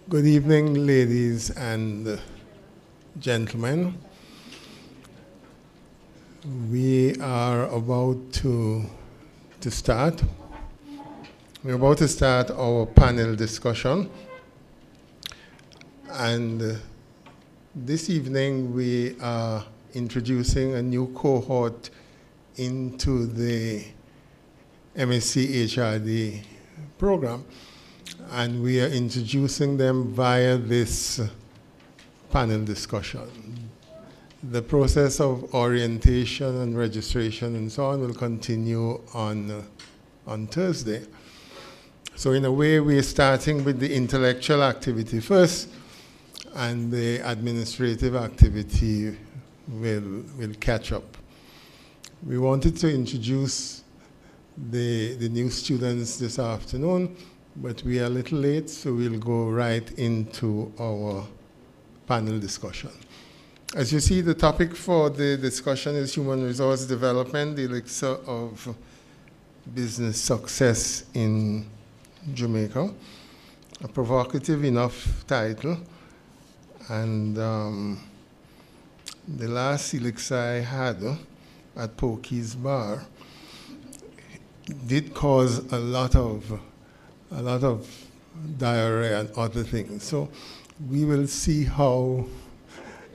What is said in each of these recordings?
Good evening, ladies and gentlemen. We are about to start. We're about to start our panel discussion. And this evening we are introducing a new cohort into the MSc HRD program. And we are introducing them via this panel discussion. The process of orientation and registration and so on will continue on Thursday. So in a way, we're starting with the intellectual activity first, and the administrative activity will catch up. We wanted to introduce the new students this afternoon, but we are a little late, so we'll go right into our panel discussion. As you see, the topic for the discussion is Human Resource Development, the Elixir of Business Success in Jamaica. A provocative enough title. And the last Elixir I had at Pokey's Bar did cause a lot of diarrhea and other things. So we will see how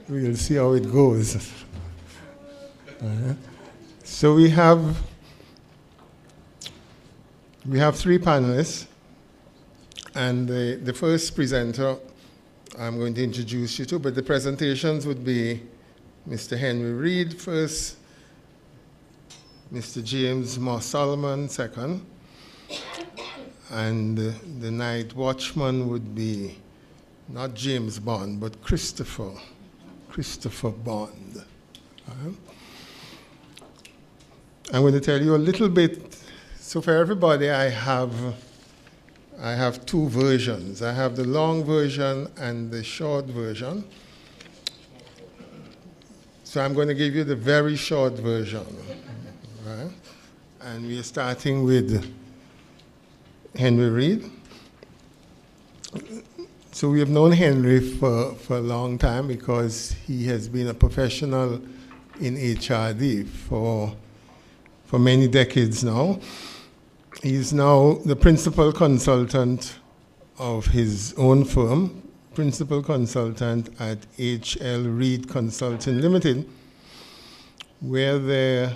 it goes. So we have three panelists, and the first presenter I'm going to introduce you to, but the presentations would be Mr. Henry Reed first, Mr. James Moss Solomon second, and the night watchman would be not James Bond, but Christopher Bond. I'm going to tell you a little bit. So for everybody, I have two versions. I have the long version and the short version. So I'm going to give you the very short version. Right? And we are starting with Henry Reed. So we have known Henry for a long time because he has been a professional in HRD for many decades now. He's now the principal consultant of his own firm, principal consultant at HL Reed Consulting Limited, where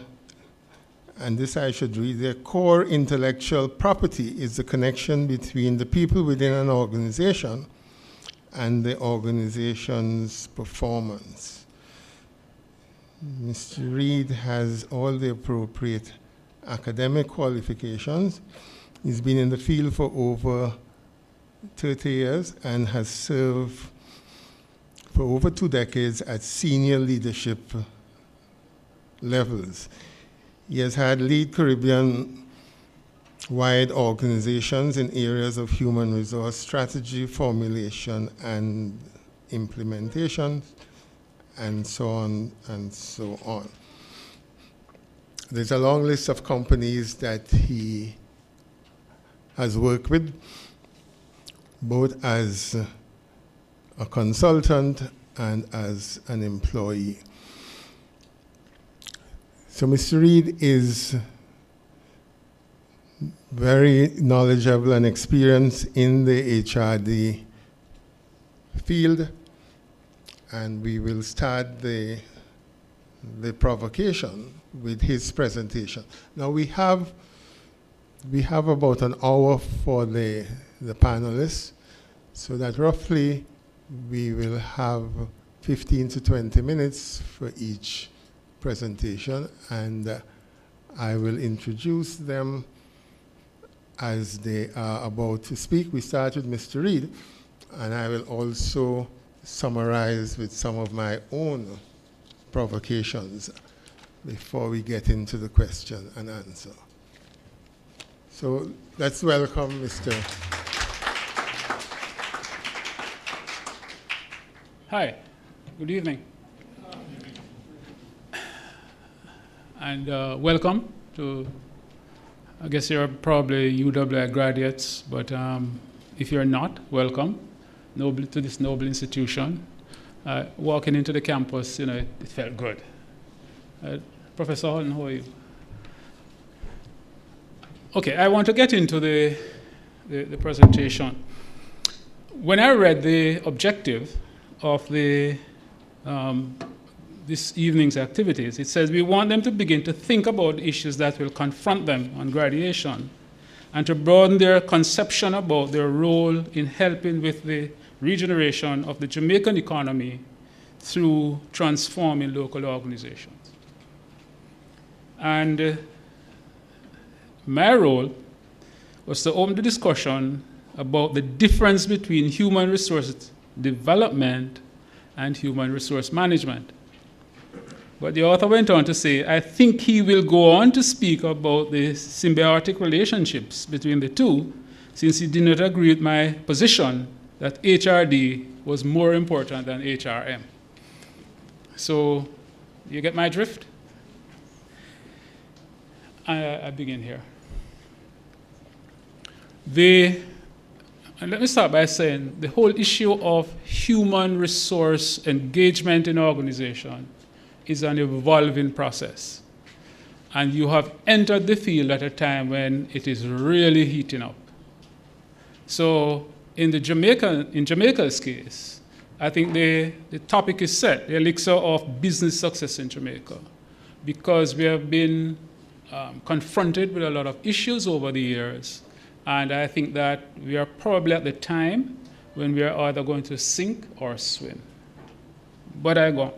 and this I should read, their core intellectual property is the connection between the people within an organization and the organization's performance. Mr. Reed has all the appropriate academic qualifications. He's been in the field for over 30 years and has served for over 2 decades at senior leadership levels. He has had lead Caribbean-wide organizations in areas of human resource strategy, formulation, and implementation, and so on and so on. There's a long list of companies that he has worked with, both as a consultant and as an employee. So Mr. Reed is very knowledgeable and experienced in the HRD field, and we will start the provocation with his presentation. Now we have about an hour for the panelists, so that roughly we will have 15 to 20 minutes for each presentation, and I will introduce them as they are about to speak. We start with Mr. Reed, and I will also summarize with some of my own provocations before we get into the question and answer. So let's welcome Mr. Hi, good evening. And welcome to, I guess you're probably UWI graduates, but if you're not, welcome. to this noble institution. Walking into the campus, it felt good. Professor Holden, how are you? Okay, I want to get into the presentation. When I read the objective of this evening's activities, it says we want them to begin to think about issues that will confront them on graduation and to broaden their conception about their role in helping with the regeneration of the Jamaican economy through transforming local organizations. And my role was to open the discussion about the difference between human resource development and human resource management. But the author went on to say, I think he will go on to speak about the symbiotic relationships between the two, since he did not agree with my position that HRD was more important than HRM. So, you get my drift? I begin here. And let me start by saying the whole issue of human resource engagement in organization is an evolving process. And you have entered the field at a time when it is really heating up. So in Jamaica's case, I think the topic is set, the elixir of business success in Jamaica, because we have been confronted with a lot of issues over the years. And I think that we are probably at the time when we are either going to sink or swim. But I go.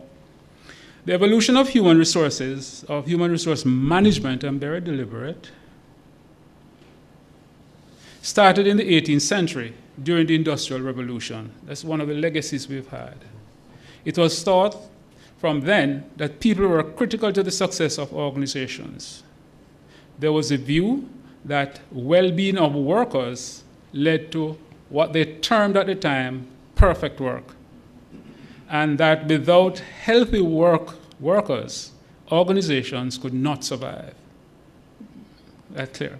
The evolution of human resources, of human resource management, I'm very deliberate, started in the 18th century during the Industrial Revolution. That's one of the legacies we've had. It was thought from then that people were critical to the success of organizations. There was a view that well-being of workers led to what they termed at the time perfect work, and that without healthy workers, organizations could not survive. That's clear.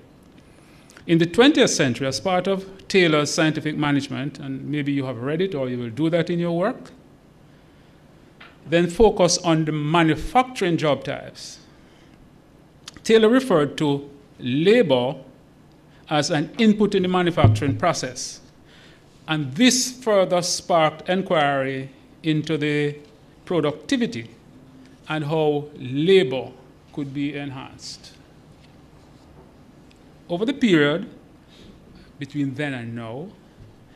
In the 20th century, as part of Taylor's scientific management, and maybe you have read it or you will do that in your work, then focus on the manufacturing job types. Taylor referred to labor as an input in the manufacturing process. And this further sparked inquiry into the productivity and how labor could be enhanced. Over the period between then and now,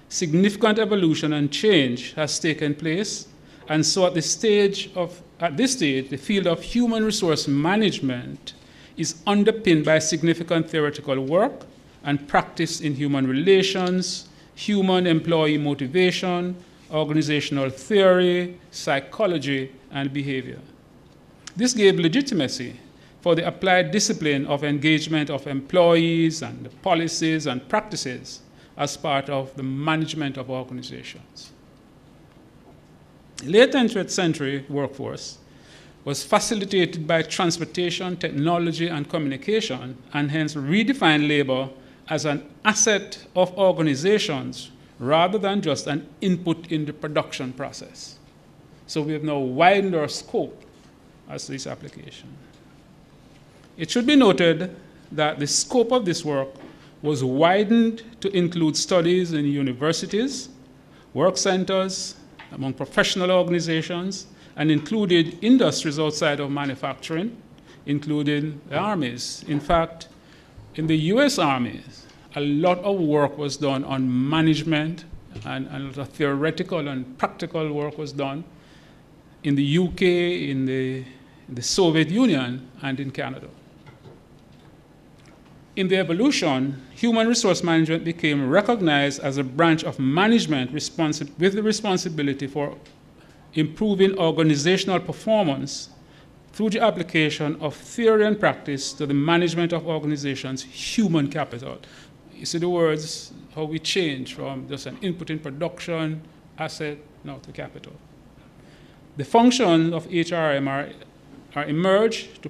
significant evolution and change has taken place, and so at this stage, the field of human resource management is underpinned by significant theoretical work and practice in human relations, human employee motivation, organizational theory, psychology, and behavior. This gave legitimacy for the applied discipline of engagement of employees and the policies and practices as part of the management of organizations. The late 20th century workforce was facilitated by transportation, technology, and communication, and hence redefined labor as an asset of organizations rather than just an input in the production process. So we have now widened our scope as to this application. It should be noted that the scope of this work was widened to include studies in universities, work centers, among professional organizations, and included industries outside of manufacturing, including the armies. In fact, in the US Army, a lot of work was done on management, and a lot of theoretical and practical work was done in the UK, in the Soviet Union, and in Canada. In the evolution, human resource management became recognized as a branch of management with the responsibility for improving organizational performance through the application of theory and practice to the management of organizations' human capital. You see the words, how we change from just an input in production, asset, now to capital. The functions of HRM are emerged to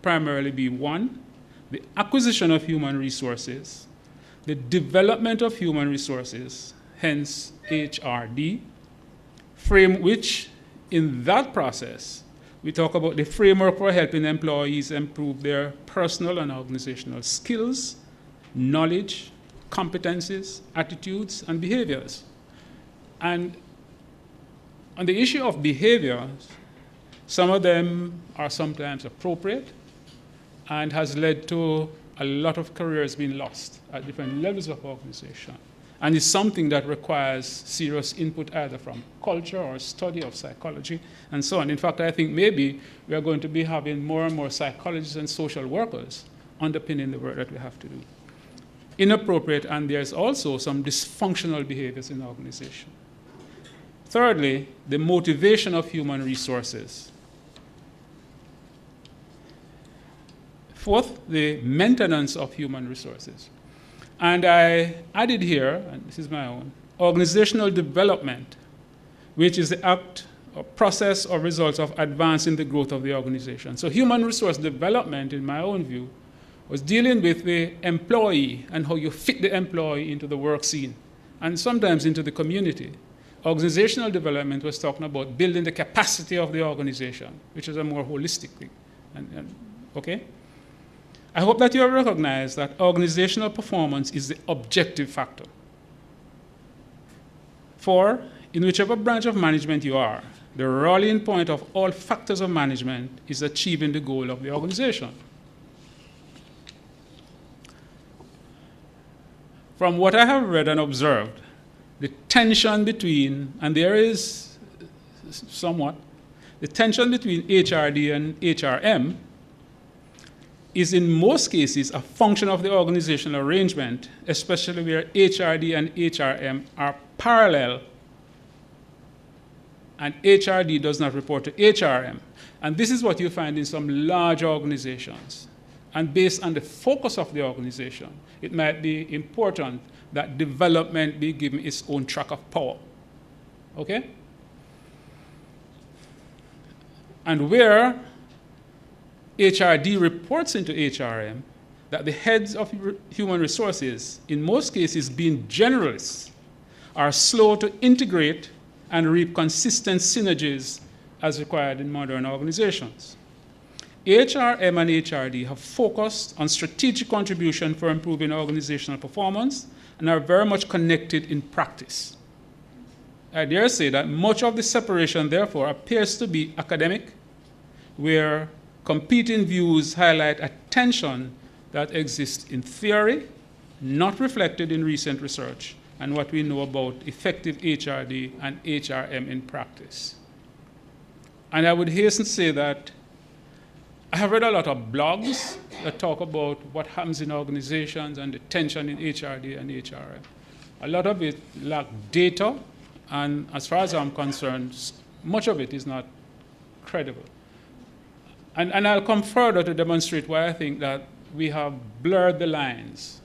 primarily be one, the acquisition of human resources, the development of human resources, hence HRD, which in that process, we talk about the framework for helping employees improve their personal and organizational skills, knowledge, competencies, attitudes, and behaviors. And on the issue of behaviors, some of them are sometimes appropriate and has led to a lot of careers being lost at different levels of organization. And it's something that requires serious input either from culture or study of psychology and so on. In fact, I think maybe we are going to be having more and more psychologists and social workers underpinning the work that we have to do. Inappropriate, and there's also some dysfunctional behaviors in the organization. Thirdly, the motivation of human resources. Fourth, the maintenance of human resources. And I added here, and this is my own, organizational development, which is the act or process or results of advancing the growth of the organization. So human resource development, in my own view, was dealing with the employee and how you fit the employee into the work scene and sometimes into the community. Organizational development was talking about building the capacity of the organization, which is a more holistic thing. Okay? I hope that you have recognized that organizational performance is the objective factor. For, in whichever branch of management you are, the rallying point of all factors of management is achieving the goal of the organization. From what I have read and observed, the tension between, and there is somewhat, the tension between HRD and HRM is in most cases a function of the organizational arrangement, especially where HRD and HRM are parallel and HRD does not report to HRM. And this is what you find in some large organizations. And based on the focus of the organization, it might be important that development be given its own track of power. Okay? And where HRD reports into HRM, that the heads of human resources, in most cases being generalists, are slow to integrate and reap consistent synergies as required in modern organizations. HRM and HRD have focused on strategic contribution for improving organizational performance and are very much connected in practice. I dare say that much of the separation, therefore, appears to be academic, where competing views highlight a tension that exists in theory, not reflected in recent research, and what we know about effective HRD and HRM in practice. And I would hasten to say that I have read a lot of blogs that talk about what happens in organizations and the tension in HRD and HRM. A lot of it lacks data, and as far as I'm concerned, much of it is not credible. And I'll come further to demonstrate why I think that we have blurred the lines.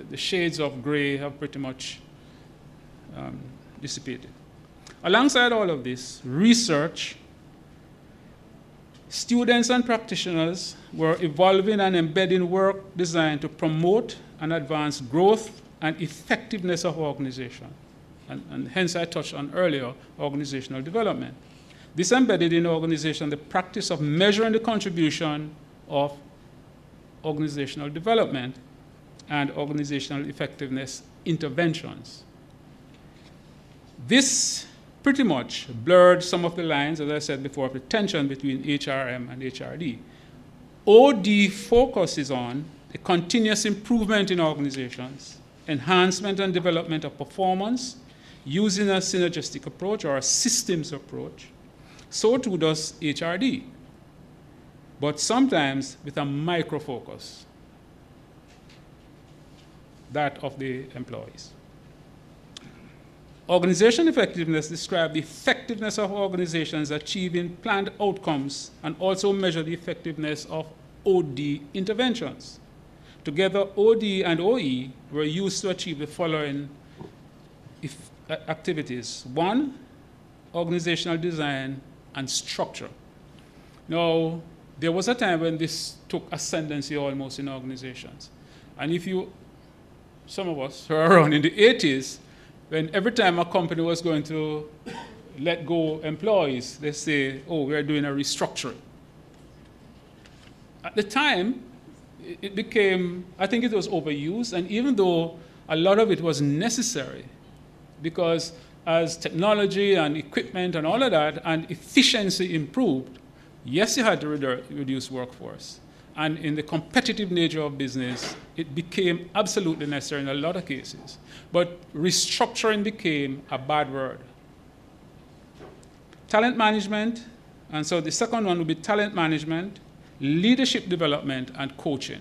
The shades of gray have pretty much dissipated. Alongside all of this, research, students and practitioners were evolving and embedding work designed to promote and advance growth and effectiveness of organization. And hence I touched on earlier organizational development. This embedded in organization the practice of measuring the contribution of organizational development and organizational effectiveness interventions. This pretty much blurred some of the lines, as I said before, of the tension between HRM and HRD. OD focuses on the continuous improvement in organizations, enhancement and development of performance, using a synergistic approach or a systems approach. So too does HRD, but sometimes with a micro focus, that of the employees. Organization effectiveness describes the effectiveness of organizations achieving planned outcomes and also measure the effectiveness of OD interventions. Together, OD and OE were used to achieve the following activities. One, organizational design and structure. Now, there was a time when this took ascendancy almost in organizations. And if you some of us who are around in the 80s, when every time a company was going to let go employees, they say, oh, we're doing a restructuring. At the time, it became, I think it was overused, and even though a lot of it was necessary, because as technology and equipment and all of that, and efficiency improved, yes, you had to reduce workforce. And in the competitive nature of business, it became absolutely necessary in a lot of cases. But restructuring became a bad word. Talent management, and so the second one would be talent management, leadership development, and coaching.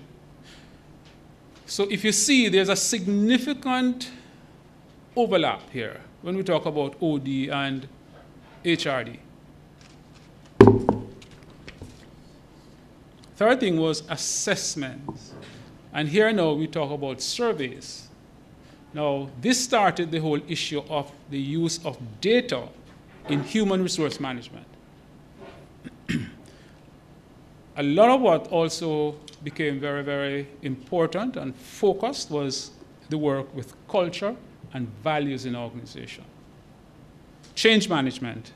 So if you see, there's a significant overlap here when we talk about OD and HRD. Third thing was assessments. And here now we talk about surveys. Now, this started the whole issue of the use of data in human resource management. A lot of what also became very, very important and focused was the work with culture and values in organization. Change management,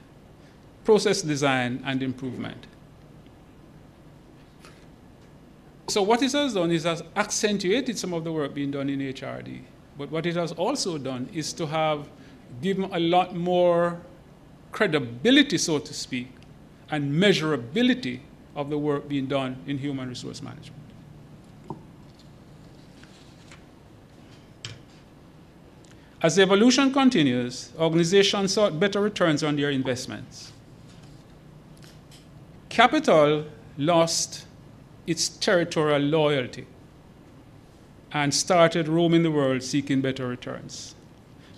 process design, and improvement. So what it has done is has accentuated some of the work being done in HRD. But what it has also done is to have given a lot more credibility, so to speak, and measurability of the work being done in human resource management. As the evolution continues, organizations sought better returns on their investments. Capital lost its territorial loyalty and started roaming the world seeking better returns.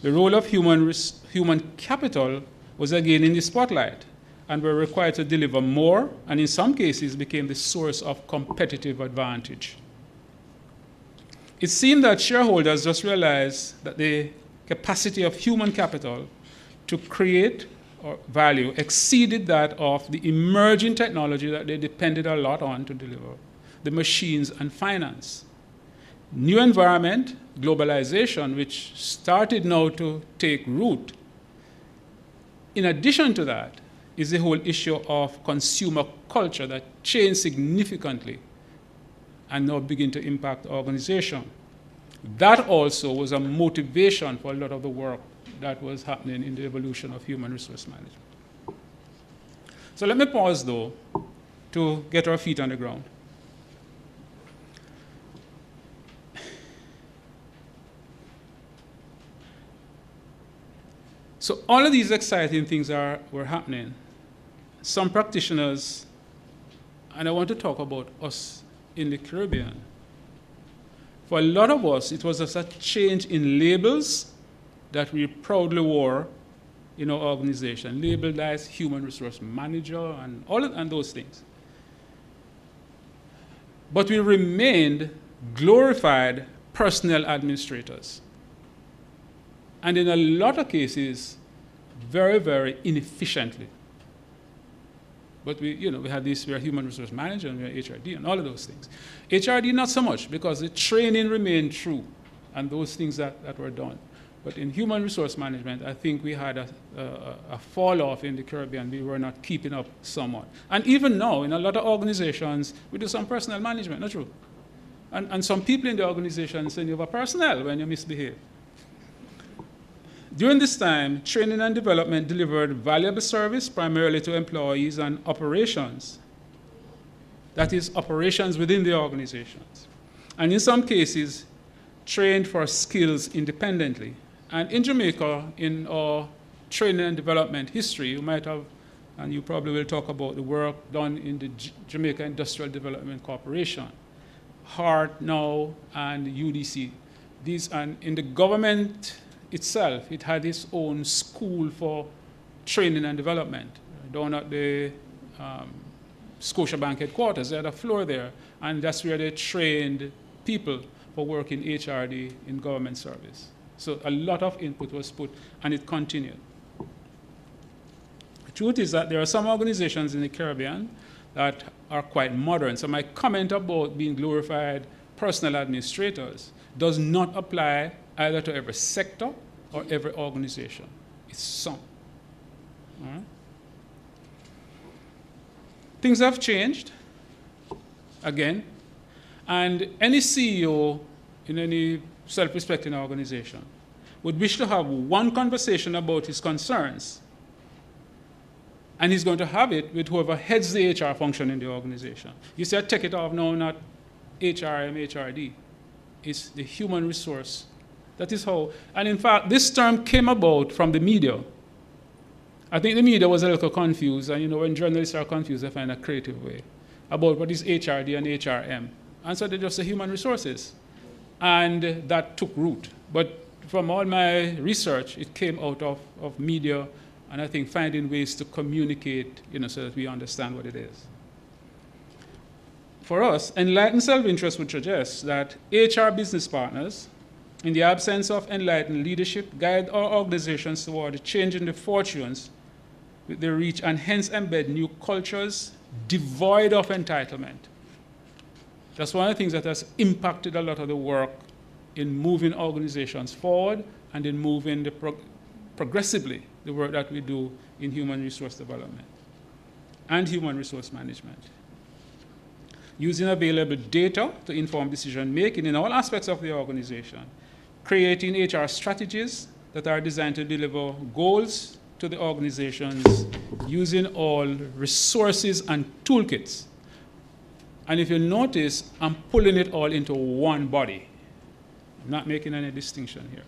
The role of human capital was again in the spotlight, and were required to deliver more, and in some cases became the source of competitive advantage. It seemed that shareholders just realized that the capacity of human capital to create value exceeded that of the emerging technology that they depended a lot on to deliver, the machines and finance. New environment, globalization, which started now to take root. In addition to that, is the whole issue of consumer culture that changed significantly and now begin to impact the organization. That also was a motivation for a lot of the work that was happening in the evolution of human resource management. So let me pause, though, to get our feet on the ground. So all of these exciting things were happening. Some practitioners, and I want to talk about us in the Caribbean. For a lot of us, it was just a change in labels that we proudly wore in our organization, labeled as human resource manager and and those things. But we remained glorified personnel administrators. And in a lot of cases, very, very inefficiently. But we had this, we are human resource manager and we are HRD and all of those things. HRD not so much, because the training remained true and those things that were done. But in human resource management, I think we had a fall off in the Caribbean. We were not keeping up somewhat. And even now, in a lot of organizations, we do some personnel management, not true? And some people in the organization send you over personnel when you misbehave. During this time, training and development delivered valuable service primarily to employees and operations. That is, operations within the organizations. And in some cases, trained for skills independently. And in Jamaica, in our training and development history, you might have, and you probably will talk about the work done in the Jamaica Industrial Development Corporation, HART now, and UDC. These, and in the government itself, it had its own school for training and development. Down at the Scotiabank headquarters, they had a floor there, and that's where they trained people for work in HRD in government service. So a lot of input was put, and it continued. The truth is that there are some organizations in the Caribbean that are quite modern. So my comment about being glorified personnel administrators does not apply either to every sector or every organization. It's some. All right? Things have changed, again, and any CEO in any self-respecting organization would wish to have one conversation about his concerns, and he's going to have it with whoever heads the HR function in the organization. You see, I take it off now, not HRM, HRD. It's the human resource. That is how, and in fact, this term came about from the media. I think the media was a little confused, and you know, when journalists are confused, they find a creative way about what is HRD and HRM. And so they just say human resources. And that took root. But from all my research, it came out of media, and I think finding ways to communicate, you know, so that we understand what it is. For us, enlightened self-interest would suggest that HR business partners, in the absence of enlightened leadership, guide our organizations toward changing the fortunes that they reach, and hence embed new cultures devoid of entitlement. That's one of the things that has impacted a lot of the work in moving organizations forward and in moving progressively the work that we do in human resource development and human resource management. Using available data to inform decision making in all aspects of the organization, creating HR strategies that are designed to deliver goals to the organizations using all resources and toolkits. And if you notice, I'm pulling it all into one body. I'm not making any distinction here.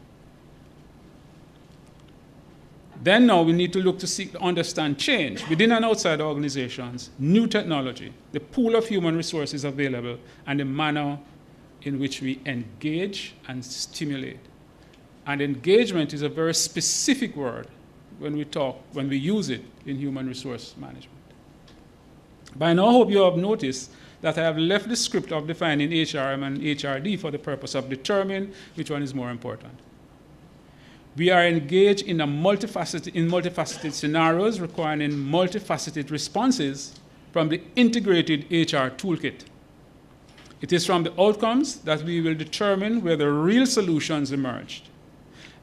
Then now we need to look to seek to understand change within and outside organizations, new technology, the pool of human resources available, and the manner in which we engage and stimulate. And engagement is a very specific word when we use it in human resource management. By now, I hope you have noticed that I have left the script of defining HRM and HRD for the purpose of determining which one is more important. We are engaged in multifaceted scenarios requiring multifaceted responses from the integrated HR toolkit. It is from the outcomes that we will determine where the real solutions emerged.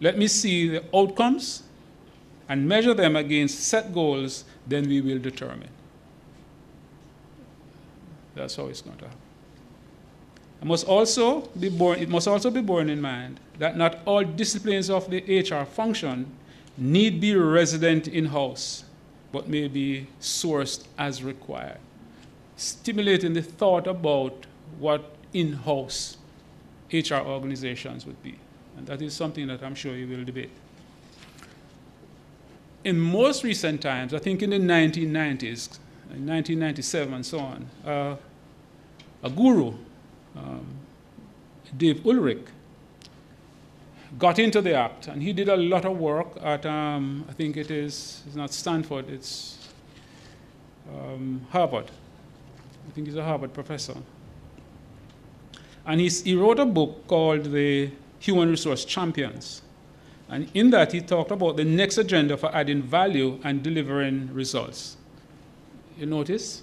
Let me see the outcomes and measure them against set goals, then we will determine. That's how it's going to happen. It must also be borne in mind that not all disciplines of the HR function need be resident in-house, but may be sourced as required, stimulating the thought about what in-house HR organizations would be. And that is something that I'm sure you will debate. In most recent times, I think in the 1990s, in 1997 and so on, a guru, Dave Ulrich, got into the act, and he did a lot of work at, I think it's not Stanford, it's Harvard. I think he's a Harvard professor. And he wrote a book called The Human Resource Champions. And in that, he talked about the next agenda for adding value and delivering results. You notice?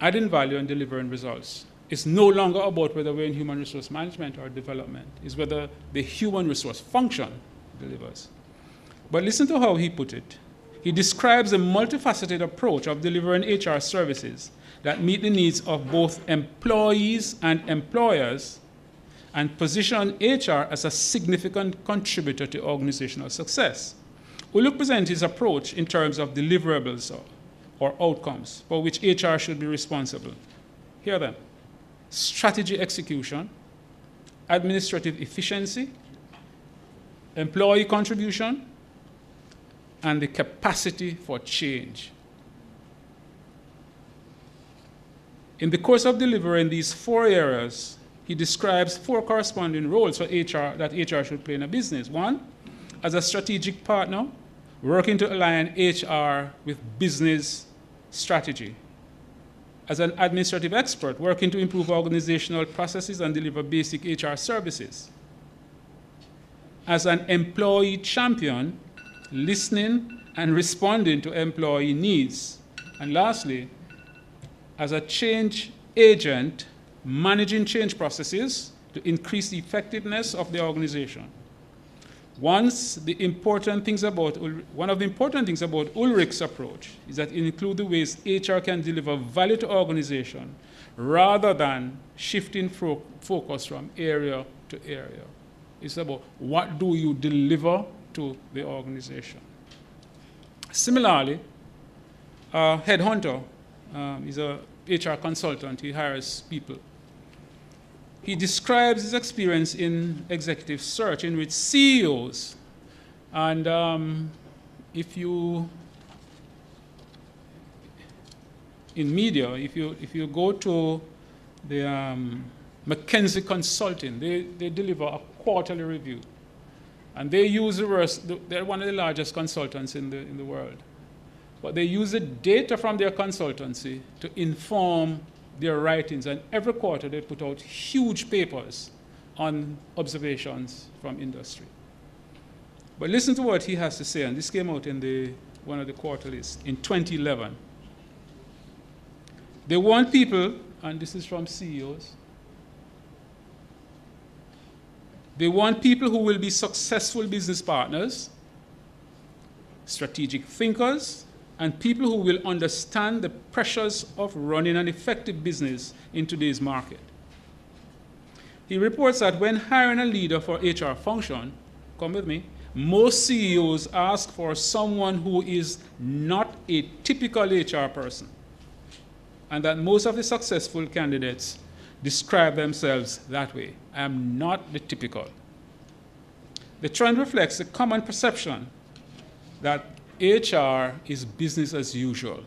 Adding value and delivering results. It's no longer about whether we're in human resource management or development. It's whether the human resource function delivers. But listen to how he put it. He describes a multifaceted approach of delivering HR services that meet the needs of both employees and employers, and position HR as a significant contributor to organizational success. Ulrich presents his approach in terms of deliverables or outcomes for which HR should be responsible. Hear them. Strategy execution, administrative efficiency, employee contribution, and the capacity for change. In the course of delivering these four areas, he describes four corresponding roles for HR that HR should play in a business. One, as a strategic partner, working to align HR with business strategy. As an administrative expert, working to improve organizational processes and deliver basic HR services. As an employee champion, listening and responding to employee needs. And lastly, as a change agent, managing change processes to increase the effectiveness of the organization. One of the important things about Ulrich's approach is that it includes the ways HR can deliver value to organization rather than shifting focus from area to area. It's about what do you deliver to the organization. Similarly, a headhunter is a HR consultant. He hires people. He describes his experience in executive search in which CEOs, and if you, in media, if you go to the McKinsey Consulting, they deliver a quarterly review. And they use they're one of the largest consultants in the world. But they use the data from their consultancy to inform their writings. And every quarter they put out huge papers on observations from industry. But listen to what he has to say, and this came out in one of the quarterlies in 2011. They want people, and this is from CEOs, they want people who will be successful business partners, strategic thinkers, and people who will understand the pressures of running an effective business in today's market. He reports that when hiring a leader for HR function, come with me, most CEOs ask for someone who is not a typical HR person, and that most of the successful candidates describe themselves that way. I am not the typical. The trend reflects the common perception that HR is business as usual.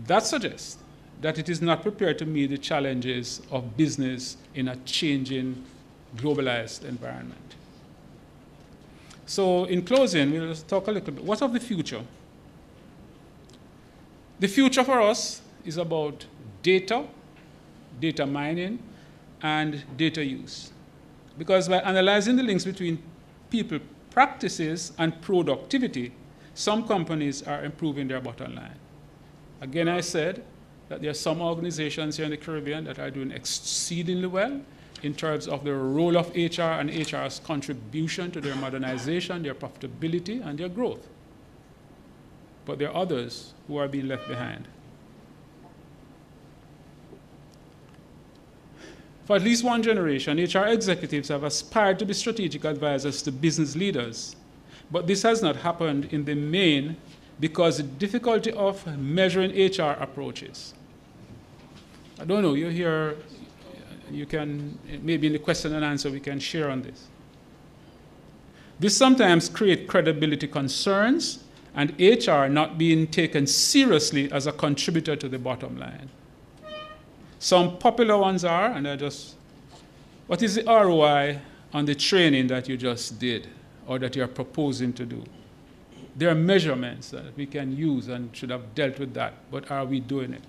That suggests that it is not prepared to meet the challenges of business in a changing, globalized environment. So in closing, we'll talk a little bit. What of the future? The future for us is about data, data mining, and data use. Because by analyzing the links between people practices and productivity, some companies are improving their bottom line. Again, I said that there are some organizations here in the Caribbean that are doing exceedingly well in terms of the role of HR and HR's contribution to their modernization, their profitability, and their growth. But there are others who are being left behind. For at least one generation, HR executives have aspired to be strategic advisors to business leaders. But this has not happened in the main because the difficulty of measuring HR approaches. I don't know, you're here, you can, maybe in the question and answer we can share on this. This sometimes creates credibility concerns and HR not being taken seriously as a contributor to the bottom line. Some popular ones are, and what is the ROI on the training that you just did or that you're proposing to do? There are measurements that we can use and should have dealt with that, but are we doing it?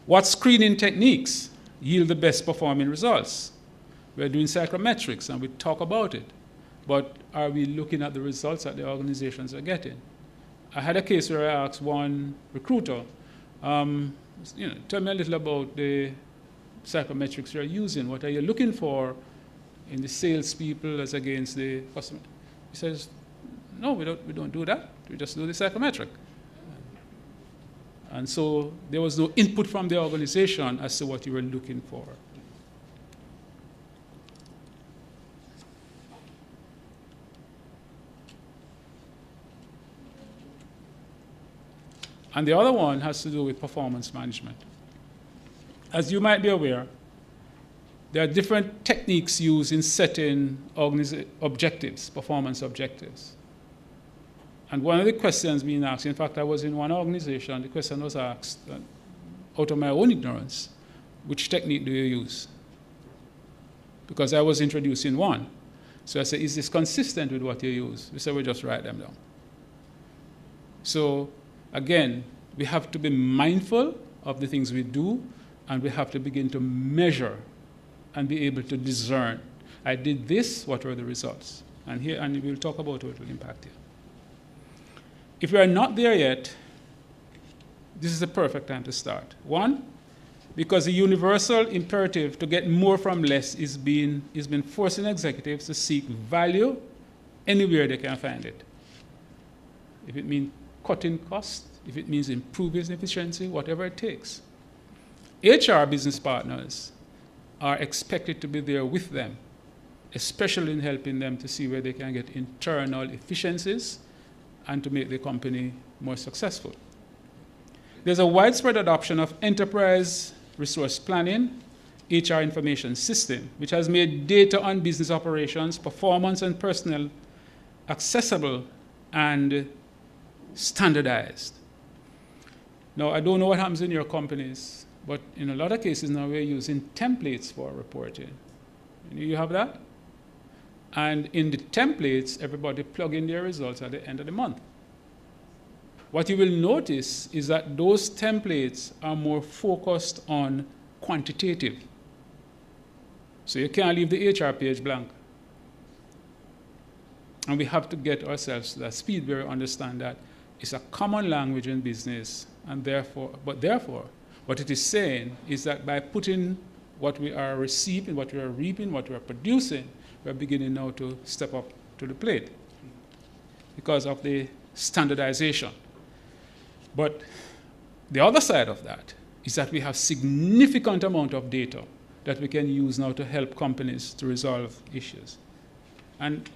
What screening techniques yield the best performing results? We're doing psychometrics and we talk about it, but are we looking at the results that the organizations are getting? I had a case where I asked one recruiter, tell me a little about the psychometrics you're using. What are you looking for in the salespeople as against the customer? He says, no, we don't do that. We just do the psychometric. And so there was no input from the organization as to what you were looking for. And the other one has to do with performance management. As you might be aware, there are different techniques used in setting objectives, performance objectives. And one of the questions being asked, in fact, I was in one organization, the question was asked, out of my own ignorance, which technique do you use? Because I was introducing one. So I said, is this consistent with what you use? We said, we just write them down. So again, we have to be mindful of the things we do, and we have to begin to measure and be able to discern. I did this, what were the results? And we'll talk about how it will impact you. If we are not there yet, this is the perfect time to start. One, because the universal imperative to get more from less is been forcing executives to seek value anywhere they can find it. If it means cutting costs, if it means improving efficiency, whatever it takes. HR business partners are expected to be there with them, especially in helping them to see where they can get internal efficiencies and to make the company more successful. There's a widespread adoption of enterprise resource planning, HR information system, which has made data on business operations, performance, and personnel accessible and standardized. Now, I don't know what happens in your companies, but in a lot of cases now we're using templates for reporting. You have that? And in the templates, everybody plug in their results at the end of the month. What you will notice is that those templates are more focused on quantitative. So you can't leave the HR page blank. And we have to get ourselves to that speed where we understand that it's a common language in business, and therefore, what it is saying is that by putting what we are receiving, what we are reaping, what we are producing, we're beginning now to step up to the plate because of the standardization. But the other side of that is that we have significant amount of data that we can use now to help companies to resolve issues. And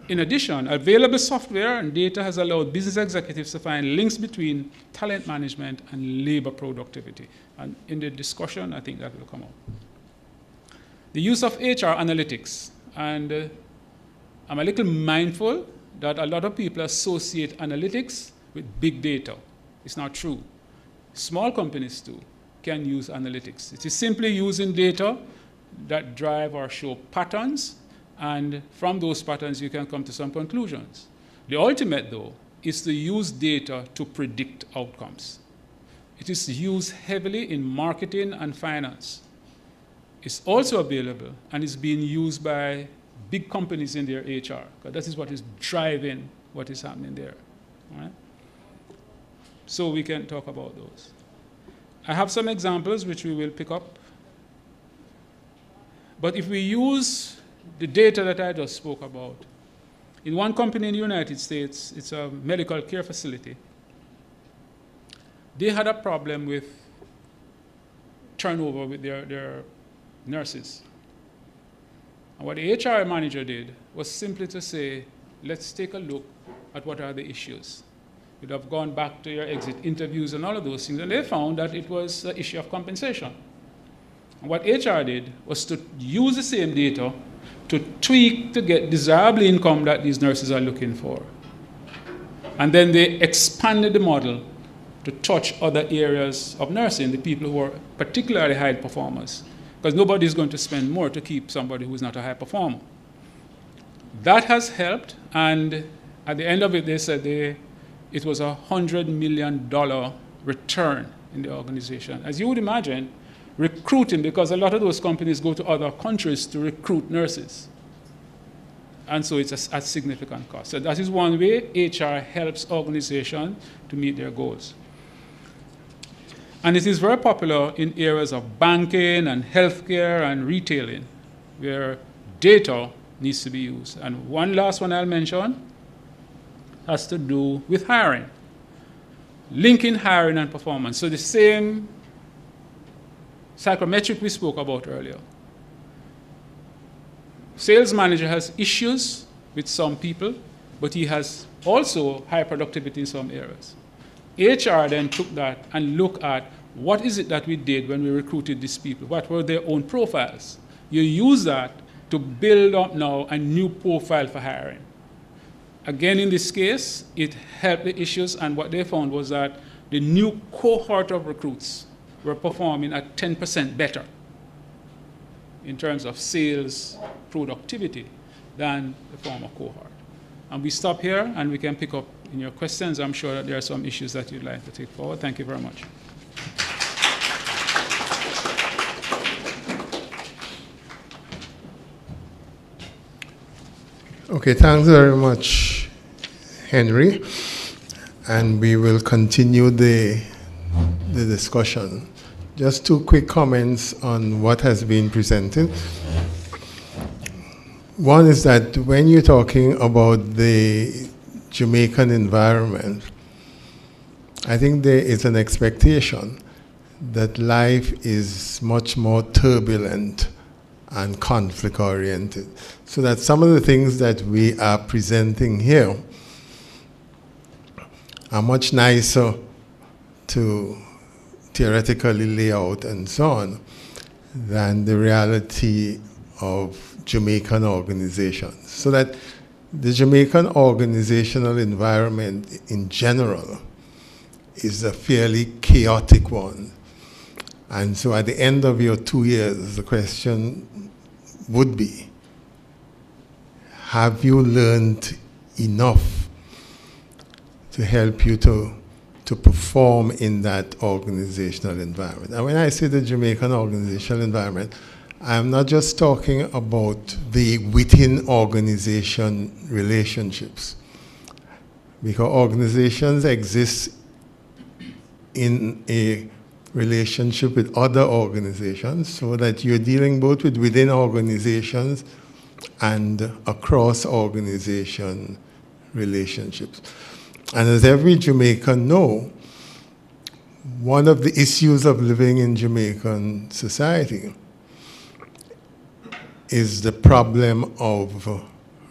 in addition, available software and data has allowed business executives to find links between talent management and labor productivity. And in the discussion, I think that will come up. The use of HR analytics. And I'm a little mindful that a lot of people associate analytics with big data. It's not true. Small companies too can use analytics. It is simply using data that drive or show patterns, and from those patterns you can come to some conclusions. The ultimate, though, is to use data to predict outcomes. It is used heavily in marketing and finance. It's also available and is being used by big companies in their HR, because that is what is driving what is happening there. All right? So we can talk about those. I have some examples which we will pick up. But if we use the data that I just spoke about, in one company in the United States, it's a medical care facility, they had a problem with turnover with their nurses. And what the HR manager did was simply to say, let's take a look at what are the issues. You'd have gone back to your exit interviews and all of those things, and they found that it was an issue of compensation. And what HR did was to use the same data to tweak to get desirable income that these nurses are looking for. And then they expanded the model to touch other areas of nursing, the people who are particularly high performers, because nobody's going to spend more to keep somebody who's not a high performer. That has helped, and at the end of it, they said it was a $100 million return in the organization. As you would imagine, recruiting, because a lot of those companies go to other countries to recruit nurses. And so it's at significant cost. So that is one way HR helps organizations to meet their goals. And it is very popular in areas of banking and healthcare and retailing, where data needs to be used. And one last one I'll mention has to do with hiring, linking hiring and performance. So the same psychometric we spoke about earlier. Sales manager has issues with some people, but he has also high productivity in some areas. HR then took that and looked at what is it that we did when we recruited these people? What were their own profiles? You use that to build up now a new profile for hiring. Again, in this case, it helped the issues, and what they found was that the new cohort of recruits were performing at 10% better in terms of sales productivity than the former cohort. And we stop here, and we can pick up in your questions. I'm sure that there are some issues that you'd like to take forward. Thank you very much. Okay, thanks very much, Henry. and we will continue the discussion. Just two quick comments on what has been presented. One is that when you're talking about the Jamaican environment, I think there is an expectation that life is much more turbulent and conflict-oriented. So that some of the things that we are presenting here are much nicer to theoretically lay out and so on than the reality of Jamaican organizations. So that the Jamaican organizational environment in general is a fairly chaotic one. And so at the end of your 2 years, the question would be, have you learned enough to help you to perform in that organizational environment? And when I say the Jamaican organizational environment, I'm not just talking about the within organization relationships, because organizations exist in a relationship with other organizations, so that you're dealing both with within organizations and across organization relationships. And as every Jamaican knows, one of the issues of living in Jamaican society is the problem of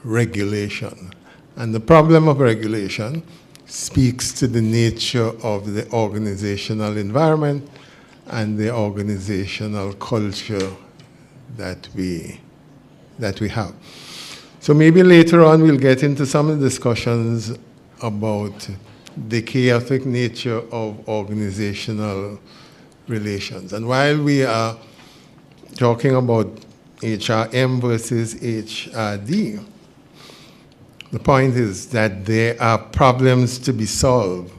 regulation. And the problem of regulation speaks to the nature of the organizational environment and the organizational culture that we have. So maybe later on we'll get into some of the discussions about the chaotic nature of organizational relations. And while we are talking about HRM versus HRD, the point is that there are problems to be solved,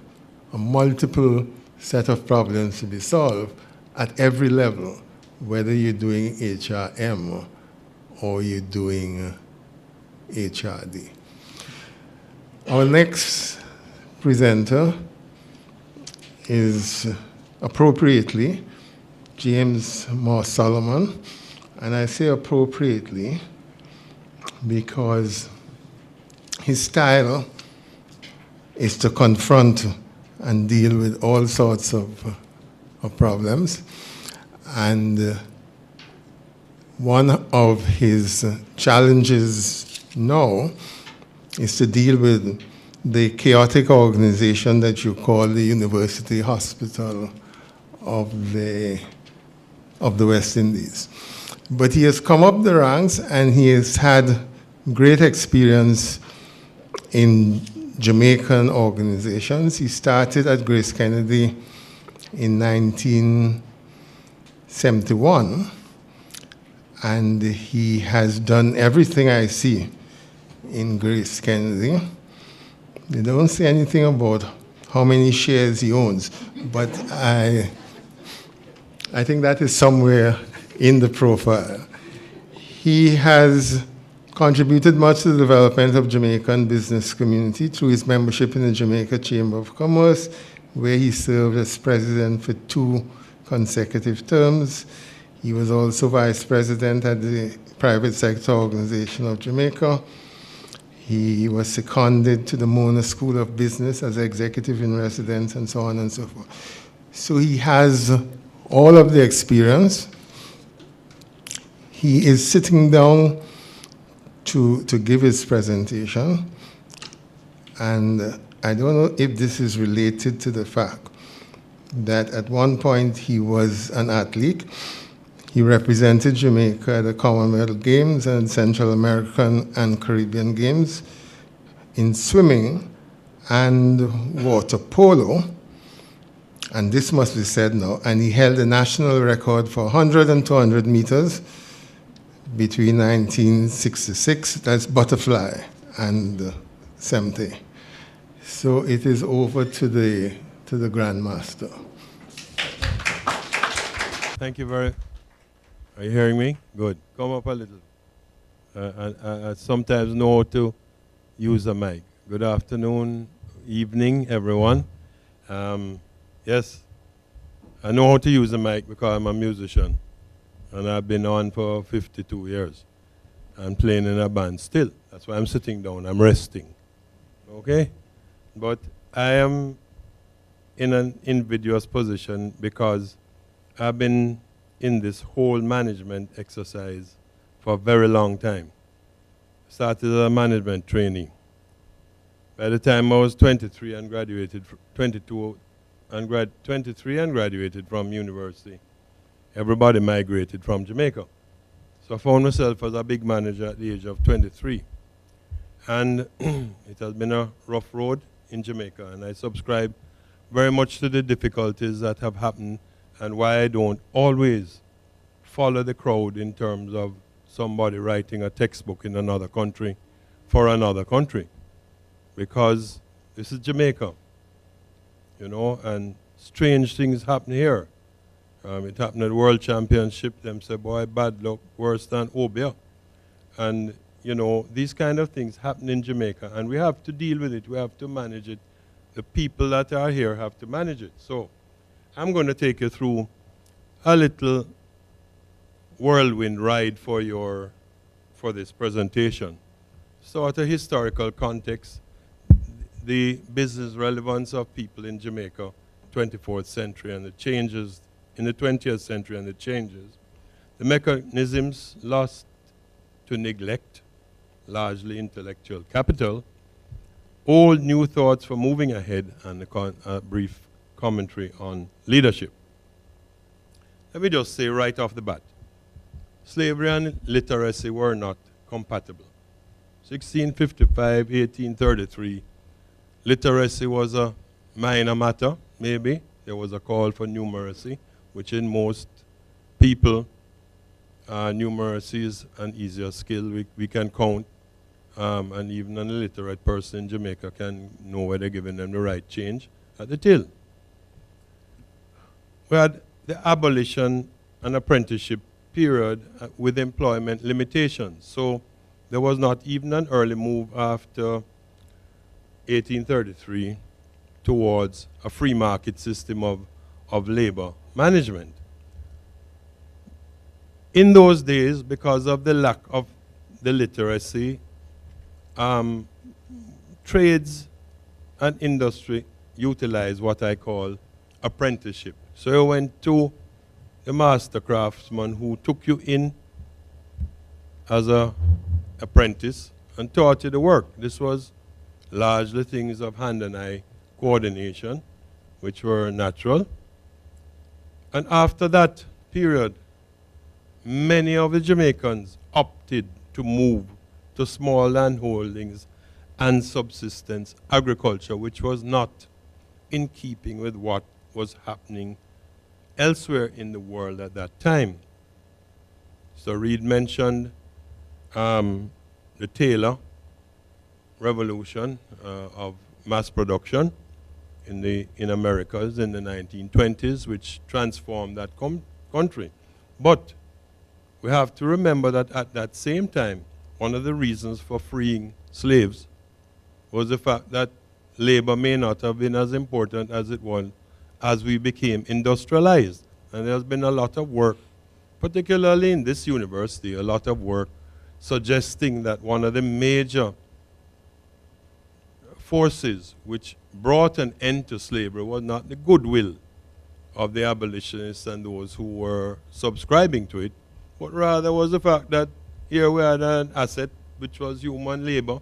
a multiple set of problems to be solved at every level, whether you're doing HRM or you're doing HRD. Our next presenter is appropriately James Moore Solomon, and I say appropriately because his style is to confront and deal with all sorts of problems. And one of his challenges now is to deal with the chaotic organization that you call the University Hospital of the West Indies. But he has come up the ranks and he has had great experience in Jamaican organizations. He started at Grace Kennedy in 1971, and he has done everything I see in Grace Kennedy. They don't say anything about how many shares he owns, but I think that is somewhere in the profile. He has contributed much to the development of Jamaican business community through his membership in the Jamaica Chamber of Commerce, where he served as president for 2 consecutive terms. He was also vice president at the Private Sector Organization of Jamaica. He was seconded to the Mona School of Business as executive in residence and so on and so forth. So he has all of the experience. He is sitting down to give his presentation, and I don't know if this is related to the fact that at one point he was an athlete. He represented Jamaica at the Commonwealth Games and Central American and Caribbean Games in swimming and water polo, and this must be said now, and he held the national record for 100 and 200 meters between 1966, that's butterfly, and 70. So it is over to the Grandmaster. Thank you very. Are you hearing me? Good. Come up a little. I sometimes know how to use a mic. Good afternoon, evening, everyone. Yes, I know how to use a mic because I'm a musician. And I've been on for 52 years. I'm playing in a band still. That's why I'm sitting down. I'm resting. Okay? But I am in an invidious position because I've been in this whole management exercise for a very long time. Started as a management trainee. By the time I was 23 and graduated, 23 and graduated from university, everybody migrated from Jamaica. So I found myself as a big manager at the age of 23. And it has been a rough road in Jamaica, and I subscribe very much to the difficulties that have happened and why I don't always follow the crowd in terms of somebody writing a textbook in another country for another country. Because this is Jamaica, you know, and strange things happen here. It happened at the World Championship. Them say, boy, bad luck, worse than Obia. And, you know, these kind of things happen in Jamaica, and we have to deal with it. We have to manage it. The people that are here have to manage it. So I'm going to take you through a little whirlwind ride for this presentation. So at a historical context, the business relevance of people in Jamaica, 24th century, and the changes in the 20th century and the changes, the mechanisms lost to neglect, largely intellectual capital, old new thoughts for moving ahead, and a brief commentary on leadership. Let me just say right off the bat, slavery and literacy were not compatible. 1655, 1833, literacy was a minor matter, maybe. There was a call for numeracy, which in most people, numeracy is an easier skill. We can count, and even an illiterate person in Jamaica can know whether they're giving them the right change at the till. We had the abolition and apprenticeship period with employment limitations. So there was not even an early move after 1833 towards a free market system of labor management. In those days, because of the lack of the literacy, trades and industry utilize what I call apprenticeship. So you went to the master craftsman who took you in as an apprentice and taught you the work. This was largely things of hand and eye coordination, which were natural. And after that period, many of the Jamaicans opted to move to small land holdings and subsistence agriculture, which was not in keeping with what was happening elsewhere in the world at that time. So Reed mentioned the Taylor revolution of mass production in Americas in the 1920s, which transformed that country. But we have to remember that at that same time, one of the reasons for freeing slaves was the fact that labor may not have been as important as it was as we became industrialized. And there's been a lot of work, particularly in this university, a lot of work suggesting that one of the major forces which brought an end to slavery was not the goodwill of the abolitionists and those who were subscribing to it, but rather was the fact that here we had an asset which was human labor,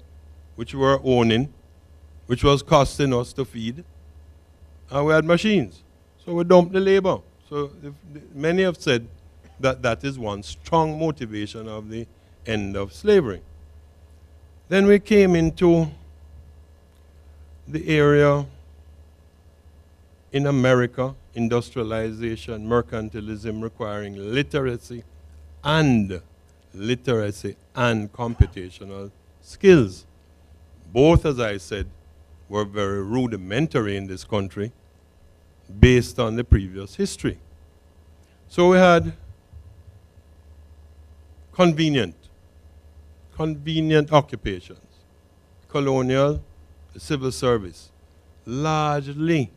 which we were owning, which was costing us to feed, and we had machines. So we dumped the labor. So many have said that that is one strong motivation of the end of slavery. Then we came into the area in America, industrialization, mercantilism requiring literacy and computational skills. Both, as I said, were very rudimentary in this country based on the previous history. So we had convenient occupations, colonial, the civil service, largely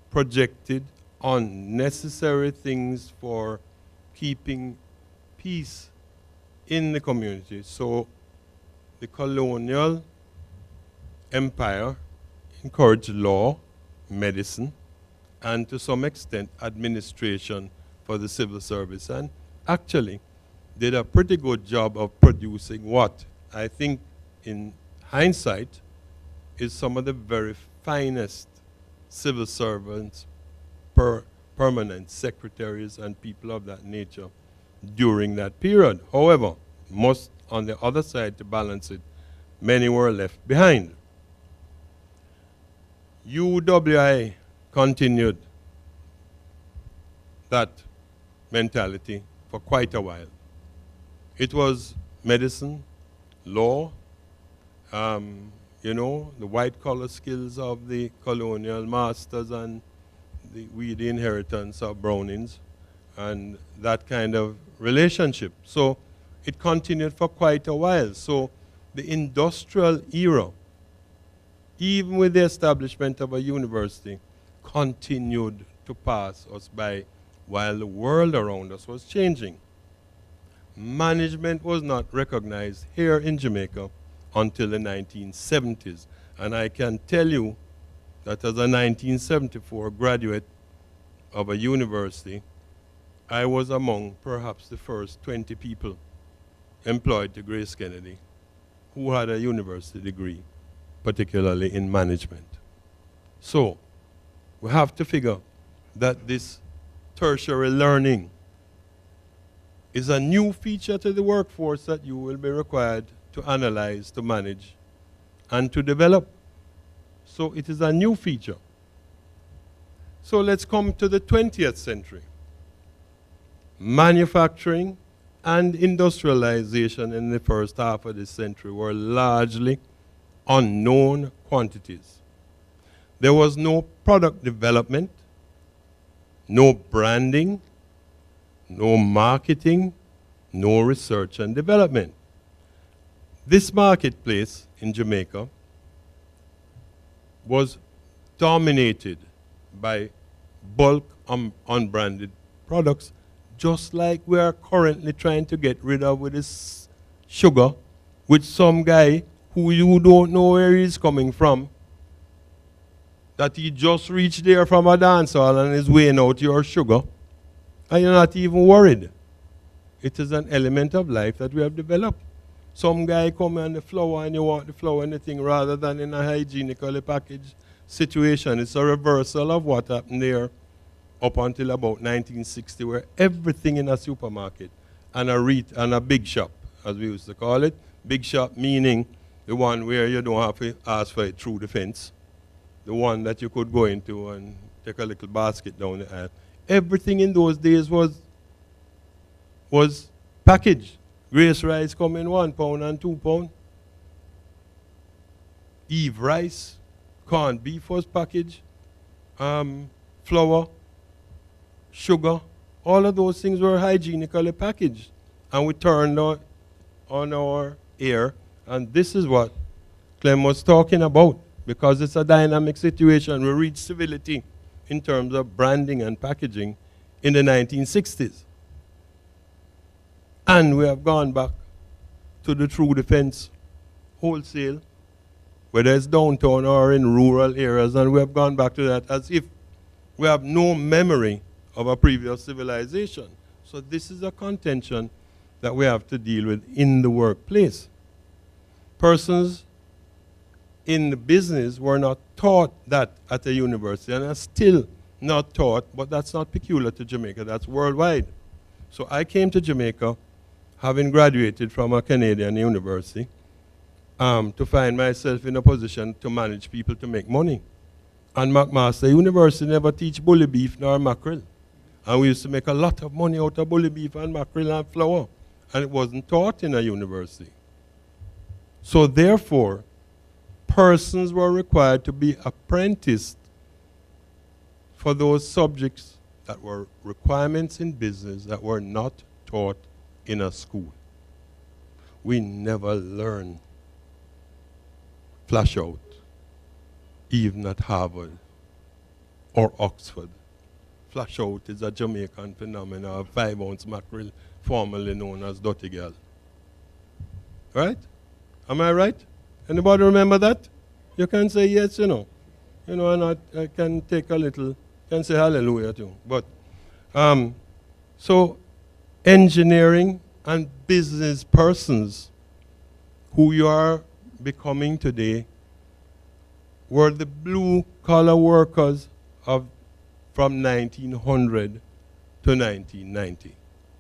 projected unnecessary things for keeping peace in the community. So the colonial empire encouraged law, medicine, and to some extent administration for the civil service, and actually did a pretty good job of producing what I think in hindsight is some of the very finest civil servants, permanent secretaries and people of that nature during that period. However, most on the other side, to balance it, many were left behind. UWI continued that mentality for quite a while. It was medicine, law, you know, the white-collar skills of the colonial masters and the inheritance of Brownings and that kind of relationship. So it continued for quite a while. So the industrial era, even with the establishment of a university, continued to pass us by while the world around us was changing. Management was not recognized here in Jamaica until the 1970s. And I can tell you that as a 1974 graduate of a university, I was among perhaps the first 20 people employed to Grace Kennedy who had a university degree, particularly in management. So we have to figure that this tertiary learning is a new feature to the workforce that you will be required to analyze, to manage, and to develop. So it is a new feature. So let's come to the 20th century. Manufacturing and industrialization in the first half of this century were largely unknown quantities. There was no product development, no branding, no marketing, no research and development. This marketplace in Jamaica was dominated by bulk unbranded products, just like we are currently trying to get rid of with this sugar, with some guy who you don't know where he's coming from, that he just reached there from a dance hall and is weighing out your sugar, and you're not even worried. It is an element of life that we have developed. Some guy come on the flour and you want the flour and the thing rather than in a hygienically packaged situation. It's a reversal of what happened there up until about 1960, where everything in a supermarket and a big shop, as we used to call it, big shop meaning the one where you don't have to ask for it through the fence, the one that you could go into and take a little basket down the aisle. Everything in those days was packaged. Grace rice come in £1 and £2. Eve rice, corned beef was packaged, flour, sugar, all of those things were hygienically packaged. And we turned on our ear, and this is what Clem was talking about, because it's a dynamic situation. We reached civility in terms of branding and packaging in the 1960s. And we have gone back to the true defense wholesale, whether it's downtown or in rural areas, and we have gone back to that as if we have no memory of a previous civilization. So this is a contention that we have to deal with in the workplace. Persons in the business were not taught that at a university, and are still not taught, but that's not peculiar to Jamaica, that's worldwide. So I came to Jamaica, having graduated from a Canadian university, to find myself in a position to manage people to make money. And McMaster University never teach bully beef nor mackerel. And we used to make a lot of money out of bully beef and mackerel and flour. And it wasn't taught in a university. So therefore, persons were required to be apprenticed for those subjects that were requirements in business that were not taught in a school. We never learn flash out, even at Harvard or Oxford. Flash out is a Jamaican phenomenon of 5-ounce mackerel, formerly known as Dirty Girl. Right? Am I right? Anybody remember that? You can say yes, you know. You know, and I can take a little, can say hallelujah too. But, so engineering and business persons who you are becoming today were the blue-collar workers of from 1900 to 1990.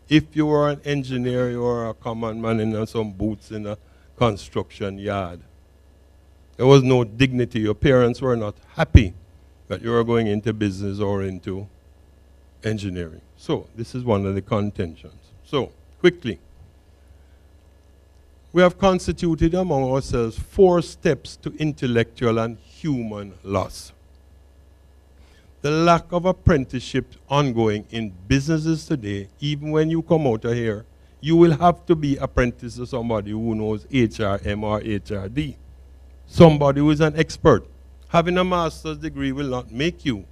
If you were an engineer, you were a common man in some boots in a construction yard. There was no dignity. Your parents were not happy that you were going into business or into engineering. So this is one of the contentions. So, quickly. We have constituted among ourselves 4 steps to intellectual and human loss. The lack of apprenticeship ongoing in businesses today, even when you come out of here, you will have to be apprenticed to somebody who knows HRM or HRD. Somebody who is an expert. Having a master's degree will not make you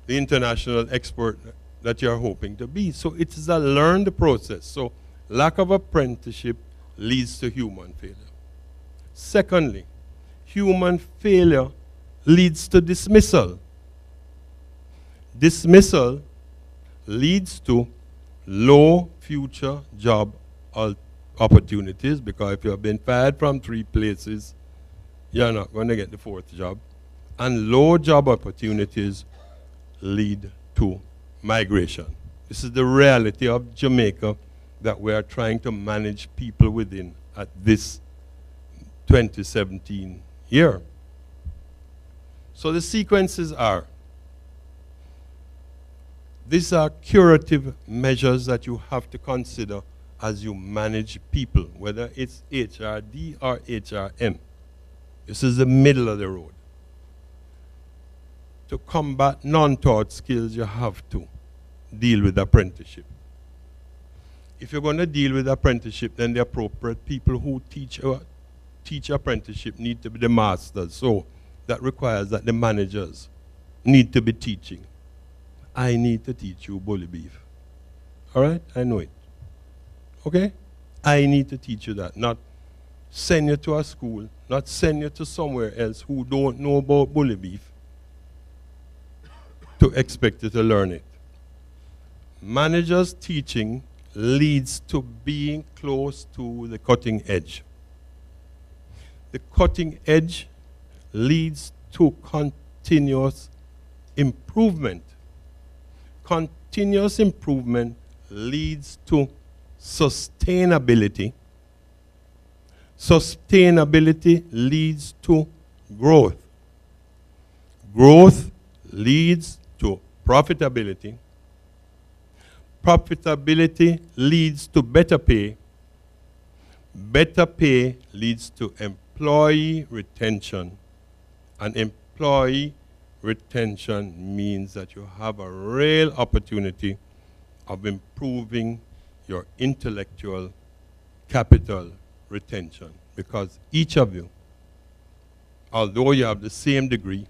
the international expert that you're hoping to be. So it is a learned process. So lack of apprenticeship leads to human failure. Secondly, human failure leads to dismissal. Dismissal leads to low future job opportunities, because if you have been fired from 3 places, you're not going to get the 4th job. And low job opportunities lead to migration. This is the reality of Jamaica that we are trying to manage people within at this 2017 year. So the sequences are, these are curative measures that you have to consider as you manage people, whether it's HRD or HRM. This is the middle of the road. To combat non-taught skills, you have to deal with apprenticeship. If you're going to deal with apprenticeship, then the appropriate people who teach apprenticeship need to be the masters. So that requires that the managers need to be teaching. I need to teach you bully beef. All right? I know it. Okay? I need to teach you that. Not send you to a school, not send you to somewhere else who don't know about bully beef to expect you to learn it. Managers teaching leads to being close to the cutting edge. The cutting edge leads to continuous improvement. Continuous improvement leads to sustainability. Sustainability leads to growth. Growth leads to profitability. Profitability leads to better pay. Better pay leads to employee retention. And employee retention means that you have a real opportunity of improving your intellectual capital retention. Because each of you, although you have the same degree,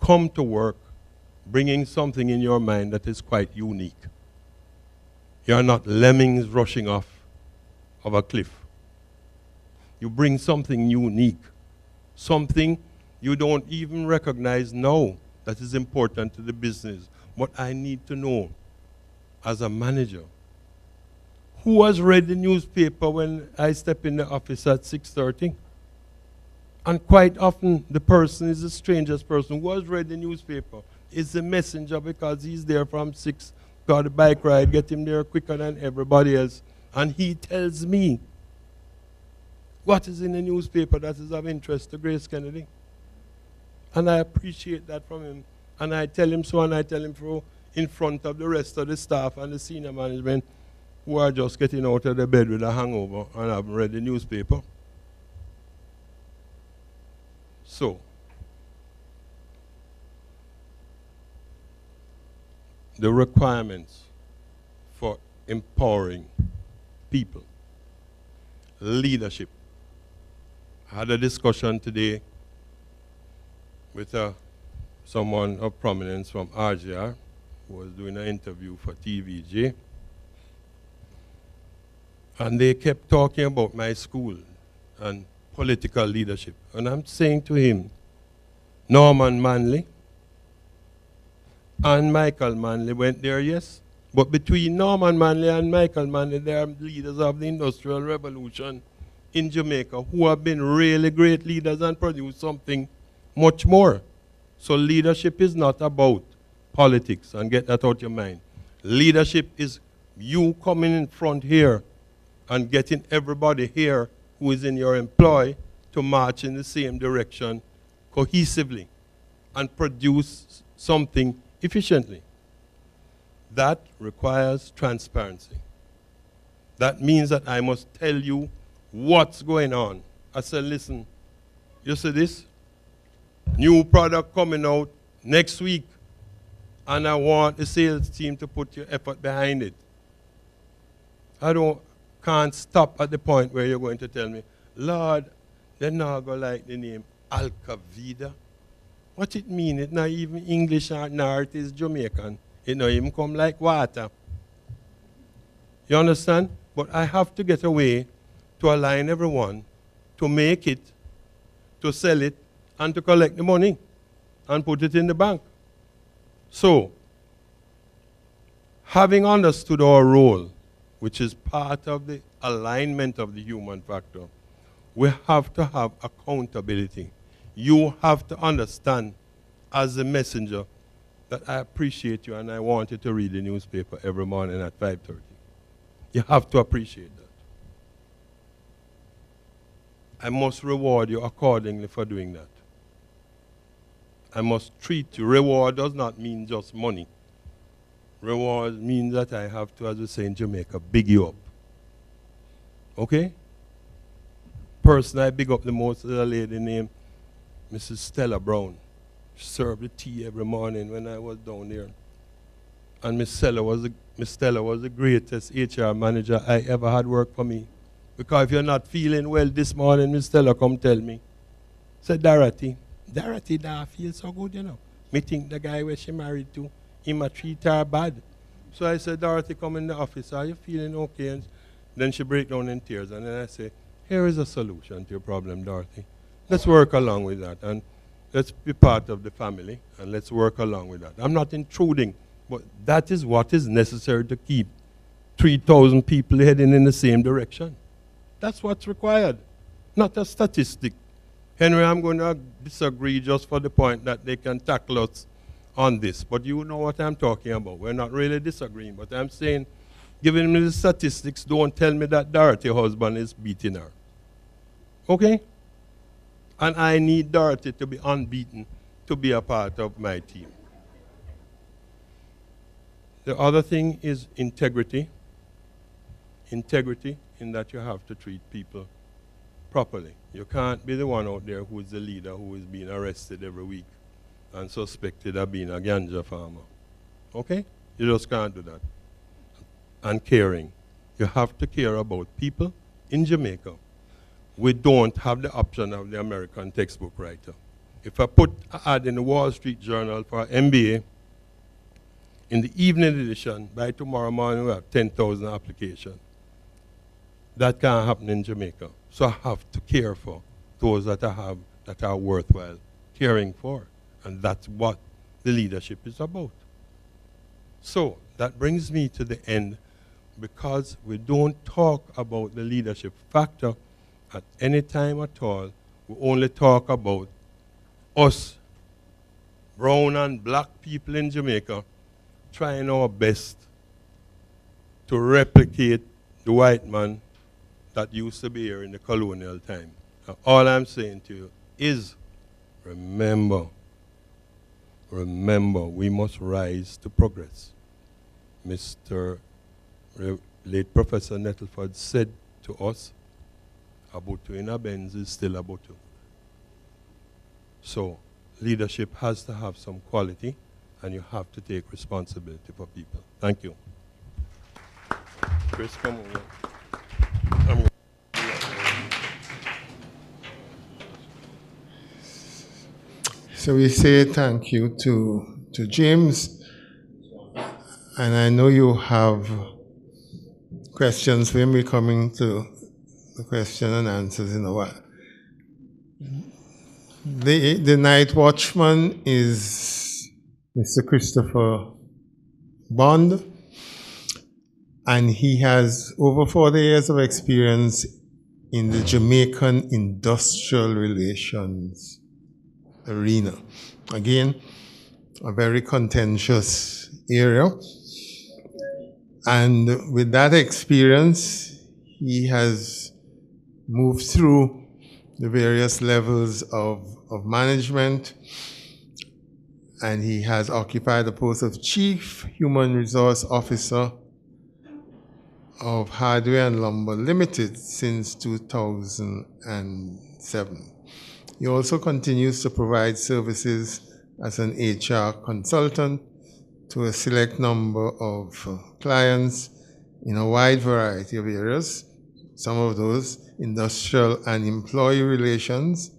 come to work bringing something in your mind that is quite unique. You are not lemmings rushing off of a cliff. You bring something unique, something you don't even recognize now that is important to the business. What I need to know as a manager, who has read the newspaper when I step in the office at 6:30? And quite often the person is the strangest person. Who has read the newspaper is the messenger, because he's there from 6, got a bike ride, get him there quicker than everybody else. And he tells me what is in the newspaper that is of interest to Grace Kennedy. And I appreciate that from him. And I tell him so, and I tell him so in front of the rest of the staff and the senior management who are just getting out of the bed with a hangover and haven't read the newspaper. So, the requirements for empowering people. Leadership. I had a discussion today with someone of prominence from RGR who was doing an interview for TVJ. And they kept talking about my school and political leadership. And I'm saying to him, Norman Manley and Michael Manley went there, yes. But between Norman Manley and Michael Manley, they are leaders of the Industrial Revolution in Jamaica who have been really great leaders and produced something much more. So leadership is not about politics, and get that out of your mind. Leadership is you coming in front here and getting everybody here who is in your employ to march in the same direction cohesively and produce something efficiently. That requires transparency. That means that I must tell you what's going on. I said, listen, you see this? New product coming out next week, and I want the sales team to put your effort behind it. Can't stop at the point where you're going to tell me, Lord, they're not going to like the name Alcavida. What it mean? It's not even English, nor it is Jamaican. It not even come like water. You understand? But I have to get away to align everyone, to make it, to sell it, and to collect the money and put it in the bank. So, having understood our role, which is part of the alignment of the human factor, we have to have accountability. You have to understand, as a messenger, that I appreciate you and I want you to read the newspaper every morning at 5:30. You have to appreciate that. I must reward you accordingly for doing that. I must treat you. Reward does not mean just money. Reward means that I have to, as we say in Jamaica, big you up. Okay? Person I big up the most is a lady named Mrs. Stella Brown. She served the tea every morning when I was down there. And Miss Stella was the greatest HR manager I ever had work for me. Because if you're not feeling well this morning, Miss Stella come tell me. Say, Dorothy don't feel so good, you know. Me think the guy where she married to, he might treat her bad. So I said, Dorothy, come in the office. Are you feeling okay? And then she break down in tears. And then I say, here is a solution to your problem, Dorothy. Let's work along with that. And let's be part of the family. And let's work along with that. I'm not intruding. But that is what is necessary to keep 3,000 people heading in the same direction. That's what's required. Not a statistic. Henry, I'm going to disagree just for the point that they can tackle us on this. But you know what I'm talking about. We're not really disagreeing. But I'm saying, giving me the statistics, don't tell me that Dorothy's husband is beating her. Okay? And I need Dorothy to be unbeaten to be a part of my team. The other thing is integrity. Integrity in that you have to treat people properly. You can't be the one out there who is the leader who is being arrested every week and suspected of being a ganja farmer. Okay? You just can't do that. And caring. You have to care about people in Jamaica. We don't have the option of the American textbook writer. If I put an ad in the Wall Street Journal for MBA, in the evening edition, by tomorrow morning we have 10,000 applications. That can't happen in Jamaica. So I have to care for those that I have that are worthwhile caring for. And that's what the leadership is about. So that brings me to the end, because we don't talk about the leadership factor at any time at all. We only talk about us, brown and black people in Jamaica, trying our best to replicate the white man that used to be here in the colonial time. Now, all I'm saying to you is, remember, we must rise to progress. Mr. Late Professor Nettleford said to us, Abutu in a Benz is still Abutu. So, leadership has to have some quality, and you have to take responsibility for people. Thank you. Chris, come over. So we say thank you to James. And I know you have questions for him. We're coming to the question and answers in a while. The night watchman is Mr. Christopher Bond, and he has over 40 years of experience in the Jamaican industrial relations arena. Again, a very contentious area. And with that experience, he has moved through the various levels of management, and he has occupied the post of Chief Human Resource Officer of Hardware and Lumber Limited since 2007. He also continues to provide services as an HR consultant to a select number of clients in a wide variety of areas, some of those industrial and employee relations,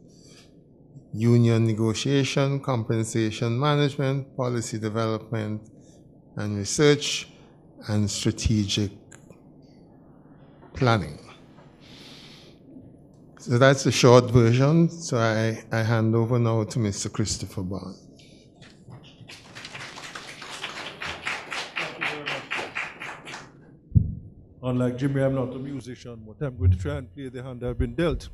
union negotiation, compensation management, policy development, and research, and strategic planning. So that's the short version. So I hand over now to Mr. Christopher Bond. Unlike Jimmy, I'm not a musician, but I'm going to try and play the hand I've been dealt.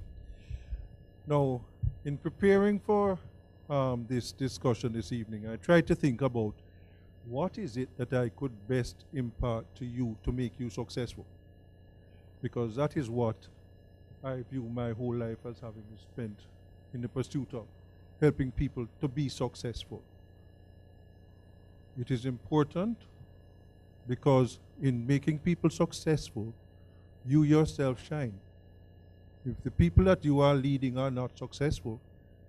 Now, in preparing for this discussion this evening, I tried to think about what is it that I could best impart to you to make you successful? Because that is what I view my whole life as having spent in the pursuit of helping people to be successful. It is important because in making people successful, you yourself shine. If the people that you are leading are not successful,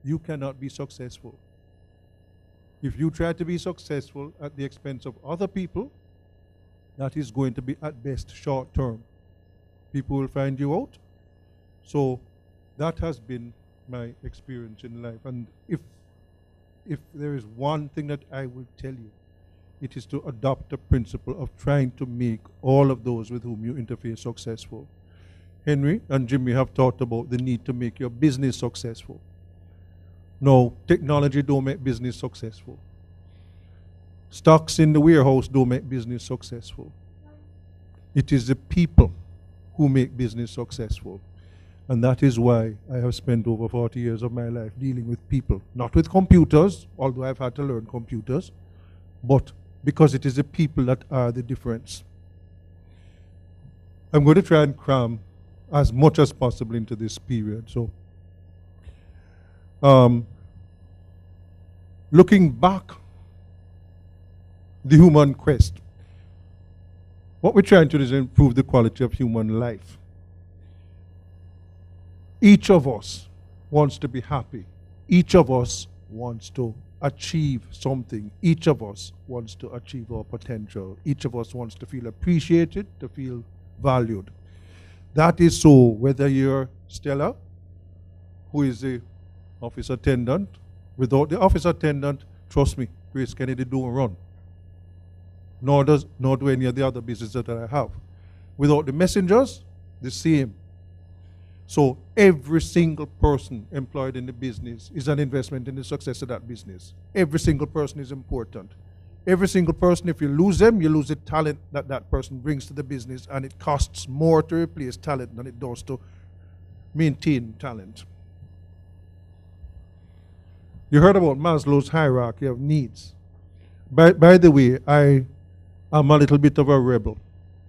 you cannot be successful. If you try to be successful at the expense of other people, that is going to be at best short term. People will find you out. So that has been my experience in life. And if there is one thing that I will tell you, it is to adopt the principle of trying to make all of those with whom you interface successful. Henry and Jimmy have talked about the need to make your business successful. No, technology don't make business successful. Stocks in the warehouse don't make business successful. It is the people who make business successful. And that is why I have spent over 40 years of my life dealing with people. Not with computers, although I've had to learn computers, but because it is the people that are the difference. I'm going to try and cram as much as possible into this period. So, looking back, the human quest. What we're trying to do is improve the quality of human life. Each of us wants to be happy. Each of us wants to achieve something. Each of us wants to achieve our potential. Each of us wants to feel appreciated, to feel valued. That is so whether you're Stella, who is the office attendant. Without the office attendant, trust me, Grace Kennedy don't run. Nor do any of the other businesses that I have. Without the messengers, the same. So every single person employed in the business is an investment in the success of that business. Every single person is important. Every single person, if you lose them, you lose the talent that that person brings to the business, and it costs more to replace talent than it does to maintain talent. You heard about Maslow's hierarchy of needs. By the way, I am a little bit of a rebel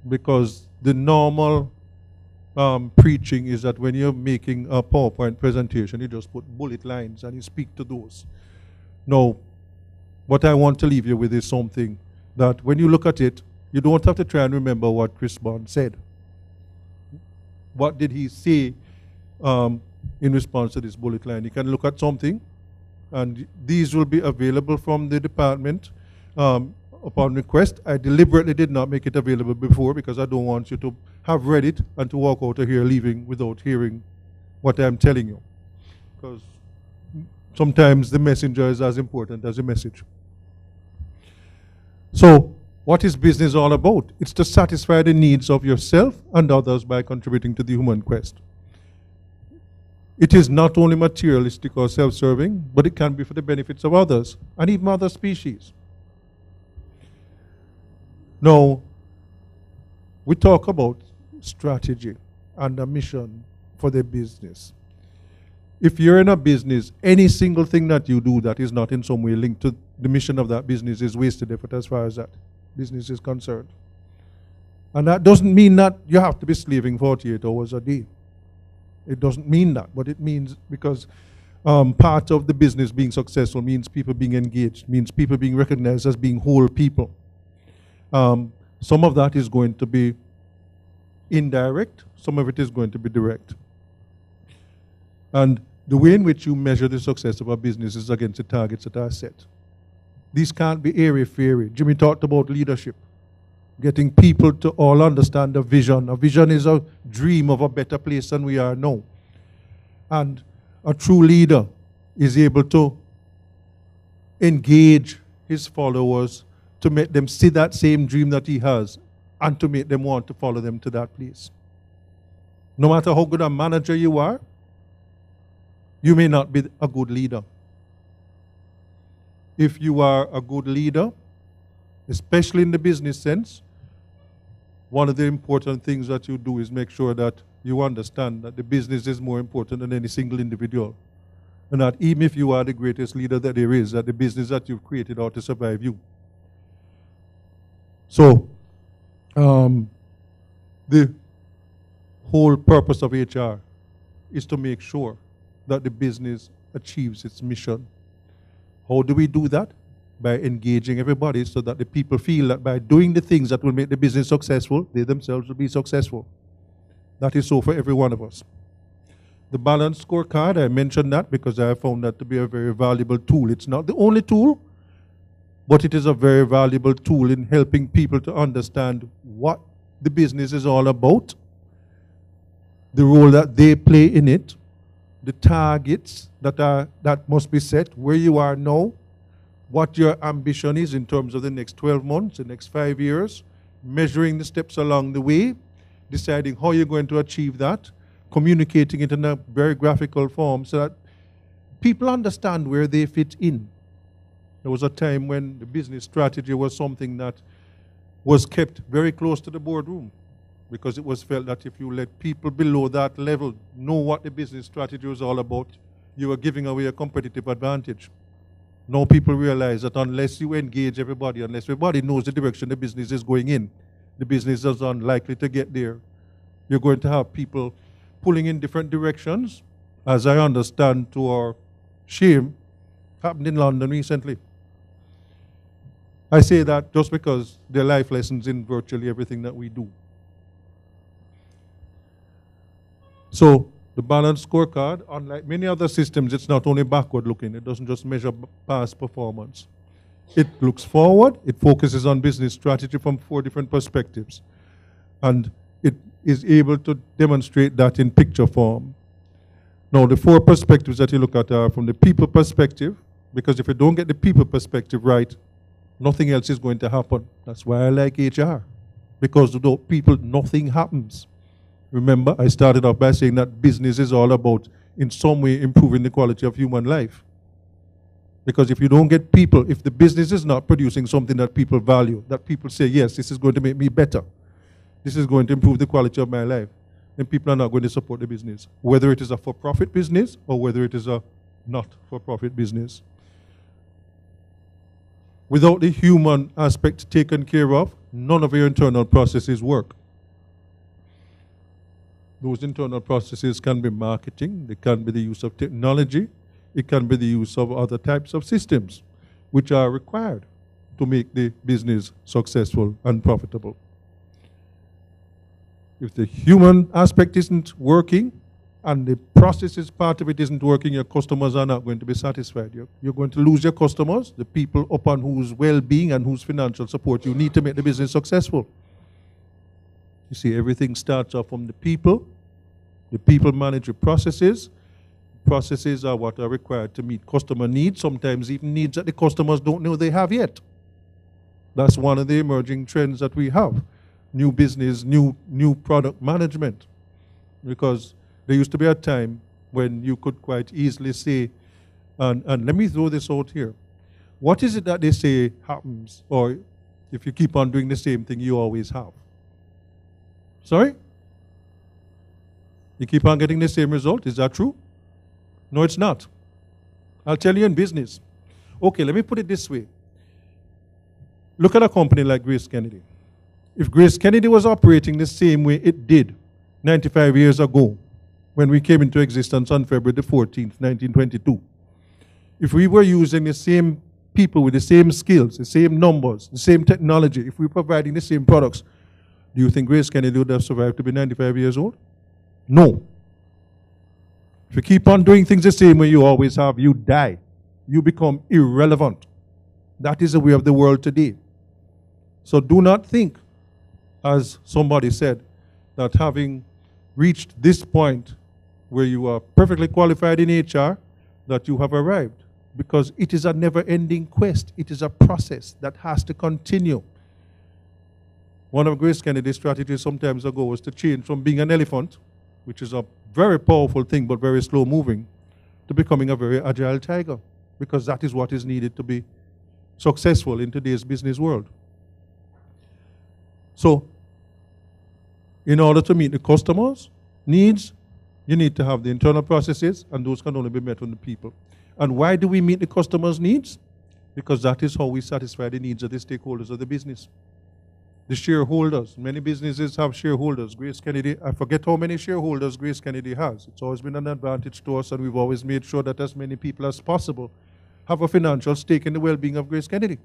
because the normal preaching is that when you're making a PowerPoint presentation, you just put bullet lines and you speak to those. Now, what I want to leave you with is something that when you look at it, you don't have to try and remember what Chris Bond said. What did he say in response to this bullet line? You can look at something, and these will be available from the department upon request. I deliberately did not make it available before because I don't want you to have read it and to walk out of here leaving without hearing what I'm telling you. Because Sometimes the messenger is as important as the message. So, what is business all about? It's to satisfy the needs of yourself and others by contributing to the human quest. It is not only materialistic or self-serving, but it can be for the benefits of others and even other species. Now, we talk about strategy and a mission for the business. If you're in a business, any single thing that you do that is not in some way linked to the mission of that business is wasted effort as far as that business is concerned. And that doesn't mean that you have to be slaving 48 hours a day. It doesn't mean that, but it means because part of the business being successful means people being engaged, means people being recognized as being whole people. Some of that is going to be indirect, some of it is going to be direct. And the way in which you measure the success of a business is against the targets that are set. These can't be airy-fairy. Jimmy talked about leadership, getting people to all understand a vision. A vision is a dream of a better place than we are now. And a true leader is able to engage his followers to make them see that same dream that he has and to make them want to follow them to that place. No matter how good a manager you are, you may not be a good leader. If you are a good leader, especially in the business sense, one of the important things that you do is make sure that you understand that the business is more important than any single individual. And that even if you are the greatest leader that there is, that the business that you've created ought to survive you. So, the whole purpose of HR is to make sure that the business achieves its mission. How do we do that? By engaging everybody so that the people feel that by doing the things that will make the business successful, they themselves will be successful. That is so for every one of us. The Balanced Scorecard, I mentioned that because I found that to be a very valuable tool. It's not the only tool, but it is a very valuable tool in helping people to understand what the business is all about, the role that they play in it, the targets that must be set, where you are now, what your ambition is in terms of the next 12 months, the next 5 years, measuring the steps along the way, deciding how you're going to achieve that, communicating it in a very graphical form so that people understand where they fit in. There was a time when the business strategy was something that was kept very close to the boardroom, because it was felt that if you let people below that level know what the business strategy was all about, you were giving away a competitive advantage. Now people realize that unless you engage everybody, unless everybody knows the direction the business is going in, the business is unlikely to get there. You're going to have people pulling in different directions, as I understand to our shame, happened in London recently. I say that just because there are life lessons in virtually everything that we do. So the Balanced Scorecard, unlike many other systems, it's not only backward looking. It doesn't just measure past performance. It looks forward. It focuses on business strategy from 4 different perspectives. And it is able to demonstrate that in picture form. Now, the 4 perspectives that you look at are from the people perspective, because if you don't get the people perspective right, nothing else is going to happen. That's why I like HR, because without people, nothing happens. Remember, I started off by saying that business is all about, in some way, improving the quality of human life. Because if you don't get people, if the business is not producing something that people value, that people say, yes, this is going to make me better, this is going to improve the quality of my life, then people are not going to support the business, whether it is a for-profit business or whether it is a not-for-profit business. Without the human aspect taken care of, none of your internal processes work. Those internal processes can be marketing, they can be the use of technology, it can be the use of other types of systems which are required to make the business successful and profitable. If the human aspect isn't working and the processes part of it isn't working, your customers are not going to be satisfied. You're going to lose your customers, the people upon whose well-being and whose financial support you need to make the business successful. You see, everything starts off from the people. The people manage the processes. processes are what are required to meet customer needs, sometimes even needs that the customers don't know they have yet. That's one of the emerging trends that we have. New business, new product management. Because there used to be a time when you could quite easily say, and let me throw this out here. What is it that they say happens, or if you keep on doing the same thing, you always have? Sorry? You keep on getting the same result, is that true? No, it's not. I'll tell you in business. Okay, let me put it this way. Look at a company like Grace Kennedy. If Grace Kennedy was operating the same way it did 95 years ago, when we came into existence on February the 14th, 1922, if we were using the same people with the same skills, the same numbers, the same technology, if we were providing the same products, do you think Grace Kennedy would have survived to be 95 years old? No. If you keep on doing things the same way you always have, you die. You become irrelevant. That is the way of the world today. So do not think, as somebody said, that having reached this point where you are perfectly qualified in HR, that you have arrived. Because it is a never-ending quest. It is a process that has to continue. One of Grace Kennedy's strategies some time ago was to change from being an elephant, which is a very powerful thing but very slow-moving, to becoming a very agile tiger, because that is what is needed to be successful in today's business world. So, in order to meet the customers' needs, you need to have the internal processes, and those can only be met with the people. And why do we meet the customers' needs? Because that is how we satisfy the needs of the stakeholders of the business. The shareholders. Many businesses have shareholders. Grace Kennedy, I forget how many shareholders Grace Kennedy has. It's always been an advantage to us, and we've always made sure that as many people as possible have a financial stake in the well-being of Grace Kennedy.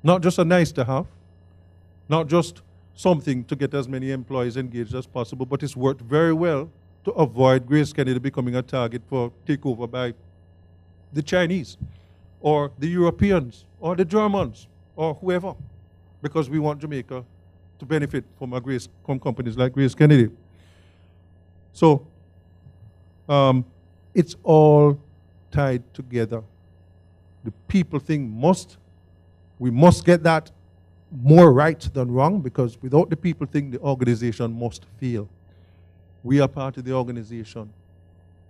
Not just a nice to have, not just something to get as many employees engaged as possible, but it's worked very well to avoid Grace Kennedy becoming a target for takeover by the Chinese, or the Europeans, or the Germans, or whoever, because we want Jamaica to benefit from companies like Grace Kennedy. So it's all tied together. The people thing we must get that more right than wrong, because without the people thing, the organization must fail. We are part of the organization.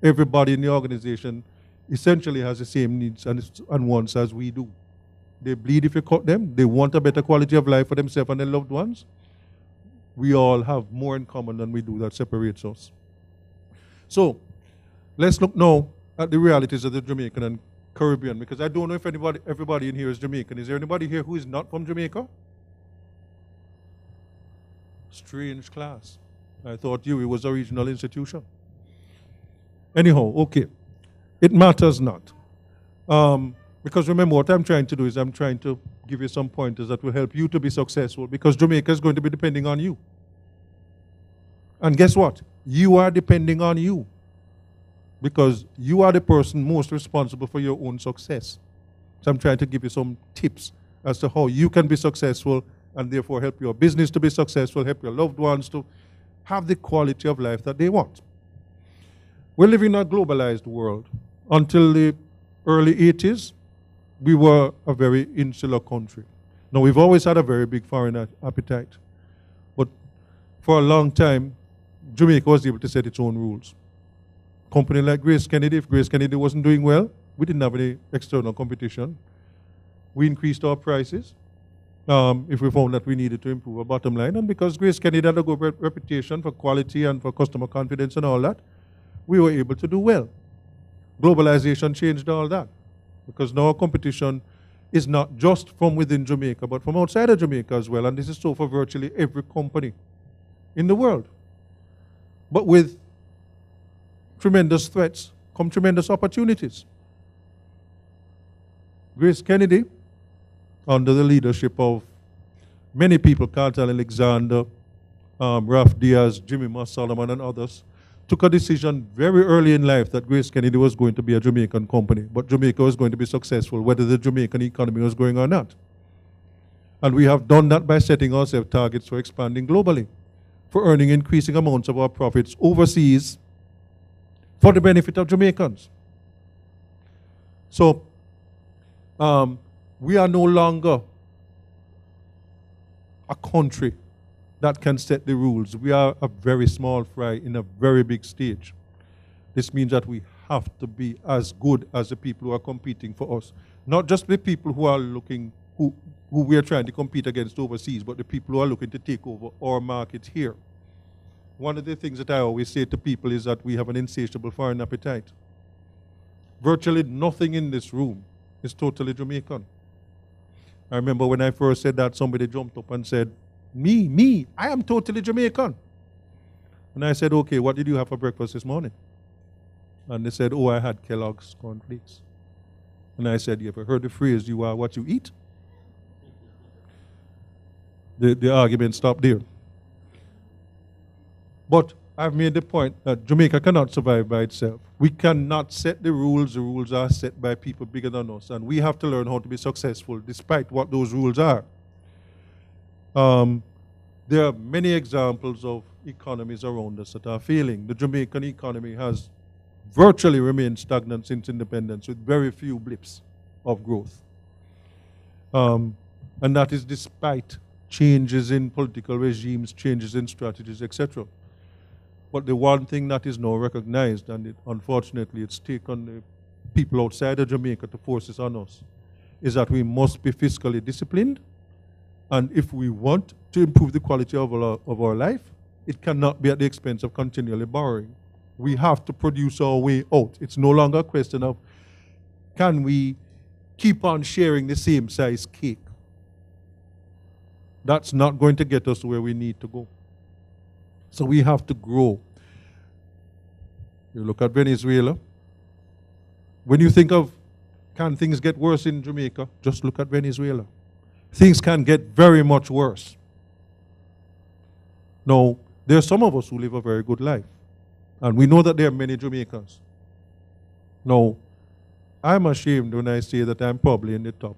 Everybody in the organization essentially has the same needs and wants as we do. They bleed if you cut them. They want a better quality of life for themselves and their loved ones. We all have more in common than we do that separates us. So, let's look now at the realities of the Jamaican and Caribbean, because I don't know if everybody in here is Jamaican. Is there anybody here who is not from Jamaica? Strange class. I thought UWI was a regional institution. Anyhow, okay. It matters not. Because remember, what I'm trying to do is I'm trying to give you some pointers that will help you to be successful, because Jamaica is going to be depending on you. And guess what? You are depending on you, because you are the person most responsible for your own success. So I'm trying to give you some tips as to how you can be successful and therefore help your business to be successful, help your loved ones to have the quality of life that they want. We're living in a globalized world. Until the early 80s, we were a very insular country. Now, we've always had a very big foreign appetite. But for a long time, Jamaica was able to set its own rules. Company like Grace Kennedy, if Grace Kennedy wasn't doing well, we didn't have any external competition. We increased our prices if we found that we needed to improve our bottom line. And because Grace Kennedy had a good reputation for quality and for customer confidence and all that, we were able to do well. Globalization changed all that, because now our competition is not just from within Jamaica, but from outside of Jamaica as well. And this is so for virtually every company in the world. But with tremendous threats come tremendous opportunities. Grace Kennedy, under the leadership of many people, Cartel Alexander, Ralph Diaz, Jimmy Moss Solomon, and others, took a decision very early in life that Grace Kennedy was going to be a Jamaican company, but Jamaica was going to be successful, whether the Jamaican economy was growing or not. And we have done that by setting ourselves targets for expanding globally, for earning increasing amounts of our profits overseas for the benefit of Jamaicans. So we are no longer a country that can set the rules. We are a very small fry in a very big stage. This means that we have to be as good as the people who are competing for us. Not just the people who are looking, who we are trying to compete against overseas, but the people who are looking to take over our market here. One of the things that I always say to people is that we have an insatiable foreign appetite. Virtually nothing in this room is totally Jamaican. I remember when I first said that, somebody jumped up and said, me, I am totally Jamaican. And I said, okay, what did you have for breakfast this morning? And they said, oh, I had Kellogg's cornflakes. And I said, you ever heard the phrase, you are what you eat? The argument stopped there. But I've made the point that Jamaica cannot survive by itself. We cannot set the rules are set by people bigger than us, and we have to learn how to be successful despite what those rules are. There are many examples of economies around us that are failing. The Jamaican economy has virtually remained stagnant since independence with very few blips of growth. And that is despite changes in political regimes, changes in strategies, etc. But the one thing that is now recognized, and unfortunately it's taken the people outside of Jamaica to force this on us, is that we must be fiscally disciplined. And if we want to improve the quality of our life, it cannot be at the expense of continually borrowing. We have to produce our way out. It's no longer a question of, can we keep on sharing the same size cake? That's not going to get us where we need to go. So we have to grow. You look at Venezuela. When you think of, can things get worse in Jamaica? Just look at Venezuela. Things can get very much worse. Now, there are some of us who live a very good life. And we know that there are many Jamaicans. Now, I'm ashamed when I say that I'm probably in the top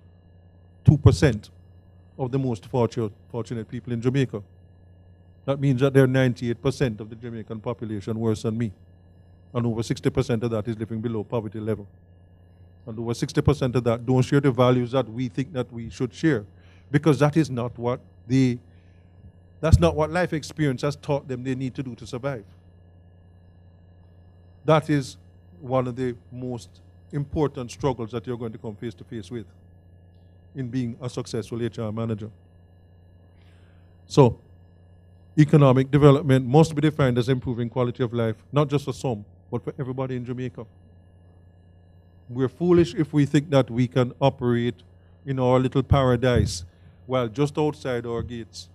2% of the most fortunate people in Jamaica. That means that there are 98% of the Jamaican population worse than me. And over 60% of that is living below poverty level. And over 60% of that don't share the values that we think that we should share. Because that is not what that's not what life experience has taught them they need to do to survive. That is one of the most important struggles that you're going to come face to face with in being a successful HR manager. So, economic development must be defined as improving quality of life, not just for some, but for everybody in Jamaica. We're foolish if we think that we can operate in our little paradise while just outside our gates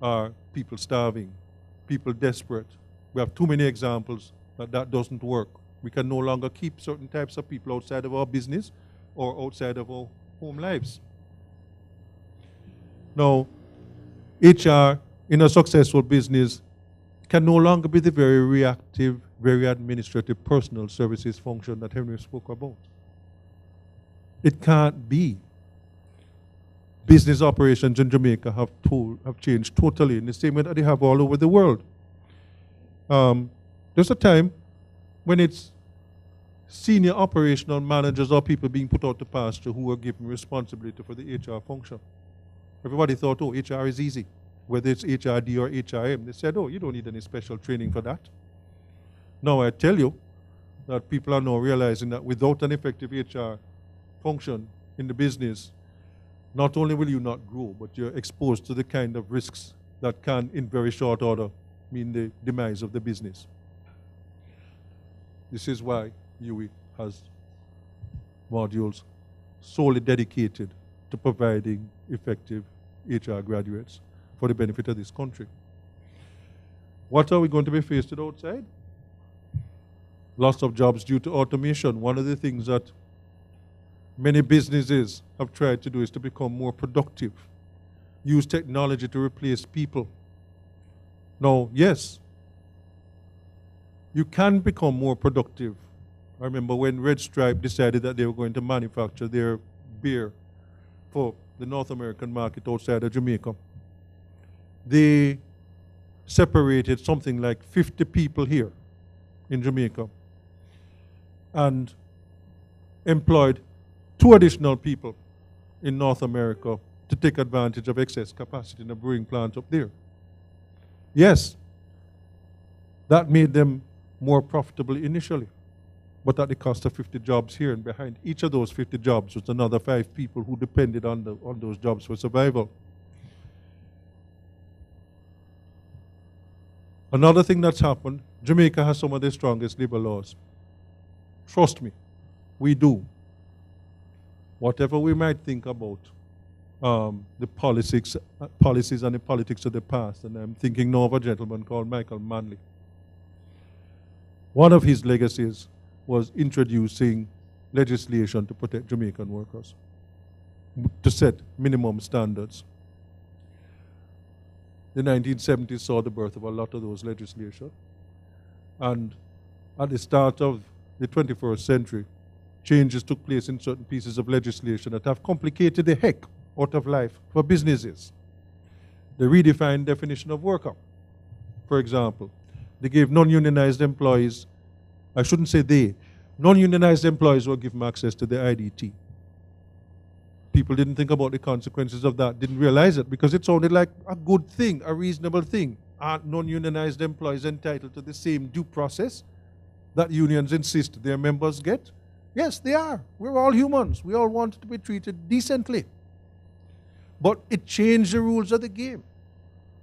are people starving, people desperate. We have too many examples that that doesn't work. We can no longer keep certain types of people outside of our business or outside of our home lives. Now, HR in a successful business can no longer be the very reactive, very administrative personal services function that Henry spoke about. It can't be. Business operations in Jamaica have changed totally in the same way that they have all over the world. There's a time when it's senior operational managers or people being put out to pasture who were given responsibility for the HR function. Everybody thought, oh, HR is easy. Whether it's HRD or HRM, they said, oh, you don't need any special training for that. Now I tell you that people are now realizing that without an effective HR function in the business, not only will you not grow, but you're exposed to the kind of risks that can, in very short order, mean the demise of the business. This is why UWI has modules solely dedicated to providing effective HR graduates for the benefit of this country. What are we going to be faced with outside? Loss of jobs due to automation. One of the things that many businesses have tried to do is to become more productive, use technology to replace people. Now, yes, you can become more productive. I remember when Red Stripe decided that they were going to manufacture their beer for the North American market outside of Jamaica. They separated something like 50 people here in Jamaica and employed 2 additional people in North America to take advantage of excess capacity in a brewing plant up there. Yes, that made them more profitable initially, but at the cost of 50 jobs here, and behind each of those 50 jobs was another 5 people who depended on those jobs for survival. Another thing that's happened, Jamaica has some of the strongest labor laws. Trust me, we do. Whatever we might think about the policies and the politics of the past, and I'm thinking now of a gentleman called Michael Manley. One of his legacies was introducing legislation to protect Jamaican workers, to set minimum standards. The 1970s saw the birth of a lot of those legislation. And at the start of the 21st century, changes took place in certain pieces of legislation that have complicated the heck out of life for businesses. They redefined definition of worker. For example, they gave non-unionized employees, I shouldn't say they, non-unionized employees were given access to the IDT. People didn't think about the consequences of that, didn't realize it, because it sounded like a good thing, a reasonable thing. Aren't non-unionized employees entitled to the same due process that unions insist their members get? Yes, they are. We're all humans. We all want to be treated decently. But it changed the rules of the game,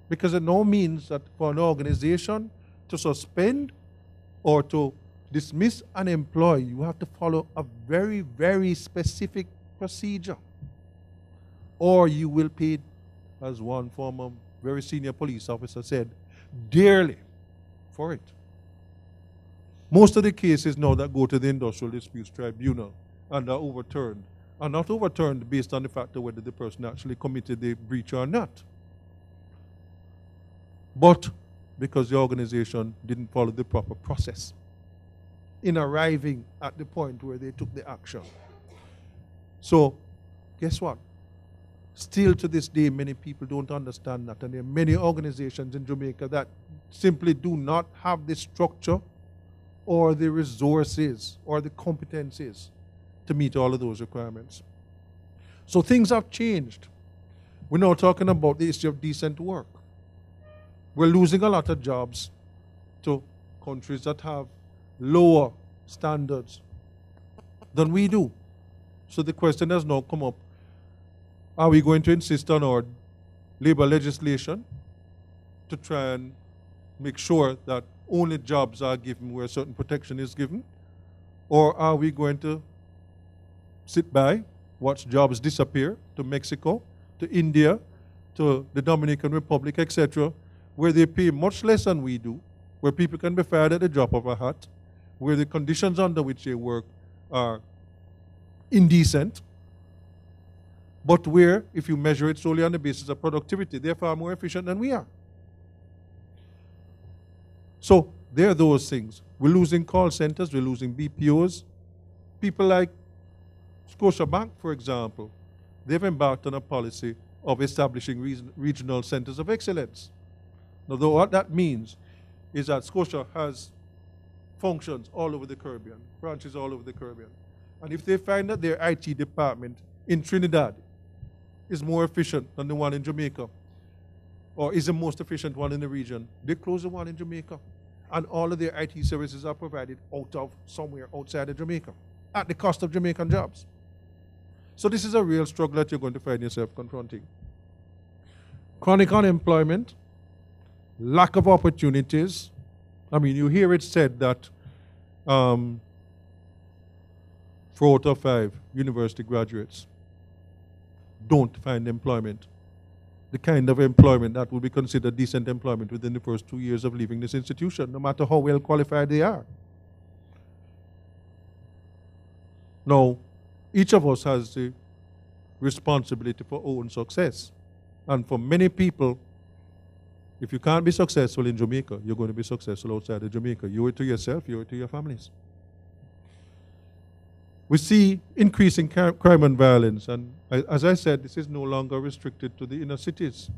because it now means that for an organization to suspend or to dismiss an employee, you have to follow a very, very specific procedure, or you will pay, as one former very senior police officer said, dearly for it. Most of the cases now that go to the Industrial Disputes Tribunal and are overturned are not overturned based on the fact of whether the person actually committed the breach or not, but because the organization didn't follow the proper process in arriving at the point where they took the action. So, guess what? Still to this day, many people don't understand that, and there are many organizations in Jamaica that simply do not have the structure or the resources or the competencies to meet all of those requirements. So things have changed. We're now talking about the issue of decent work. We're losing a lot of jobs to countries that have lower standards than we do. So the question has now come up, are we going to insist on our labor legislation to try and make sure that only jobs are given where certain protection is given? Or are we going to sit by, watch jobs disappear to Mexico, to India, to the Dominican Republic, etc., where they pay much less than we do, where people can be fired at the drop of a hat, where the conditions under which they work are indecent, but where, if you measure it solely on the basis of productivity, they're far more efficient than we are. So there are those things. We're losing call centers, we're losing BPOs. People like Scotiabank, for example, they've embarked on a policy of establishing regional centers of excellence. Now, though, what that means is that Scotia has functions all over the Caribbean, branches all over the Caribbean. And if they find that their IT department in Trinidad is more efficient than the one in Jamaica, or is the most efficient one in the region, they close the one in Jamaica. And all of their IT services are provided out of somewhere outside of Jamaica at the cost of Jamaican jobs. So this is a real struggle that you're going to find yourself confronting. Chronic unemployment, lack of opportunities. I mean, you hear it said that 4 out of 5 university graduates don't find employment, the kind of employment that would be considered decent employment within the first 2 years of leaving this institution, no matter how well qualified they are. Now, each of us has the responsibility for our own success. And for many people, if you can't be successful in Jamaica, you're going to be successful outside of Jamaica. You owe it to yourself, you owe it to your families. We see increasing crime and violence, and as I said, this is no longer restricted to the inner cities.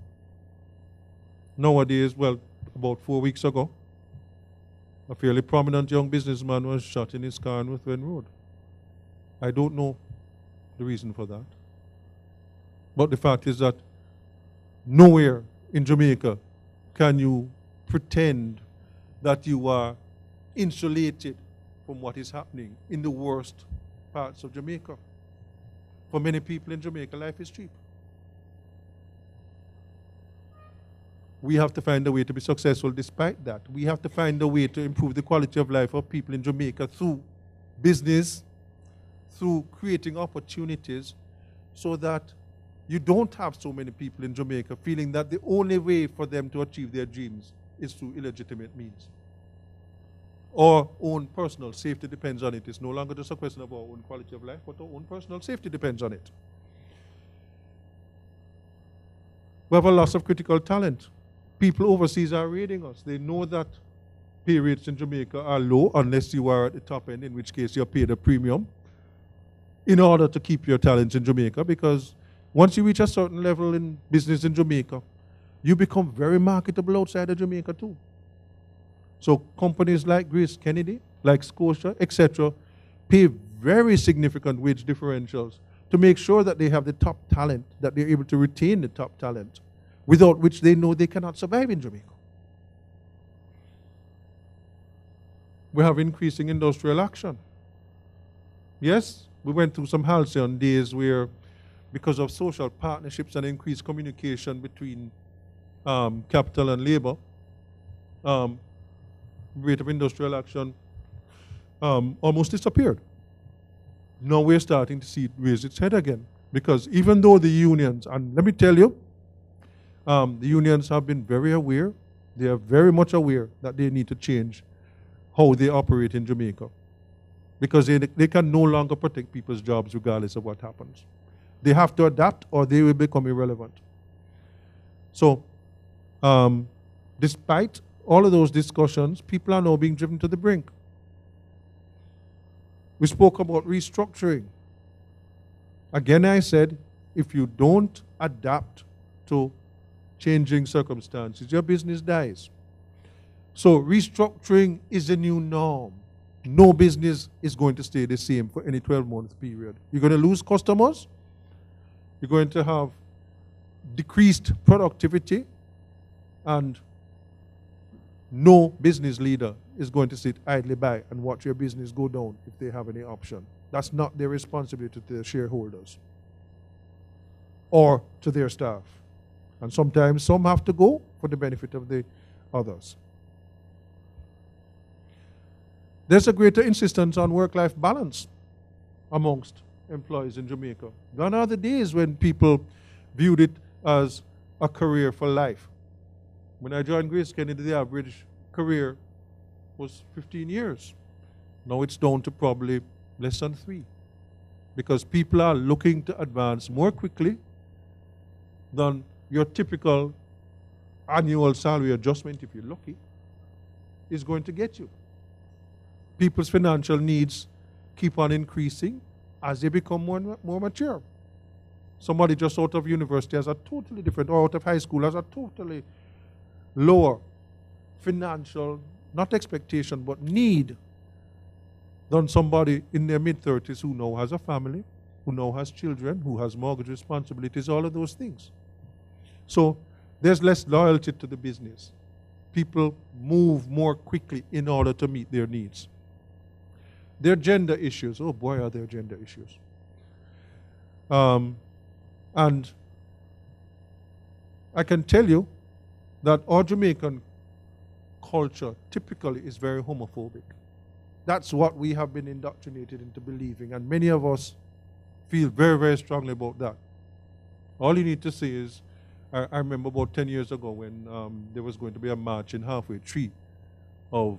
Nowadays, well, about 4 weeks ago, A fairly prominent young businessman was shot in his car on Ruthven Road. I don't know the reason for that. But the fact is that nowhere in Jamaica can you pretend that you are insulated from what is happening in the worst parts of Jamaica. For many people in Jamaica, life is cheap. We have to find a way to be successful despite that. We have to find a way to improve the quality of life of people in Jamaica through business, through creating opportunities so that you don't have so many people in Jamaica feeling that the only way for them to achieve their dreams is through illegitimate means. Our own personal safety depends on it. It's no longer just a question of our own quality of life, but our own personal safety depends on it. We have a loss of critical talent. People overseas are raiding us. They know that pay rates in Jamaica are low unless you are at the top end, in which case you're paid a premium in order to keep your talents in Jamaica, because once you reach a certain level in business in Jamaica, you become very marketable outside of Jamaica too. So companies like Grace Kennedy, like Scotia, etc., pay very significant wage differentials to make sure that they have the top talent, that they're able to retain the top talent, without which they know they cannot survive in Jamaica. We have increasing industrial action. Yes, we went through some halcyon days where, because of social partnerships and increased communication between capital and labor, rate of industrial action almost disappeared. Now we're starting to see it raise its head again, because even though the unions, and let me tell you, the unions have been very aware, they are very much aware that they need to change how they operate in Jamaica, because they can no longer protect people's jobs regardless of what happens. They have to adapt or they will become irrelevant. So, despite all of those discussions, people are now being driven to the brink. We spoke about restructuring. Again, I said, if you don't adapt to changing circumstances, your business dies. So restructuring is the new norm. No business is going to stay the same for any 12-month period. You're going to lose customers. You're going to have decreased productivity, and no business leader is going to sit idly by and watch your business go down if they have any option. That's not their responsibility to their shareholders or to their staff. And sometimes some have to go for the benefit of the others. There's a greater insistence on work-life balance amongst employees in Jamaica. Gone are the days when people viewed it as a career for life. When I joined Grace Kennedy, the average career was 15 years. Now it's down to probably less than 3, because people are looking to advance more quickly than your typical annual salary adjustment, if you're lucky, is going to get you. People's financial needs keep on increasing as they become more mature. Somebody just out of university has a totally different, or out of high school has a totally lower financial, not expectation, but need than somebody in their mid-30s who now has a family, who now has children, who has mortgage responsibilities, all of those things. So there's less loyalty to the business. People move more quickly in order to meet their needs. There are gender issues. Oh boy, are there gender issues. And I can tell you that our Jamaican culture typically is very homophobic. That's what we have been indoctrinated into believing, and many of us feel very, very strongly about that. All you need to say is, I remember about 10 years ago when there was going to be a march in Halfway Tree of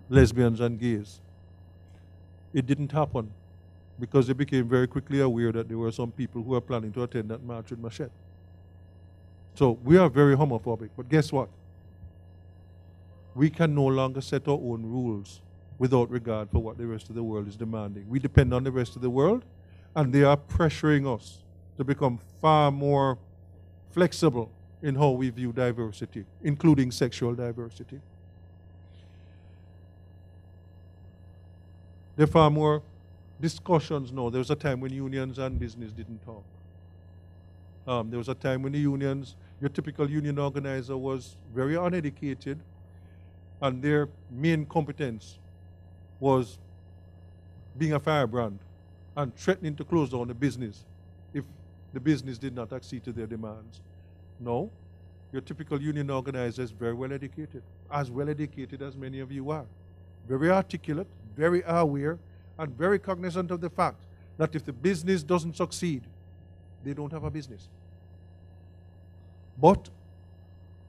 lesbians and gays. It didn't happen because they became very quickly aware that there were some people who were planning to attend that march with machete. So we are very homophobic, but guess what? We can no longer set our own rules without regard for what the rest of the world is demanding. We depend on the rest of the world, and they are pressuring us to become far more flexible in how we view diversity, including sexual diversity. There are far more discussions now. There was a time when unions and business didn't talk. There was a time when the unions, your typical union organizer was very uneducated, and their main competence was being a firebrand and threatening to close down the business if the business did not accede to their demands. No, your typical union organizer is very well educated as many of you are. Very articulate, very aware, and very cognizant of the fact that if the business doesn't succeed, they don't have a business. But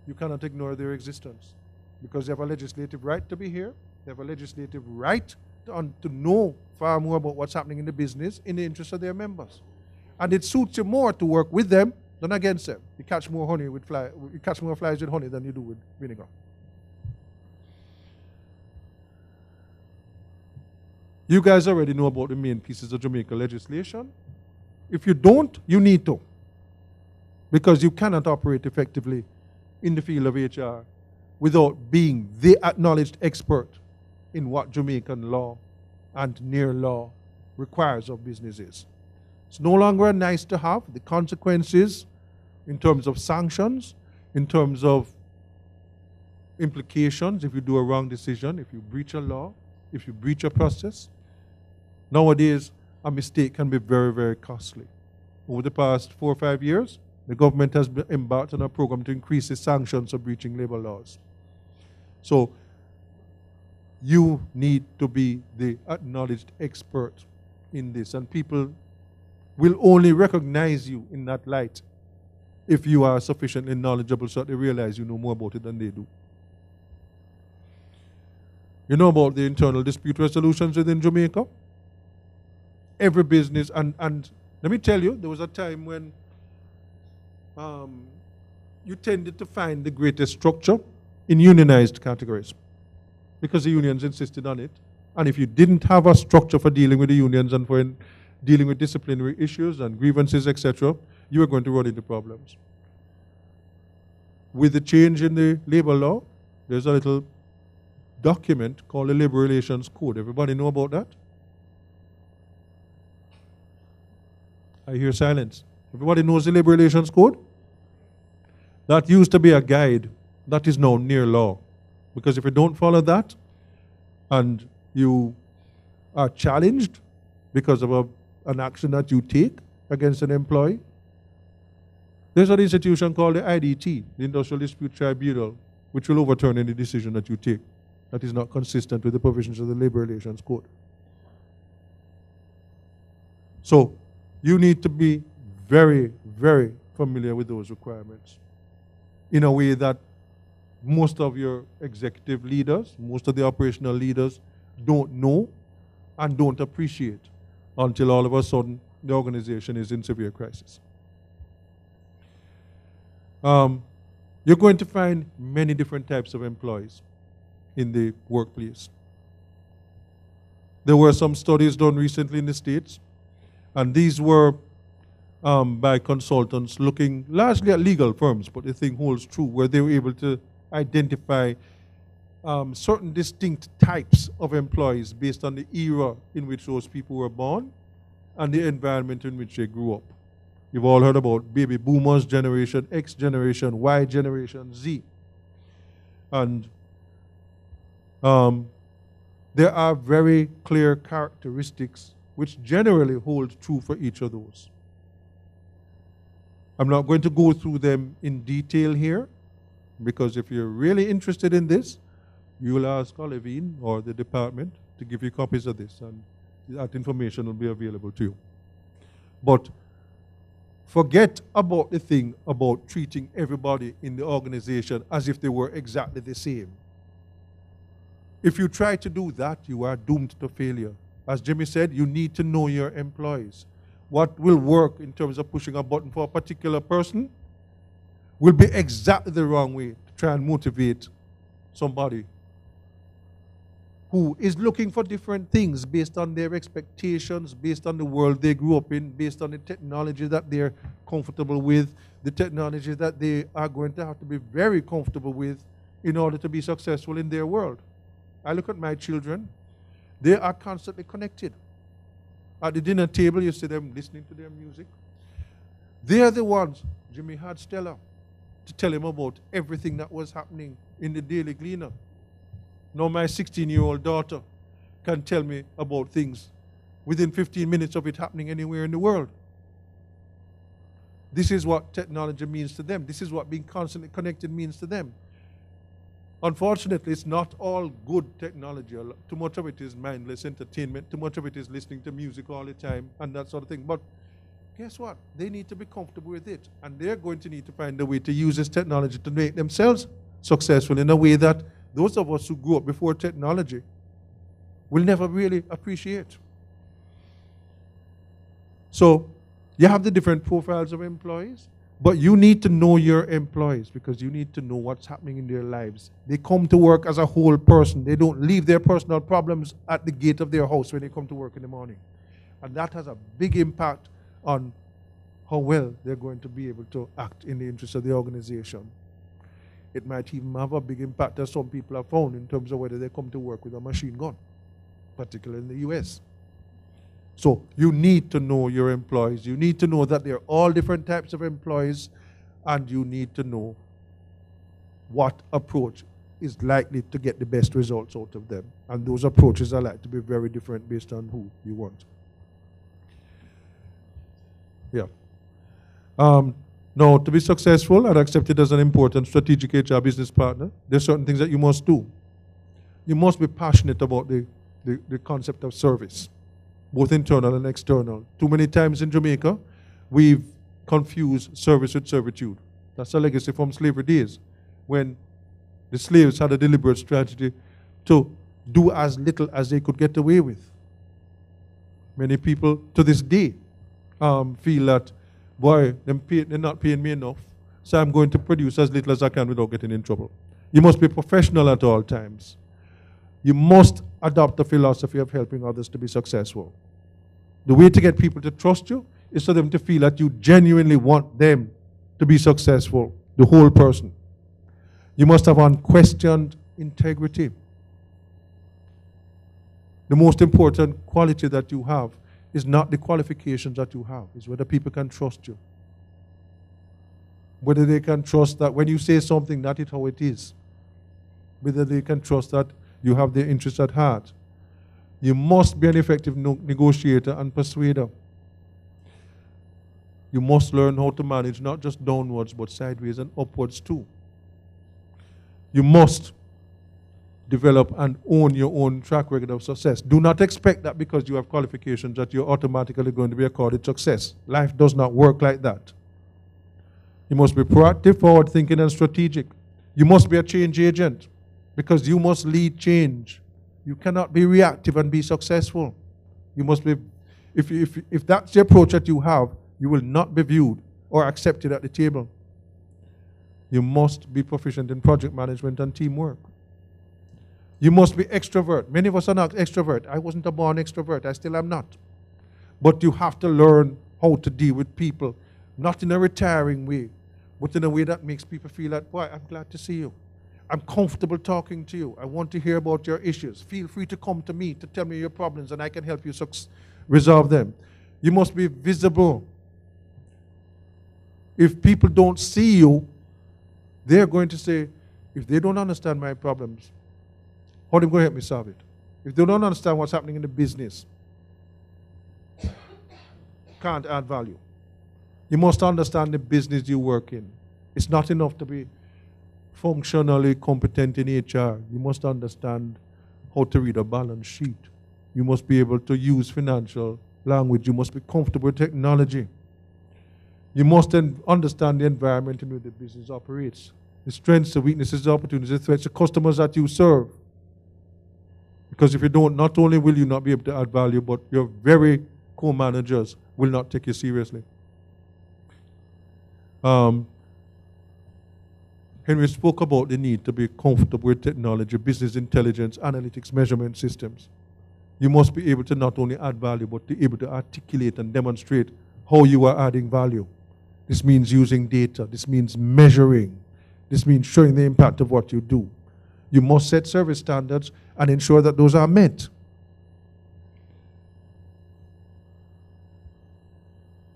you cannot ignore their existence because they have a legislative right to be here. They have a legislative right to know far more about what's happening in the business in the interest of their members. And it suits you more to work with them than against them. You catch more flies with honey than you do with vinegar. You guys already know about the main pieces of Jamaica legislation. If you don't, you need to. Because you cannot operate effectively in the field of HR without being the acknowledged expert in what Jamaican law and near law requires of businesses. It's no longer a nice to have. The consequences in terms of sanctions, in terms of implications if you do a wrong decision, if you breach a law, if you breach a process. Nowadays, a mistake can be very, very costly. Over the past 4 or 5 years, the government has embarked on a program to increase the sanctions for breaching labor laws. So you need to be the acknowledged expert in this, and people will only recognize you in that light if you are sufficiently knowledgeable so that they realize you know more about it than they do. You know about the internal dispute resolutions within Jamaica? Every business, and let me tell you, there was a time when you tended to find the greatest structure in unionized categories because the unions insisted on it. And if you didn't have a structure for dealing with the unions and for dealing with disciplinary issues and grievances, etc., you were going to run into problems. With the change in the labor law, there's a little document called the Labor Relations Code. Everybody know about that? I hear silence. Everybody knows the Labor Relations Code? That used to be a guide. That is now near law. Because if you don't follow that and you are challenged because of an action that you take against an employee, there's an institution called the IDT, the Industrial Dispute Tribunal, which will overturn any decision that you take that is not consistent with the provisions of the Labor Relations Code. So you need to be very, very familiar with those requirements in a way that most of your executive leaders, most of the operational leaders don't know and don't appreciate until all of a sudden the organization is in severe crisis. You're going to find many different types of employees in the workplace. There were some studies done recently in the States, and these were by consultants looking largely at legal firms, but the thing holds true, where they were able to identify certain distinct types of employees based on the era in which those people were born and the environment in which they grew up. You've all heard about baby boomers, generation X generation, Y generation, Z. And there are very clear characteristics which generally hold true for each of those. I'm not going to go through them in detail here, because if you're really interested in this, you will ask Olivine or the department to give you copies of this, and that information will be available to you. But forget about the thing about treating everybody in the organization as if they were exactly the same. If you try to do that, you are doomed to failure. As Jimmy said, you need to know your employees. What will work in terms of pushing a button for a particular person will be exactly the wrong way to try and motivate somebody who is looking for different things based on their expectations, based on the world they grew up in, based on the technology that they're comfortable with, the technology that they are going to have to be very comfortable with in order to be successful in their world. I look at my children. They are constantly connected. At the dinner table, you see them listening to their music. They are the ones. Jimmy had Stella to tell him about everything that was happening in the Daily Gleaner. Now my 16-year-old daughter can tell me about things within 15 minutes of it happening anywhere in the world. This is what technology means to them. This is what being constantly connected means to them. Unfortunately, it's not all good technology. Too much of it is mindless entertainment. Too much of it is listening to music all the time and that sort of thing. But guess what? They need to be comfortable with it. And they're going to need to find a way to use this technology to make themselves successful in a way that those of us who grew up before technology will never really appreciate. So you have the different profiles of employees, but you need to know your employees because you need to know what's happening in their lives. They come to work as a whole person. They don't leave their personal problems at the gate of their house when they come to work in the morning. And that has a big impact on how well they're going to be able to act in the interest of the organization. It might even have a big impact, as some people have found, in terms of whether they come to work with a machine gun, particularly in the US. So you need to know your employees. You need to know that there are all different types of employees, and you need to know what approach is likely to get the best results out of them. And those approaches are likely to be very different based on who you want. Yeah. Now, to be successful and accepted as an important strategic HR business partner, there are certain things that you must do. You must be passionate about the concept of service, both internal and external. Too many times in Jamaica, we've confused service with servitude. That's a legacy from slavery days, when the slaves had a deliberate strategy to do as little as they could get away with. Many people to this day feel that, boy, they're not paying me enough, so I'm going to produce as little as I can without getting in trouble. You must be professional at all times. You must adopt the philosophy of helping others to be successful. The way to get people to trust you is for them to feel that you genuinely want them to be successful, the whole person. You must have unquestioned integrity. The most important quality that you have is not the qualifications that you have, it's whether people can trust you. Whether they can trust that when you say something, that is how it is. Whether they can trust that you have their interests at heart. You must be an effective negotiator and persuader. You must learn how to manage not just downwards, but sideways and upwards too. You must develop and own your own track record of success. Do not expect that because you have qualifications that you're automatically going to be accorded success. Life does not work like that. You must be proactive, forward-thinking, and strategic. You must be a change agent because you must lead change. You cannot be reactive and be successful. You must be, if that's the approach that you have, you will not be viewed or accepted at the table. You must be proficient in project management and teamwork. You must be extrovert. Many of us are not extrovert. I wasn't a born extrovert. I still am not. But you have to learn how to deal with people, not in a retiring way, but in a way that makes people feel that, boy, I'm glad to see you. I'm comfortable talking to you. I want to hear about your issues. Feel free to come to me to tell me your problems and I can help you resolve them. You must be visible. If people don't see you, they're going to say, if they don't understand my problems, how are they going to help me solve it? If they don't understand what's happening in the business, can't add value. You must understand the business you work in. It's not enough to be functionally competent in HR. You must understand how to read a balance sheet. You must be able to use financial language. You must be comfortable with technology. You must then understand the environment in which the business operates, the strengths, the weaknesses, the opportunities, the threats, the customers that you serve. Because if you don't, not only will you not be able to add value, but your very co-managers will not take you seriously. Henry spoke about the need to be comfortable with technology, business intelligence, analytics, measurement systems. You must be able to not only add value, but be able to articulate and demonstrate how you are adding value. This means using data. This means measuring. This means showing the impact of what you do. You must set service standards and ensure that those are met.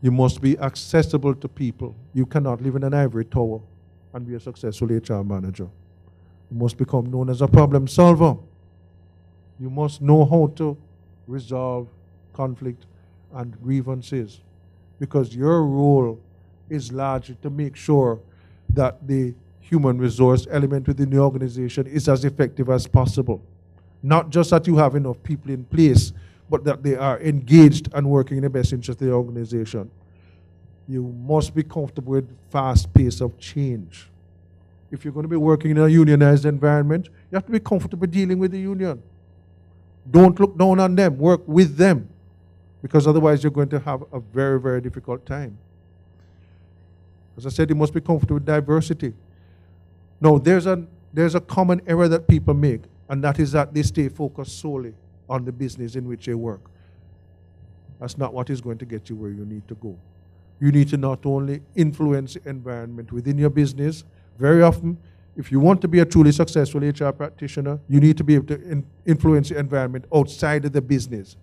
You must be accessible to people. You cannot live in an ivory tower and be a successful HR manager. You must become known as a problem solver. You must know how to resolve conflict and grievances, because your role is largely to make sure that the human resource element within the organization is as effective as possible. Not just that you have enough people in place, but that they are engaged and working in the best interest of the organization. You must be comfortable with fast pace of change. If you're going to be working in a unionized environment, you have to be comfortable dealing with the union. Don't look down on them, work with them, because otherwise you're going to have a very, very difficult time. As I said, you must be comfortable with diversity. Now, there's a common error that people make, and that is that they stay focused solely on the business in which they work. That's not what is going to get you where you need to go. You need to not only influence the environment within your business. Very often, if you want to be a truly successful HR practitioner, you need to be able to influence the environment outside of the business.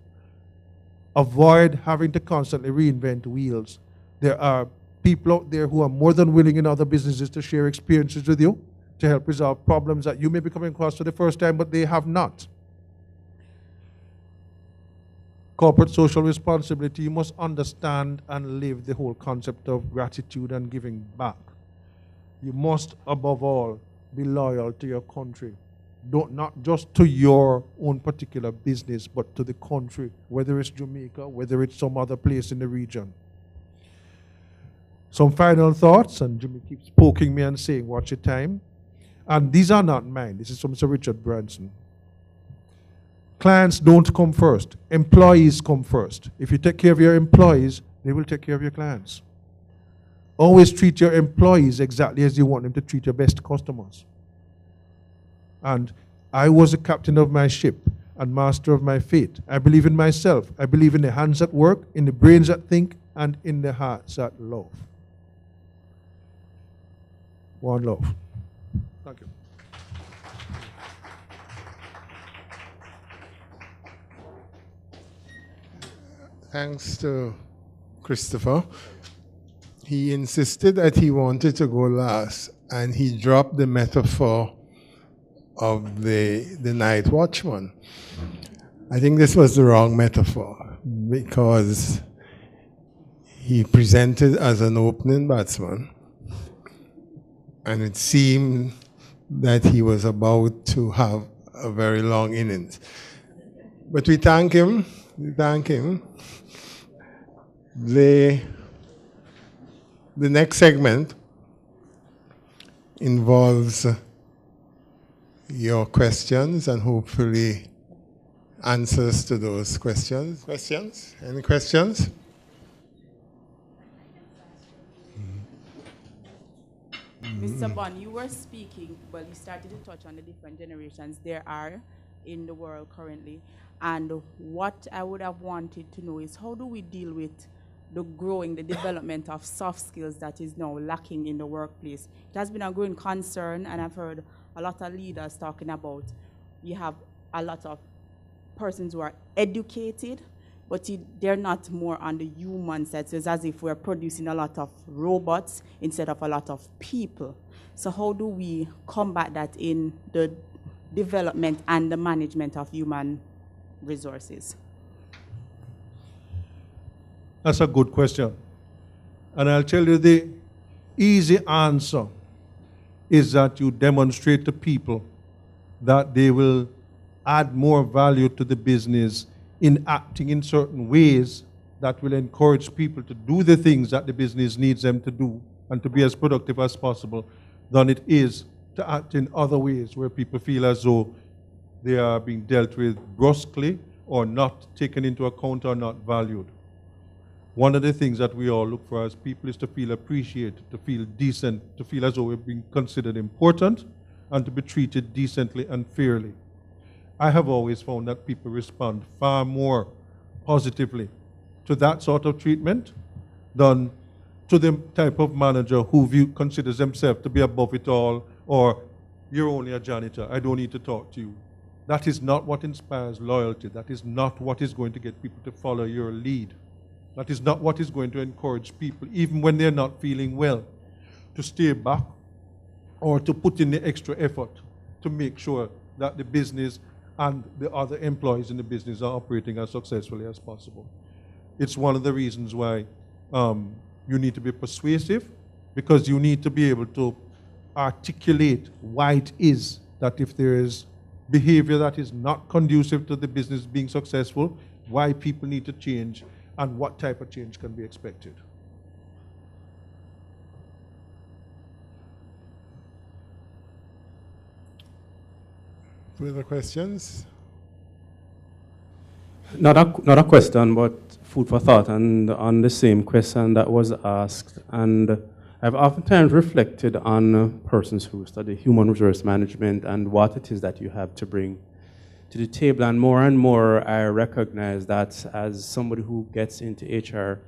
Avoid having to constantly reinvent wheels. There are people out there who are more than willing in other businesses to share experiences with you, to help resolve problems that you may be coming across for the first time, but they have not. Corporate social responsibility, you must understand and live the whole concept of gratitude and giving back. You must, above all, be loyal to your country. Not just to your own particular business, but to the country, whether it's Jamaica, whether it's some other place in the region. Some final thoughts, and Jimmy keeps poking me and saying, watch your time. And these are not mine. This is from Sir Richard Branson. Clients don't come first. Employees come first. If you take care of your employees, they will take care of your clients. Always treat your employees exactly as you want them to treat your best customers. And I was the captain of my ship and master of my fate. I believe in myself. I believe in the hands that work, in the brains that think, and in the hearts that love. One love. Thank you. Thanks to Christopher. He insisted that he wanted to go last, and he dropped the metaphor of the night watchman. I think this was the wrong metaphor, because he presented as an opening batsman, and it seemed that he was about to have a very long innings. But we thank him. We thank him. The next segment involves your questions and hopefully answers to those questions. Questions? Any questions? Mr. Bond, you were speaking, well, you started to touch on the different generations there are in the world currently. And what I would have wanted to know is, how do we deal with the development of soft skills that is now lacking in the workplace? It has been a growing concern, and I've heard a lot of leaders talking about you have a lot of persons who are educated, but they're not more on the human side. So it's as if we're producing a lot of robots instead of a lot of people. So how do we combat that in the development and the management of human resources? That's a good question. And I'll tell you, the easy answer is that you demonstrate to people that they will add more value to the business in acting in certain ways that will encourage people to do the things that the business needs them to do and to be as productive as possible, than it is to act in other ways where people feel as though they are being dealt with brusquely or not taken into account or not valued. One of the things that we all look for as people is to feel appreciated, to feel decent, to feel as though we're being considered important, and to be treated decently and fairly. I have always found that people respond far more positively to that sort of treatment than to the type of manager who considers themselves to be above it all, or you're only a janitor, I don't need to talk to you. That is not what inspires loyalty. That is not what is going to get people to follow your lead. That is not what is going to encourage people, even when they're not feeling well, to stay back or to put in the extra effort to make sure that the business and the other employees in the business are operating as successfully as possible. It's one of the reasons why you need to be persuasive, because you need to be able to articulate why it is that if there is behavior that is not conducive to the business being successful, why people need to change and what type of change can be expected. Further questions? Not a question, but food for thought, and on the same question that was asked. And I've oftentimes reflected on persons who study human resource management and what it is that you have to bring to the table. And more, I recognize that as somebody who gets into HR,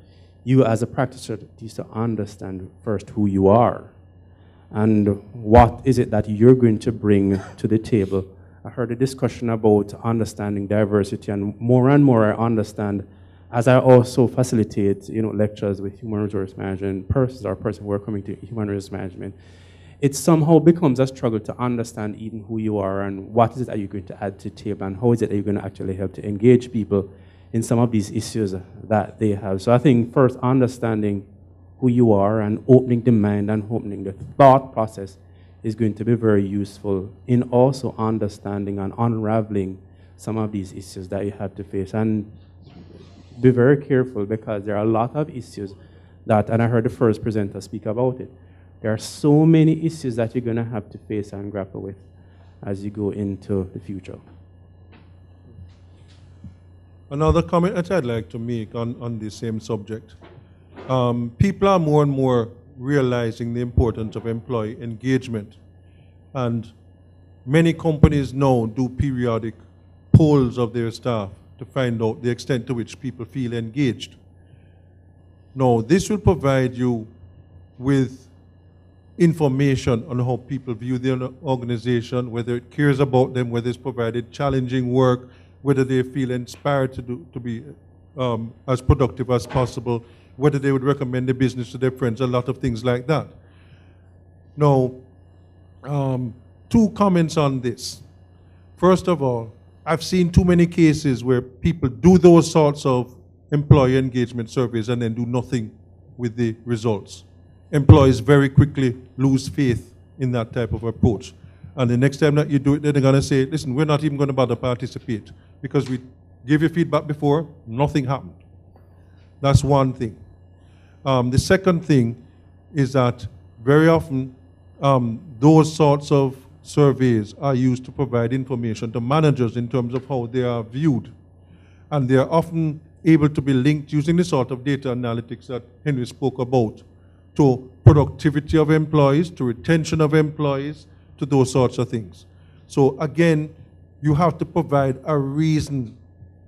you as a practitioner need to understand first who you are and what is it that you're going to bring to the table. I heard a discussion about understanding diversity, and more I understand as I also facilitate, lectures with human resource management persons who are coming to human resource management. It somehow becomes a struggle to understand even who you are and what is it that you're going to add to the table and how is it that you're going to actually help to engage people in some of these issues that they have. So I think first understanding who you are and opening the mind and opening the thought process is going to be very useful in also understanding and unraveling some of these issues that you have to face. And be very careful, because there are a lot of issues that, and I heard the first presenter speak about it, there are so many issues that you're going to have to face and grapple with as you go into the future. Another comment that I'd like to make on the same subject. People are more and more realizing the importance of employee engagement. And many companies now do periodic polls of their staff to find out the extent to which people feel engaged. Now, this will provide you with information on how people view their organization, whether it cares about them, whether it's provided challenging work, whether they feel inspired to be as productive as possible, whether they would recommend the business to their friends, a lot of things like that. Now, two comments on this. First of all, I've seen too many cases where people do those sorts of employee engagement surveys and then do nothing with the results. Employees very quickly lose faith in that type of approach. And the next time that you do it, they're going to say, listen, we're not even going to bother participate because we gave you feedback before, nothing happened. That's one thing. The second thing is that very often those sorts of surveys are used to provide information to managers in terms of how they are viewed. And they are often able to be linked using the sort of data analytics that Henry spoke about to productivity of employees, to retention of employees, to those sorts of things. So again, you have to provide a reason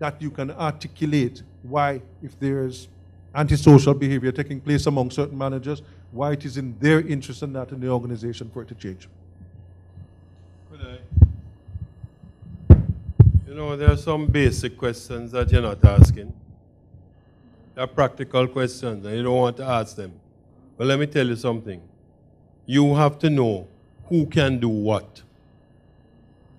that you can articulate why, if there's antisocial behavior taking place among certain managers, why it is in their interest and not in the organization for it to change. There are some basic questions that you're not asking. They're practical questions, and you don't want to ask them. But let me tell you something. You have to know who can do what.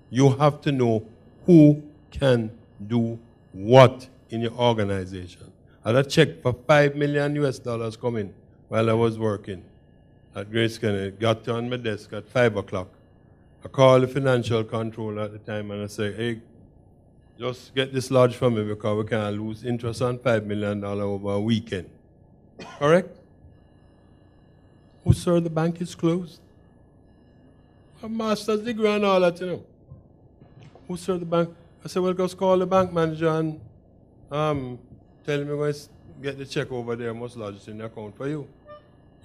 You have to know who can do what in your organization. I had a check for $5 million US coming while I was working at Grace Kennedy. Got on my desk at 5 o'clock. I called the financial controller at the time and I said, hey, just get this lodge for me because we can't lose interest on $5 million over a weekend. Correct? Oh, sir, the bank is closed. A master's degree and all that, Oh, sir, the bank. I said, well, just call the bank manager and tell him we're going to get the check over there, must lodge it in the account for you.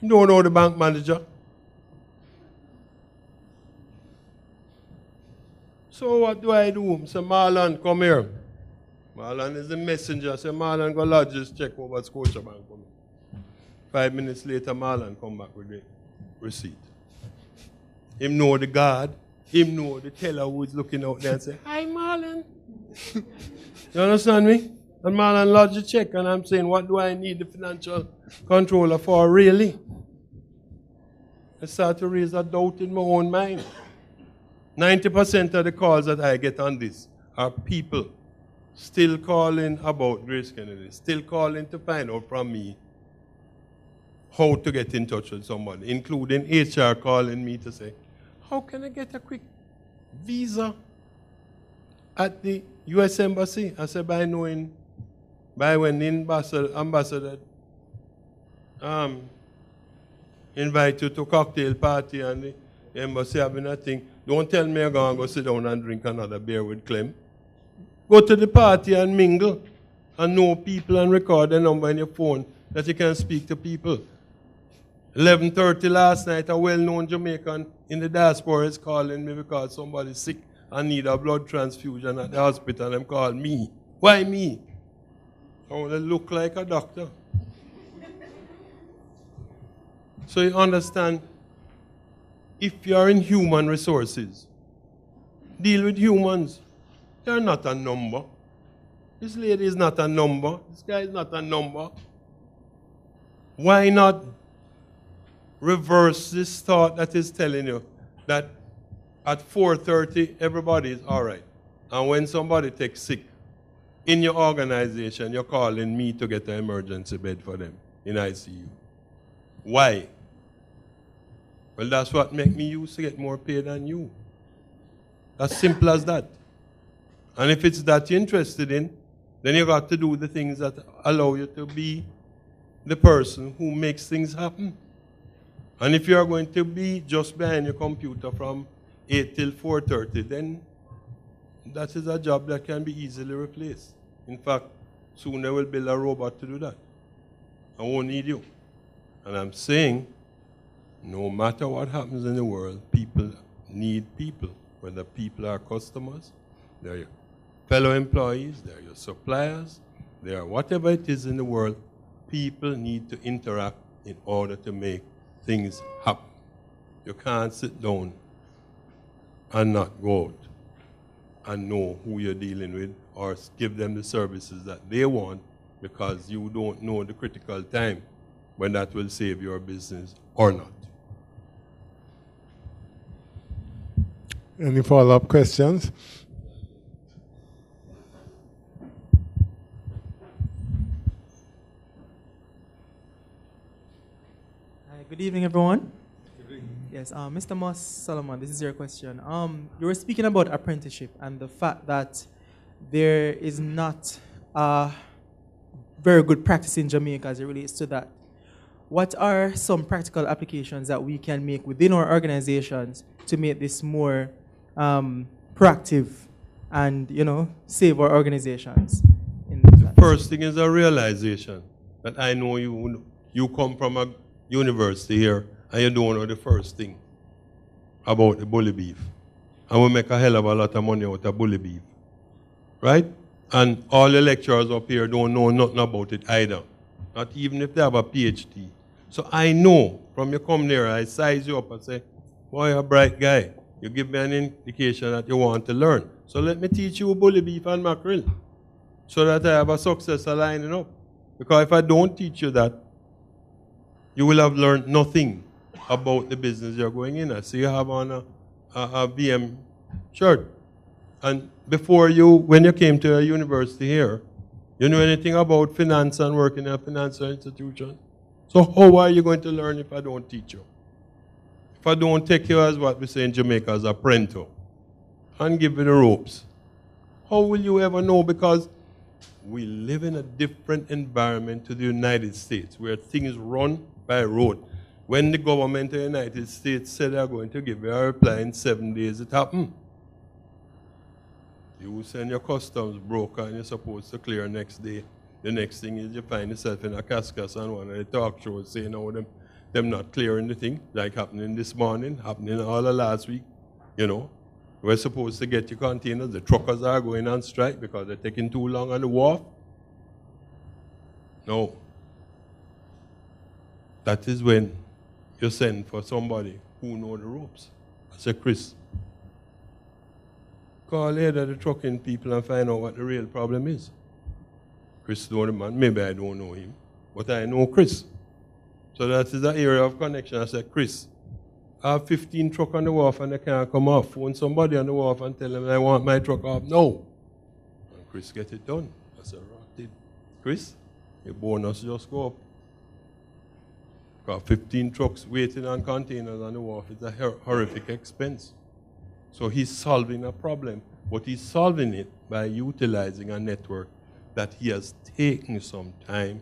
You don't know the bank manager. So what do I do? I say, Marlon, come here. Marlon is the messenger. I say, Marlon, go lodge this check over at Scotiabank for me. 5 minutes later, Marlon come back with the receipt. Him know the guard. Him know the teller who is looking out there and say, hi, Marlon. You understand me? And man, I lodge a check and I'm saying, what do I need the financial controller for, really? I start to raise a doubt in my own mind. 90% of the calls that I get on this are people still calling about Grace Kennedy, still calling to find out from me how to get in touch with somebody, including HR calling me to say, how can I get a quick visa at the U.S. Embassy? I said, by when the ambassador invite you to a cocktail party and the embassy having a thing, don't tell me I'm going to go sit down and drink another beer with Clem. Go to the party and mingle and know people and record the number in your phone that you can speak to people. 11:30 last night, a well-known Jamaican in the diaspora is calling me because somebody's sick and need a blood transfusion at the hospital. Them call me. Why me? I want to look like a doctor. So you understand, if you are in human resources, deal with humans. They are not a number. This lady is not a number. This guy is not a number. Why not reverse this thought that is telling you that at 4:30 everybody is all right, and when somebody takes sick in your organization, you're calling me to get an emergency bed for them in ICU? Why? Well, that's what makes me used to get more pay than you. As simple as that. And if it's that you're interested in, then you got to do the things that allow you to be the person who makes things happen. And if you're going to be just behind your computer from 8 till 4:30, then that is a job that can be easily replaced. In fact, soon they will build a robot to do that. I won't need you. And I'm saying, no matter what happens in the world, people need people. Whether people are customers, they're your fellow employees, they're your suppliers, they are whatever it is in the world, people need to interact in order to make things happen. You can't sit down and not go out and know who you're dealing with or give them the services that they want because you don't know the critical time when that will save your business or not. Any follow-up questions? Hi, good evening, everyone. Good evening. Yes, Mr. Moss Solomon, this is your question. You were speaking about apprenticeship and the fact that there is not very good practice in Jamaica as it relates to that. What are some practical applications that we can make within our organizations to make this more proactive and, save our organizations? The first thing is a realization that I know you come from a university here and you don't know the first thing about the bully beef. And we make a hell of a lot of money out of bully beef. Right? And all the lecturers up here don't know nothing about it either. Not even if they have a PhD. So I know from you come there, I size you up and say, boy, you're a bright guy. You give me an indication that you want to learn. So let me teach you bully beef and mackerel so that I have a successor lining up. Because if I don't teach you that, you will have learned nothing about the business you're going in at. So you have on a VM shirt. And before when you came to a university here, you knew anything about finance and working in a financial institution? So how are you going to learn if I don't teach you? If I don't take you as what we say in Jamaica as a apprentice and give you the ropes, how will you ever know? Because we live in a different environment to the United States where things run by road. When the government of the United States said they're going to give you a reply in 7 days, it happened. You send your customs broker and you're supposed to clear next day. The next thing is you find yourself in a cascas on one of the talk shows saying, them not clearing the thing, like happening this morning, happening all of last week. We're supposed to get your containers. The truckers are going on strike because they're taking too long on the wharf. No. That is when you send for somebody who know the ropes. I say, Chris, call either the trucking people and find out what the real problem is. Chris Doneman, maybe I don't know him, but I know Chris. So that is an area of connection. I said, Chris, I have 15 trucks on the wharf and they can't come off. Phone somebody on the wharf and tell them I want my truck off. No. And Chris get it done. I said, right, Chris, your bonus just go up. Got 15 trucks waiting on containers on the wharf. It's a horrific expense. So he's solving a problem, but he's solving it by utilizing a network that he has taken some time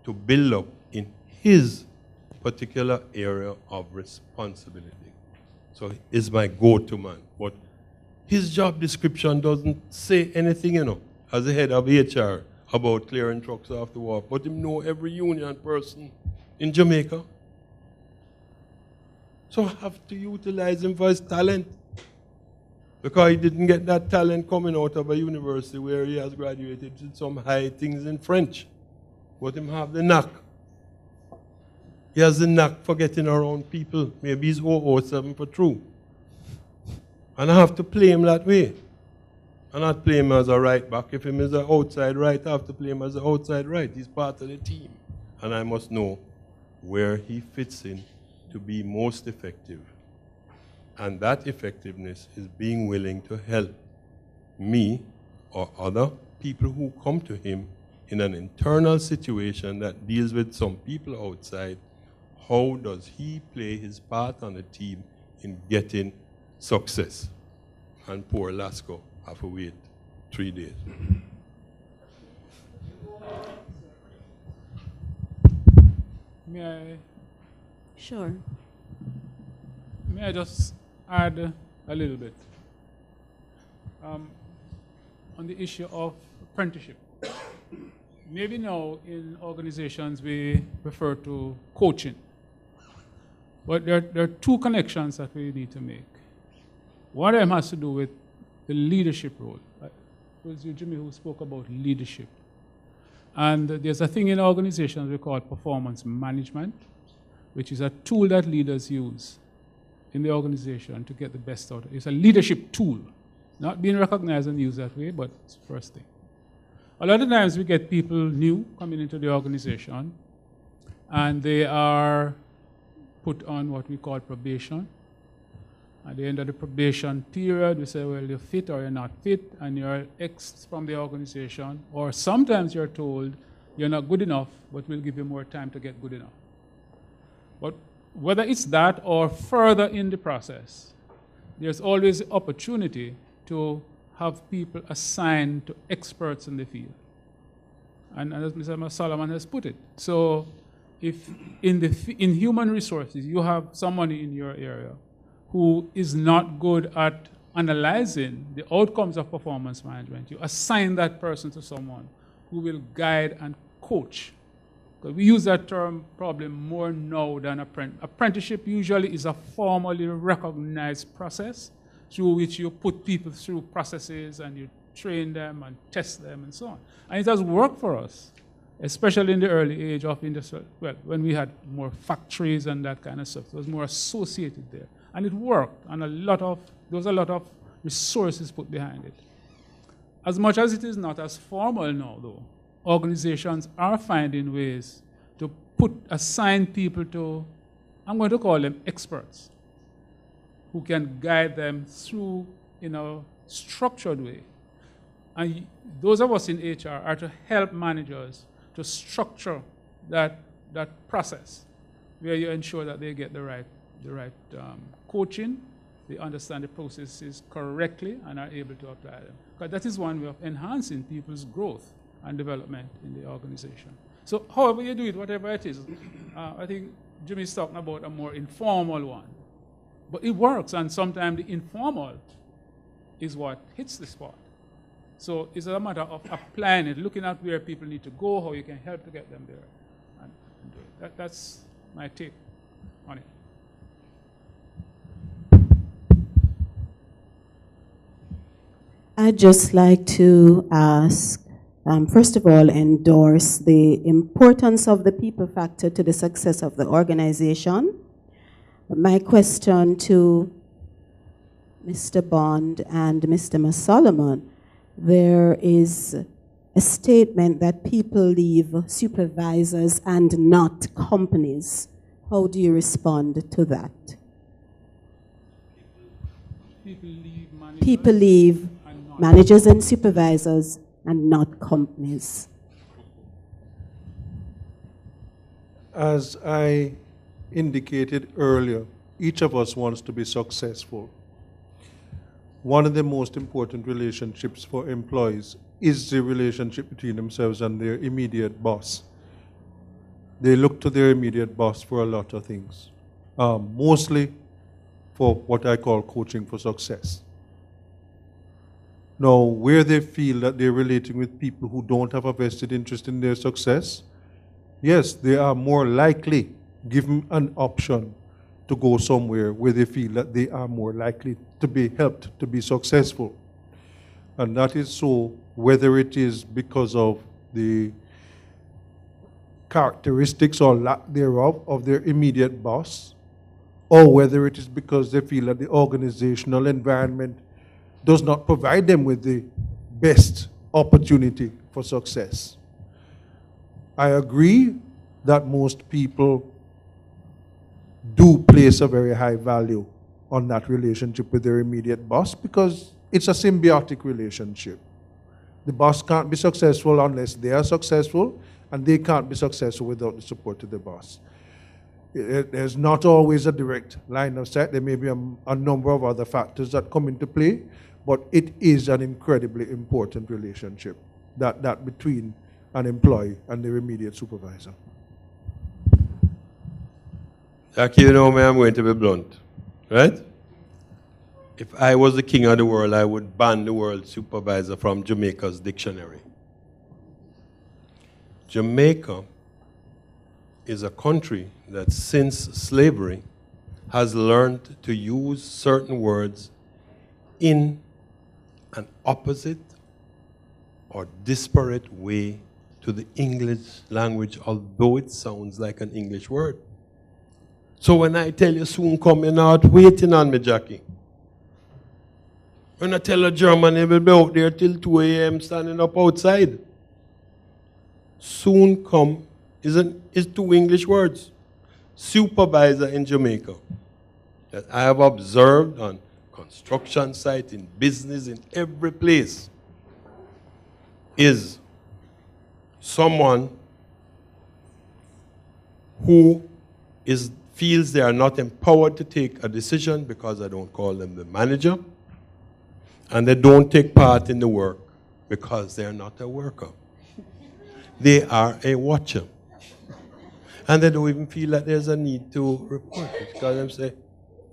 to build up in his particular area of responsibility. So he's my go-to man. But his job description doesn't say anything, you know, as the head of HR about clearing trucks off the wharf. But him know every union person in Jamaica. So I have to utilize him for his talent. Because he didn't get that talent coming out of a university where he has graduated with some high things in French. But him have the knack. He has the knack for getting around people. Maybe he's 007 for true. And I have to play him that way. I not play him as a right back. If him is an outside right, I have to play him as an outside right. He's part of the team. And I must know where he fits in to be most effective. And that effectiveness is being willing to help me or other people who come to him in an internal situation that deals with some people outside. How does he play his part on the team in getting success? And poor Lasco have to wait 3 days. May I? Sure. May I just add a little bit on the issue of apprenticeship? Maybe now in organizations we refer to coaching, but there are two connections that we need to make. One of them has to do with the leadership role. It was you, Jimmy, who spoke about leadership. And there's a thing in organizations we call performance management, which is a tool that leaders use in the organization to get the best out of it. It's a leadership tool, not being recognized and used that way, but it's the first thing. A lot of times we get people new coming into the organization, and they are put on what we call probation. At the end of the probation period, we say, well, you're fit or you're not fit, and you're X from the organization. Or sometimes you're told you're not good enough, but we'll give you more time to get good enough. But whether it's that or further in the process, there's always the opportunity to have people assigned to experts in the field. And as Mr. Solomon has put it, so if in human resources you have somebody in your area who is not good at analyzing the outcomes of performance management, you assign that person to someone who will guide and coach. Because we use that term probably more now than apprenticeship usually is a formally recognized process through which you put people through processes and you train them and test them and so on. And it has worked for us, especially in the early age of industrial, well, when we had more factories and that kind of stuff. It was more associated there. And it worked, and there was a lot of resources put behind it. As much as it is not as formal now, though, organizations are finding ways to assign people to, I'm going to call them experts, who can guide them through in a structured way. And those of us in HR are to help managers to structure that process where you ensure that they get the right coaching, they understand the processes correctly and are able to apply them. Because that is one way of enhancing people's growth and development in the organization. So however you do it, whatever it is, I think Jimmy's talking about a more informal one. But it works, and sometimes the informal is what hits the spot. So it's a matter of applying it, looking at where people need to go, how you can help to get them there. And do it. That's my take on it. I'd just like to ask, first of all, endorse the importance of the people factor to the success of the organization. My question to Mr. Bond and Mr. Solomon, there is a statement that people leave supervisors and not companies. How do you respond to that? People leave managers and supervisors and not companies. As I indicated earlier, each of us wants to be successful. One of the most important relationships for employees is the relationship between themselves and their immediate boss. They look to their immediate boss for a lot of things, mostly for what I call coaching for success. Now, where they feel that they're relating with people who don't have a vested interest in their success, yes, they are more likely given an option to go somewhere where they feel that they are more likely to be helped to be successful. And that is so whether it is because of the characteristics or lack thereof of their immediate boss, or whether it is because they feel that the organizational environment does not provide them with the best opportunity for success. I agree that most people do place a very high value on that relationship with their immediate boss because it's a symbiotic relationship. The boss can't be successful unless they are successful, and they can't be successful without the support of the boss. There's not always a direct line of sight. There may be a number of other factors that come into play, but it is an incredibly important relationship that between an employee and their immediate supervisor. Jackie, you know me, I'm going to be blunt, right? If I was the king of the world, I would ban the word supervisor from Jamaica's dictionary. Jamaica is a country that since slavery has learned to use certain words in an opposite or disparate way to the English language, although it sounds like an English word. So when I tell you soon come, you're not waiting on me, Jackie. When I tell a German, he will be out there till 2 a.m. standing up outside. Soon come is 2 English words. Supervisor in Jamaica that I have observed on construction site, in business, in every place, is someone who feels they are not empowered to take a decision because I don't call them the manager, and they don't take part in the work because they are not a worker. They are a watcher. And they don't even feel that there's a need to report it because them say,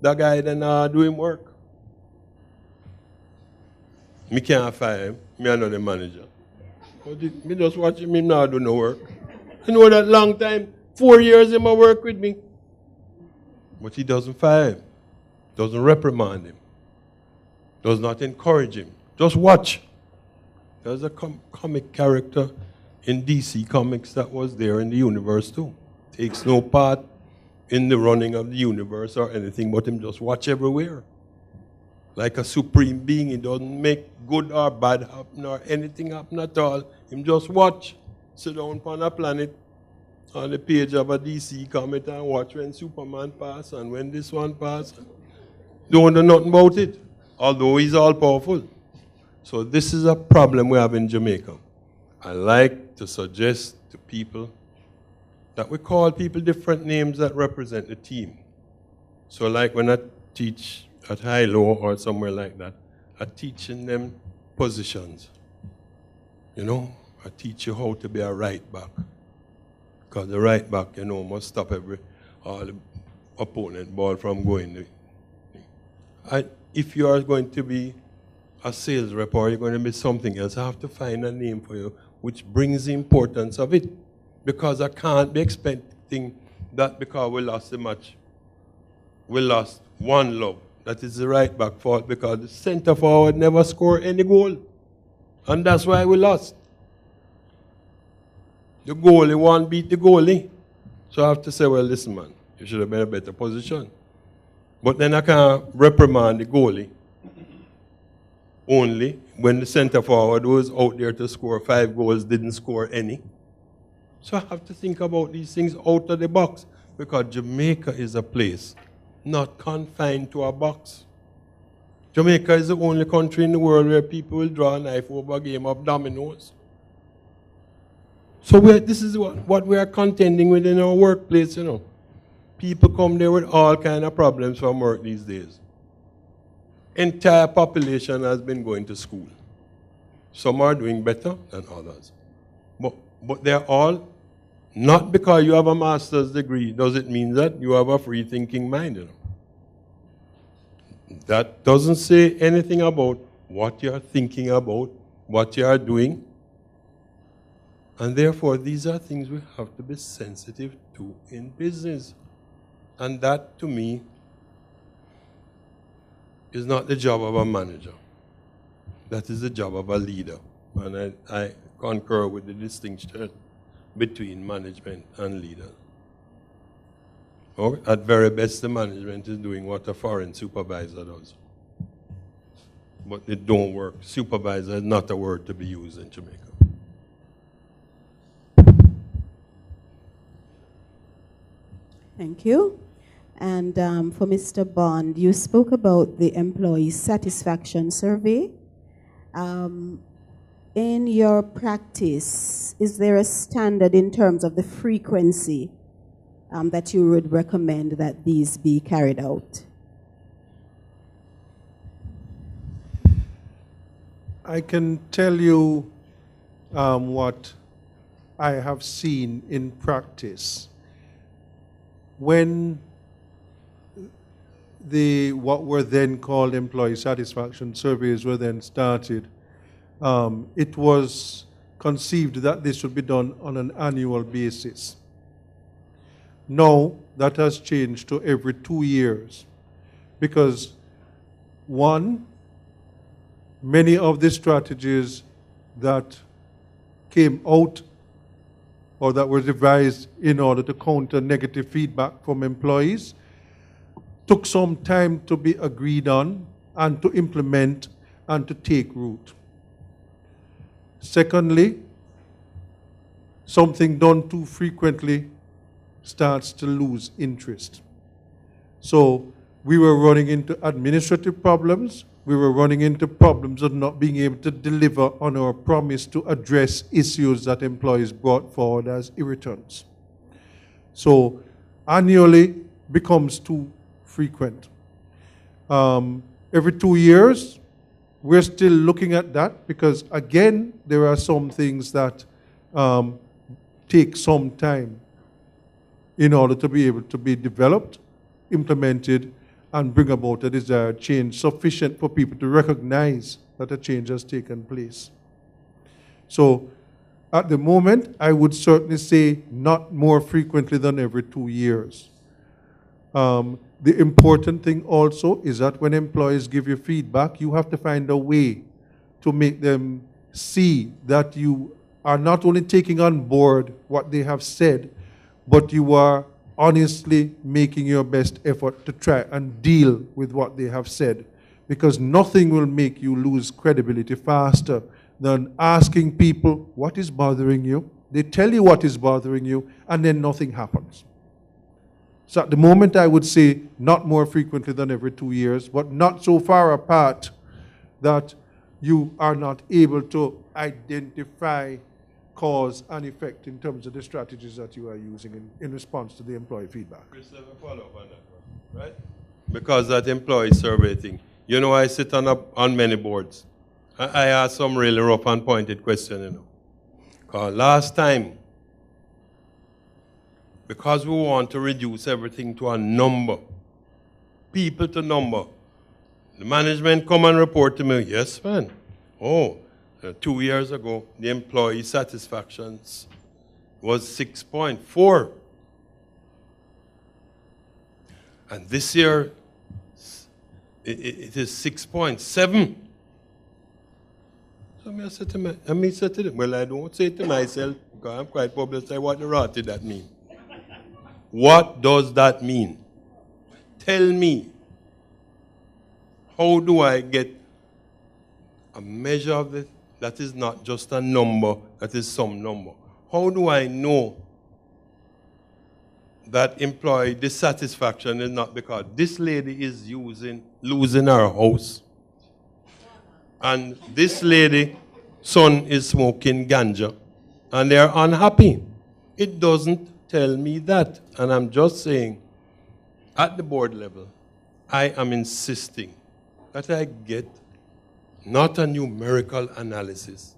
that guy then doing work. Me can't fire him. Me are not the manager. But me just watch him now do no work. You know that long time, 4 years he might work with me. But he doesn't fire him. Doesn't reprimand him. Does not encourage him. Just watch. There's a comic character in DC Comics that was there in the universe too. Takes no part in the running of the universe or anything, but him just watch everywhere. Like a supreme being, he doesn't make good or bad happen or anything happen at all. Him just watch. Sit down on a planet on the page of a DC comic and watch when Superman pass and when this one pass. Don't know nothing about it, although he's all powerful. So this is a problem we have in Jamaica. I like to suggest to people that we call people different names that represent the team. So like when I teach at high-low or somewhere like that, I'm teaching them positions. You know, I teach you how to be a right back. Because the right back, you know, must stop all the opponent ball from going. If you are going to be a sales rep or you're going to be something else, I have to find a name for you which brings the importance of it. Because I can't be expecting that because we lost the match. We lost one love. That is the right back fault because the center forward never scored any goal. And that's why we lost. The goalie won't beat the goalie. So I have to say, well, listen, man, you should have been in a better position. But then I can't reprimand the goalie only when the center forward was out there to score 5 goals, didn't score any. So I have to think about these things out of the box, because Jamaica is a place not confined to a box. Jamaica is the only country in the world where people will draw a knife over a game of dominoes. So this is what we are contending with in our workplace, you know. People come there with all kinds of problems from work these days. Entire population has been going to school. Some are doing better than others. But they're all, not because you have a master's degree, does it mean that you have a free-thinking mind, you know. That doesn't say anything about what you're thinking about, what you are doing. And therefore, these are things we have to be sensitive to in business. And that, to me, is not the job of a manager. That is the job of a leader. And I concur with the distinction between management and leader. Or at very best, the management is doing what a foreign supervisor does. But it don't work. Supervisor is not a word to be used in Jamaica. Thank you. And for Mr. Bond, you spoke about the employee satisfaction survey. In your practice, is there a standard in terms of the frequency that you would recommend that these be carried out? I can tell you what I have seen in practice. When what were then called employee satisfaction surveys were then started, it was conceived that this should be done on an annual basis. Now, that has changed to every 2 years because, one, many of the strategies that came out or that were devised in order to counter negative feedback from employees took some time to be agreed on and to implement and to take root. Secondly, something done too frequently starts to lose interest. So we were running into administrative problems. We were running into problems of not being able to deliver on our promise to address issues that employees brought forward as irritants. So annually becomes too frequent. Every 2 years, we're still looking at that because, again, there are some things that take some time in order to be able to be developed, implemented, and bring about a desired change sufficient for people to recognize that a change has taken place. So at the moment, I would certainly say not more frequently than every 2 years. The important thing also is that when employees give you feedback, you have to find a way to make them see that you are not only taking on board what they have said, but you are honestly making your best effort to try and deal with what they have said. Because nothing will make you lose credibility faster than asking people what is bothering you. They tell you what is bothering you, and then nothing happens. So at the moment, I would say not more frequently than every 2 years, but not so far apart that you are not able to identify cause and effect in terms of the strategies that you are using in response to the employee feedback. Chris, let me follow up on that one, right? Because that employee survey thing, you know, I sit on many boards. I ask some really rough and pointed questions, you know. Because last time, because we want to reduce everything to a number, people to number, the management come and report to me, yes, man. Oh, 2 years ago, the employee satisfaction was 6.4. And this year, it is 6.7. So I said to them, well, I don't say it to myself, because I'm quite public, say, what the rot did that mean? What does that mean? Tell me, how do I get a measure of it that is not just a number, that is some number. How do I know that employee dissatisfaction is not because this lady is losing her house, and this lady son is smoking ganja, and they're unhappy? It doesn't tell me that. And I'm just saying, at the board level, I am insisting that I get not a numerical analysis.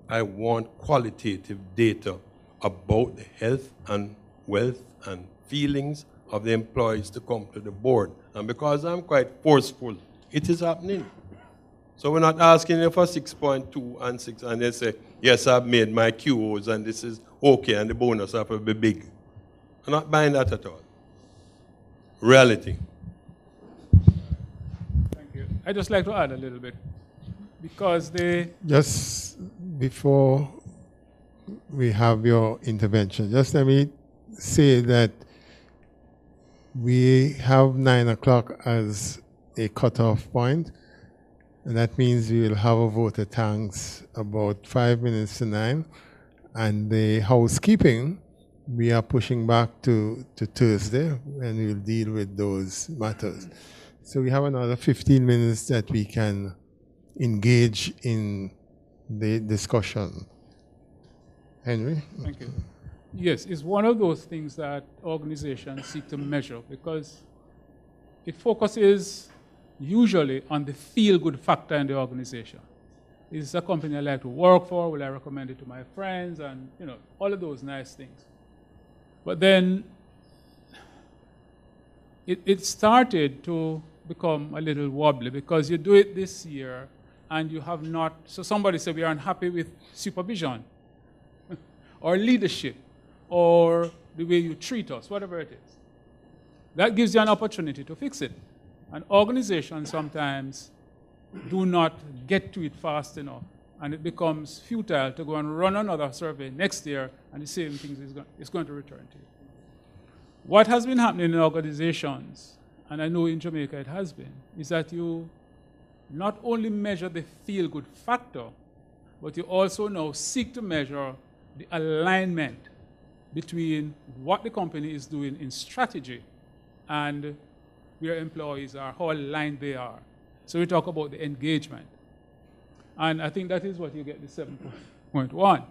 I want qualitative data about the health and wealth and feelings of the employees to come to the board. And because I'm quite forceful, it is happening. So we're not asking you for 6.2 and 6, and they say, yes, I've made my QOs and this is okay, and the bonus have to be big. I'm not buying that at all. Reality. Thank you. I'd just like to add a little bit. Because they... Just before we have your intervention, just let me say that we have 9 o'clock as a cutoff point, and that means we will have a vote of thanks about 5 minutes to 9. And the housekeeping, we are pushing back to Thursday, and we'll deal with those matters. So we have another 15 minutes that we can engage in the discussion. Henry? Thank you. Yes, it's one of those things that organizations seek to measure because it focuses usually on the feel-good factor in the organization. Is this a company I like to work for? Will I recommend it to my friends? And, you know, all of those nice things. But then it started to become a little wobbly because you do it this year and you have not, so somebody said we are unhappy with supervision or leadership or the way you treat us, whatever it is. That gives you an opportunity to fix it. And organizations sometimes do not get to it fast enough, and it becomes futile to go and run another survey next year, and the same thing is going to return to you. What has been happening in organizations, and I know in Jamaica it has been, is that you not only measure the feel-good factor, but you also now seek to measure the alignment between what the company is doing in strategy and where employees are, how aligned they are. So we talk about the engagement. And I think that is what you get the 7.1.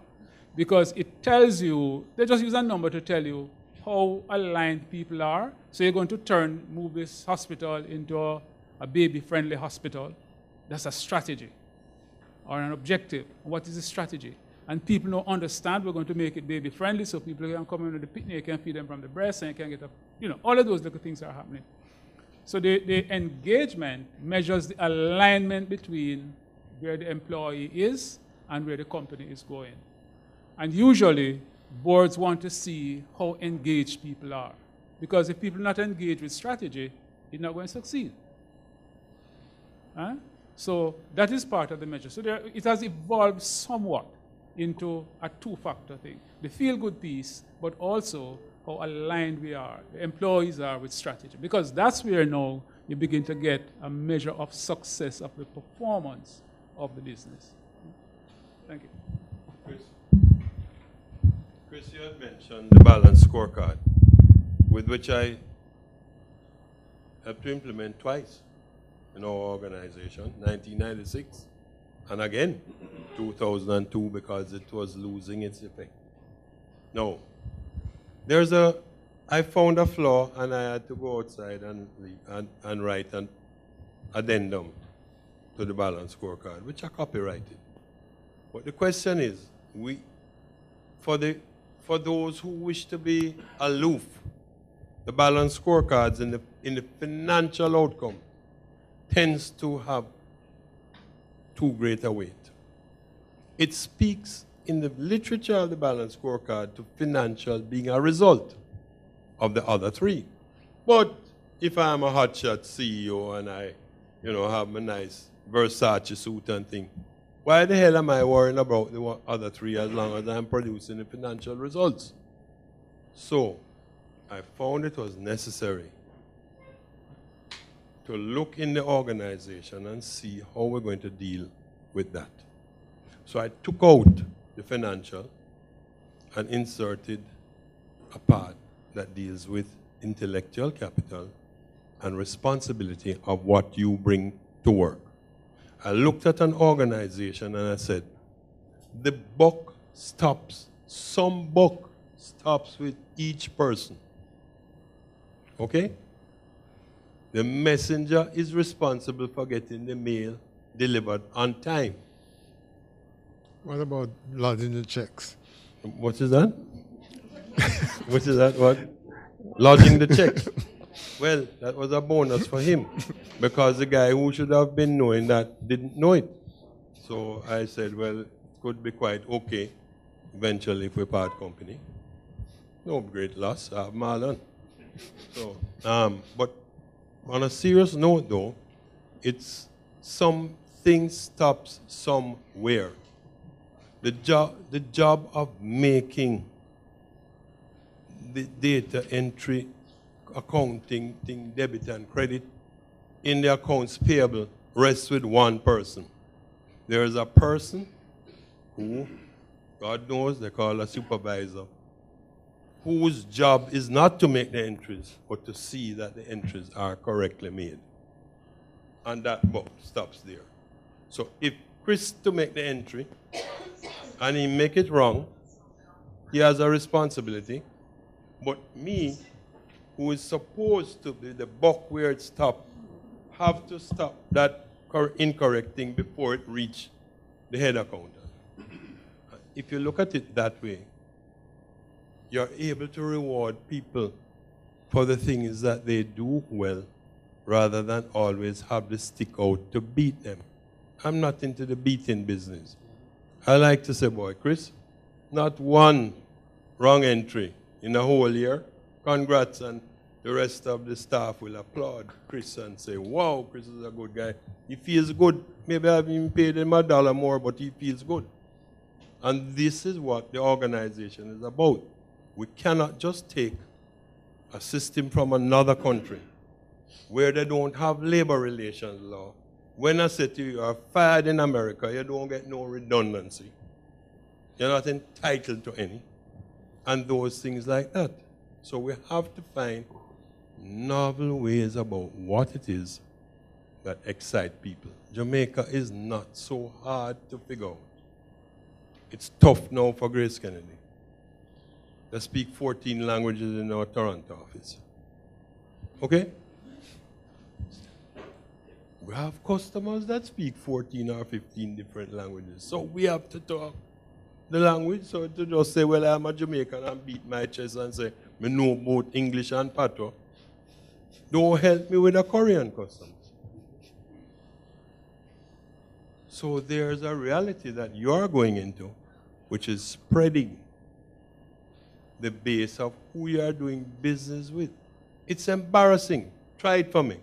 Because it tells you, they just use a number to tell you how aligned people are. So you're going to move this hospital into a baby-friendly hospital. That's a strategy or an objective. What is the strategy? And people don't understand we're going to make it baby-friendly so people can come in with the picnic, you can feed them from the breast, and you can get a, you know, all of those little things are happening. So the engagement measures the alignment between where the employee is and where the company is going. And usually, boards want to see how engaged people are. Because if people are not engaged with strategy, they're not going to succeed. Huh? So that is part of the measure. So it has evolved somewhat into a two-factor thing. The feel-good piece, but also how aligned we are, the employees are with strategy. Because that's where now you begin to get a measure of success of the performance of the business. Thank you. Chris, you had mentioned the Balanced Scorecard, with which I helped to implement twice in our organization, 1996, and again, 2002, because it was losing its effect. No. I found a flaw, and I had to go outside and write an addendum to the Balanced Scorecard, which I copyrighted. But the question is, for those who wish to be aloof, the Balanced Scorecards in the financial outcome tends to have too great a weight. It speaks in the literature of the Balanced Scorecard to financial being a result of the other three. But if I'm a hotshot CEO and I, have my nice Versace suit and thing, why the hell am I worrying about the other three as long as I'm producing the financial results? So I found it was necessary to look in the organization and see how we're going to deal with that. So I took out the financial and inserted a part that deals with intellectual capital and responsibility of what you bring to work. I looked at an organization and I said, the buck stops, some buck stops with each person. Okay? The messenger is responsible for getting the mail delivered on time. What about lodging the checks? What is that? What is that? What? Lodging the checks. Well, that was a bonus for him because the guy who should have been knowing that didn't know it. So I said, well, it could be quite okay eventually if we part company. No great loss. I have Marlon. So, but on a serious note, though, it's something stops somewhere. The job of making the data entry, accounting thing, debit and credit in the accounts payable rests with one person. There is a person who, God knows, they call a supervisor, whose job is not to make the entries, but to see that the entries are correctly made. And that box stops there. So if Chris to make the entry, and he make it wrong, he has a responsibility. But me, who is supposed to be the buck where it stopped, have to stop that incorrect thing before it reach the head accountant. If you look at it that way, you're able to reward people for the things that they do well, rather than always have to stick out to beat them. I'm not into the beating business. I like to say, boy, Chris, not one wrong entry in a whole year. Congrats, and the rest of the staff will applaud Chris and say, wow, Chris is a good guy. He feels good. Maybe I haven't even paid him $1 more, but he feels good. And this is what the organization is about. We cannot just take a system from another country where they don't have labor relations law. When I say to you, you're fired in America, you don't get no redundancy. You're not entitled to any. And those things like that. So we have to find novel ways about what it is that excite people. Jamaica is not so hard to figure out. It's tough now for Grace Kennedy. They speak 14 languages in our Toronto office. Okay? We have customers that speak 14 or 15 different languages. So we have to talk the language. So to just say, well, I'm a Jamaican and beat my chest and say, I know both English and Patois, don't help me with the Korean customers. So there's a reality that you're going into, which is spreading the base of who you are doing business with. It's embarrassing. Try it for me.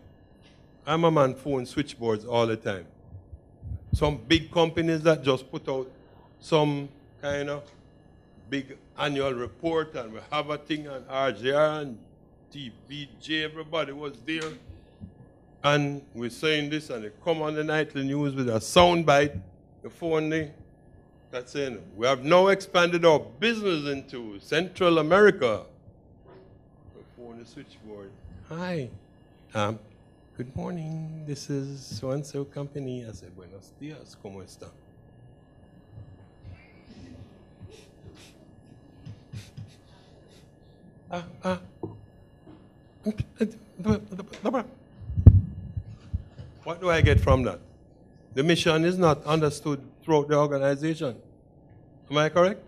I'm a man phone switchboards all the time. Some big companies that just put out some kind of big annual report, and we have a thing on RJR and TVJ, everybody was there. And we're saying this, and they come on the nightly news with a sound bite, the phone there, that's saying, we have now expanded our business into Central America. The phone, the switchboard. Hi. Good morning. This is so-and-so company. I said, buenos días, ¿cómo está? What do I get from that? The mission is not understood throughout the organization. Am I correct?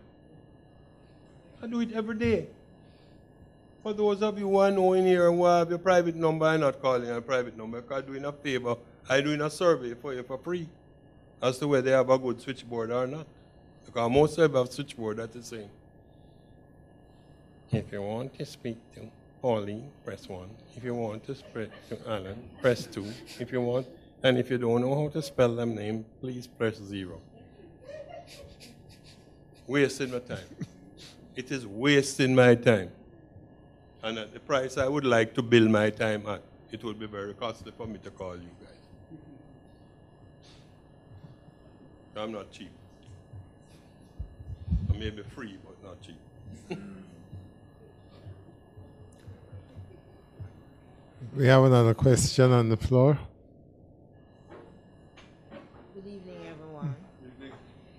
I do it every day. For those of you who are knowing here who have your private number, I'm not calling a private number because I'm doing a favor. I'm doing a survey for you for free as to whether they have a good switchboard or not. Because most of them have switchboard that is saying, if you want to speak to Pauline, press 1. If you want to speak to Alan, press 2. If you want, and if you don't know how to spell them name, please press 0. Wasting my time. It is wasting my time. And at the price I would like to bill my time at, it would be very costly for me to call you guys. I'm not cheap. I may be free, but not cheap. We have another question on the floor. Good evening, everyone.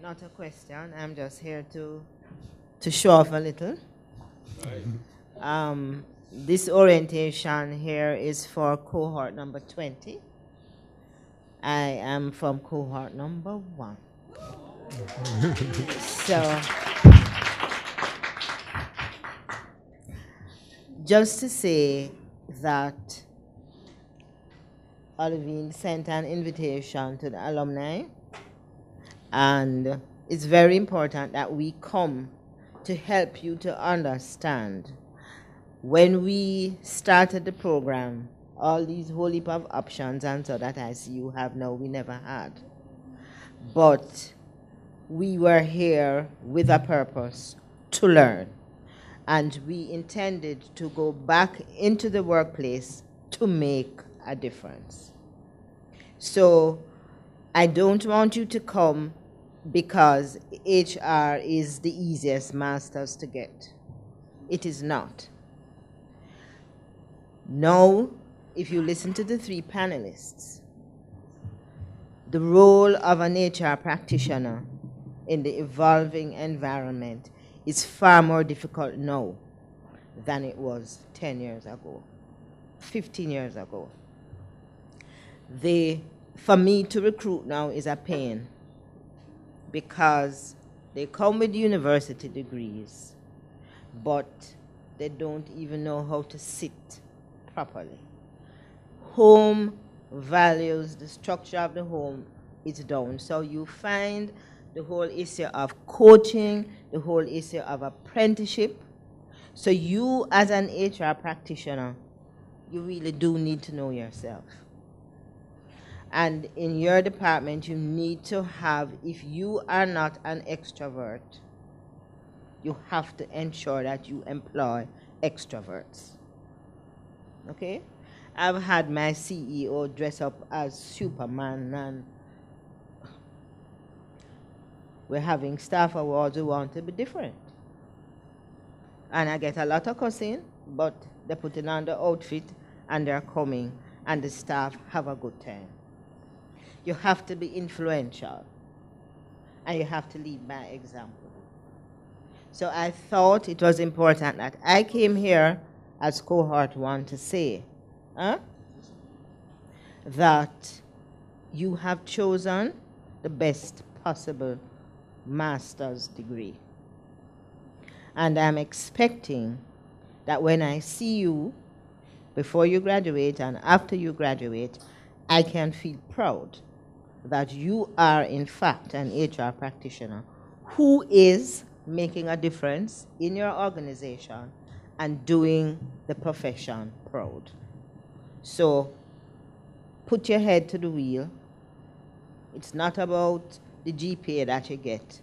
Not a question. I'm just here to show off a little. This orientation here is for cohort number 20. I am from cohort number 1. So, just to say that Olivine sent an invitation to the alumni, and it's very important that we come to help you to understand. When we started the program, all these whole heap of options and so that I see you have now, we never had. But we were here with a purpose to learn. And we intended to go back into the workplace to make a difference. So I don't want you to come because HR is the easiest masters to get. It is not. Now, if you listen to the 3 panelists, the role of an HR practitioner in the evolving environment is far more difficult now than it was 10 years ago, 15 years ago. For me to recruit now is a pain because they come with university degrees, but they don't even know how to sit properly. Home values, the structure of the home is down. So you find the whole issue of coaching, the whole issue of apprenticeship. So you as an HR practitioner, you really do need to know yourself. And in your department, you need to have, if you are not an extrovert, you have to ensure that you employ extroverts. Okay? I've had my CEO dress up as Superman, and we're having staff awards who want to be different. And I get a lot of cussing, but they're putting on the outfit and they're coming, and the staff have a good time. You have to be influential, and you have to lead by example. So I thought it was important that I came here as cohort 1 to say that you have chosen the best possible master's degree. And I'm expecting that when I see you before you graduate and after you graduate, I can feel proud that you are in fact an HR practitioner who is making a difference in your organization and doing the profession proud. So put your head to the wheel. It's not about the GPA that you get.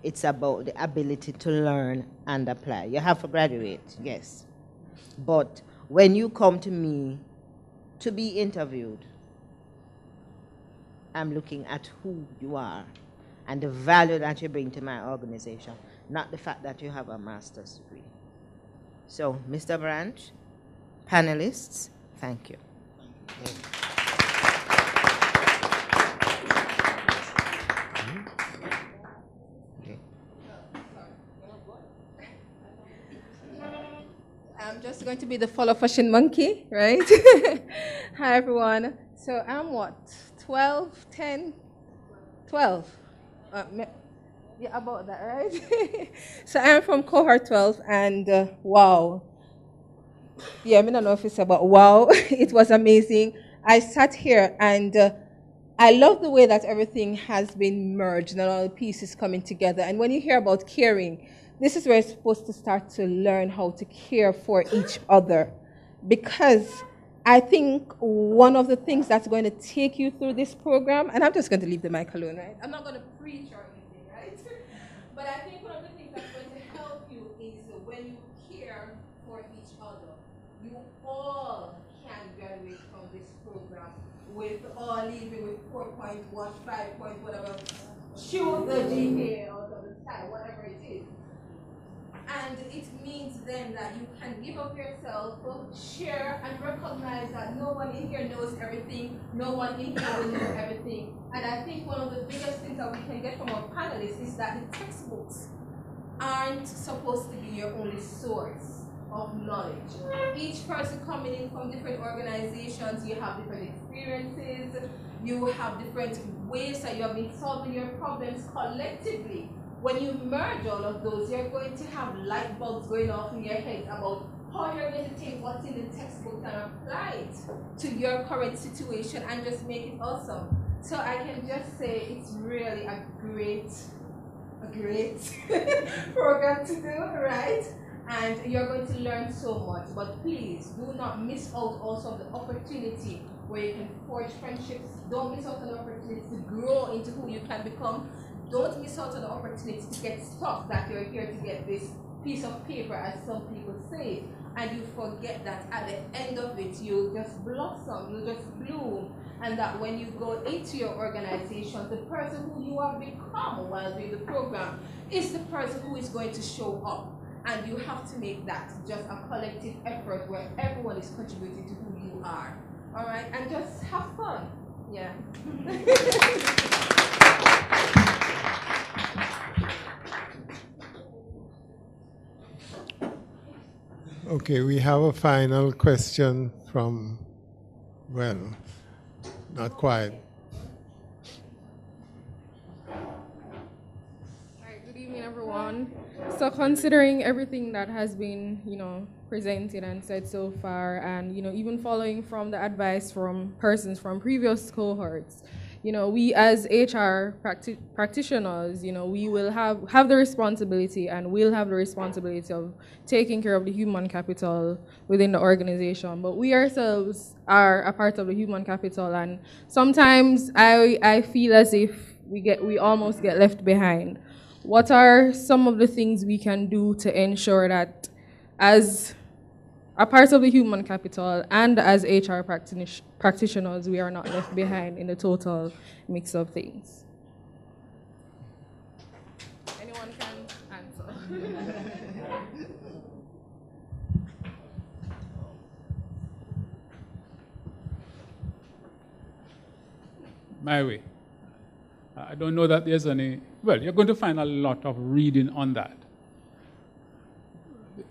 It's about the ability to learn and apply. You have to graduate, yes. But when you come to me to be interviewed, I'm looking at who you are and the value that you bring to my organization, not the fact that you have a master's degree. So, Mr. Branch, panelists, thank you. I'm just going to be the follow fashion monkey, right? Hi, everyone. So I'm what, 12, 10, 12? Yeah, about that, right? So I'm from cohort 12, and wow. Yeah, I don't know if it's about wow. It was amazing. I sat here, and I love the way that everything has been merged and all the pieces coming together. And when you hear about caring, this is where you're supposed to start to learn how to care for each other. Because I think one of the things that's going to take you through this program, and I'm just going to leave the mic alone, right? I'm not going to preach or anything, right? But I think one of the things that's going to help you is when you care for each other, you all can graduate from this program program with all leaving with 4 point what, 5 point whatever, shoot the GPA out of the sky, whatever it is. And it means then that you can give up yourself, share, and recognize that no one in here knows everything, no one in here will know everything. And I think one of the biggest things that we can get from our panelists is that the textbooks aren't supposed to be your only source of knowledge. Each person coming in from different organizations, you have different experiences, you have different ways that you have been solving your problems collectively. When you merge all of those, you're going to have light bulbs going off in your head about how you're going to take what's in the textbook and apply it to your current situation and just make it awesome. So I can just say it's really a great program to do, right? And you're going to learn so much. But please do not miss out also on the opportunity where you can forge friendships. Don't miss out on the opportunity to grow into who you can become. Don't miss out on the opportunity to get stuck that you're here to get this piece of paper, as some people say, and you forget that at the end of it, you'll just blossom, you'll just bloom, and that when you go into your organization, the person who you have become while doing the program is the person who is going to show up. And you have to make that just a collective effort where everyone is contributing to who you are. All right, and just have fun. Yeah. Okay, we have a final question from, well, not quite. Hi, good evening, everyone. So considering everything that has been, presented and said so far, and, even following from the advice from persons from previous cohorts, we as HR practitioners, we will have the responsibility, and we'll have the responsibility of taking care of the human capital within the organization. But we ourselves are a part of the human capital, and sometimes I feel as if we almost get left behind. What are some of the things we can do to ensure that as a part of the human capital and as HR practitioners, we are not left behind in the total mix of things? Anyone can answer. My way. I don't know that there's any, well, you're going to find a lot of reading on that.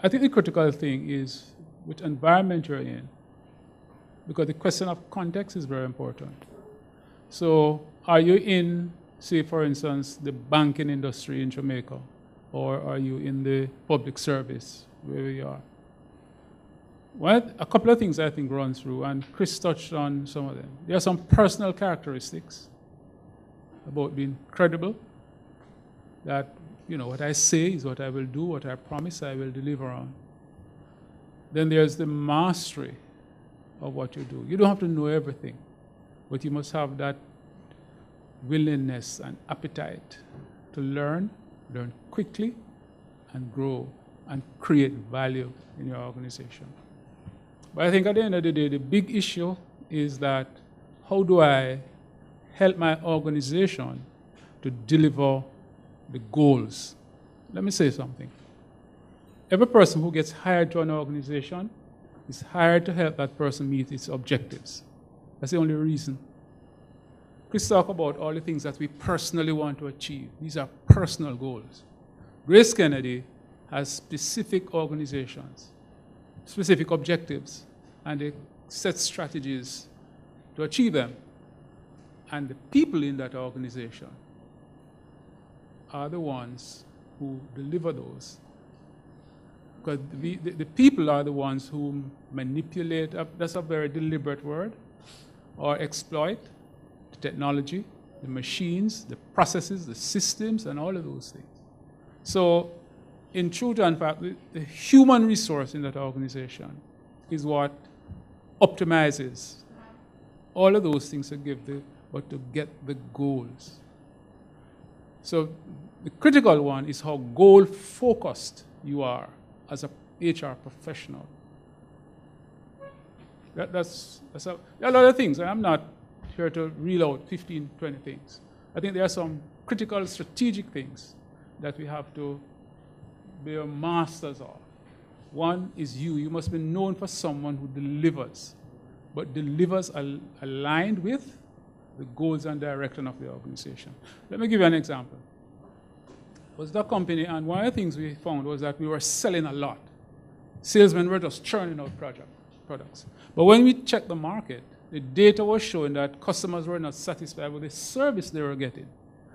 I think the critical thing is which environment you're in, because the question of context is very important. So are you in, say, for instance, the banking industry in Jamaica, or are you in the public service, where you are? Well, a couple of things I think run through, and Chris touched on some of them. There are some personal characteristics about being credible, that, what I say is what I will do, what I promise I will deliver on. Then there's the mastery of what you do. You don't have to know everything, but you must have that willingness and appetite to learn quickly, and grow and create value in your organization. But I think at the end of the day, the big issue is that how do I help my organization to deliver the goals? Let me say something. Every person who gets hired to an organization is hired to help that person meet its objectives. That's the only reason. Chris talked about all the things that we personally want to achieve. These are personal goals. Grace Kennedy has specific organizations, specific objectives, and they set strategies to achieve them. And the people in that organization are the ones who deliver those. Because the people are the ones who manipulate, that's a very deliberate word, or exploit the technology, the machines, the processes, the systems, and all of those things. So in truth and fact, the human resource in that organization is what optimizes all of those things to get the goals. So the critical one is how goal-focused you are as a HR professional. That's there are a lot of things, and I'm not here to reel out 15, 20 things. I think there are some critical strategic things that we have to be masters of. One is you must be known for someone who delivers, but delivers aligned with the goals and direction of the organization. Let me give you an example. It was the company, and one of the things we found was that we were selling a lot. Salesmen were just churning out products. But when we checked the market, the data was showing that customers were not satisfied with the service they were getting.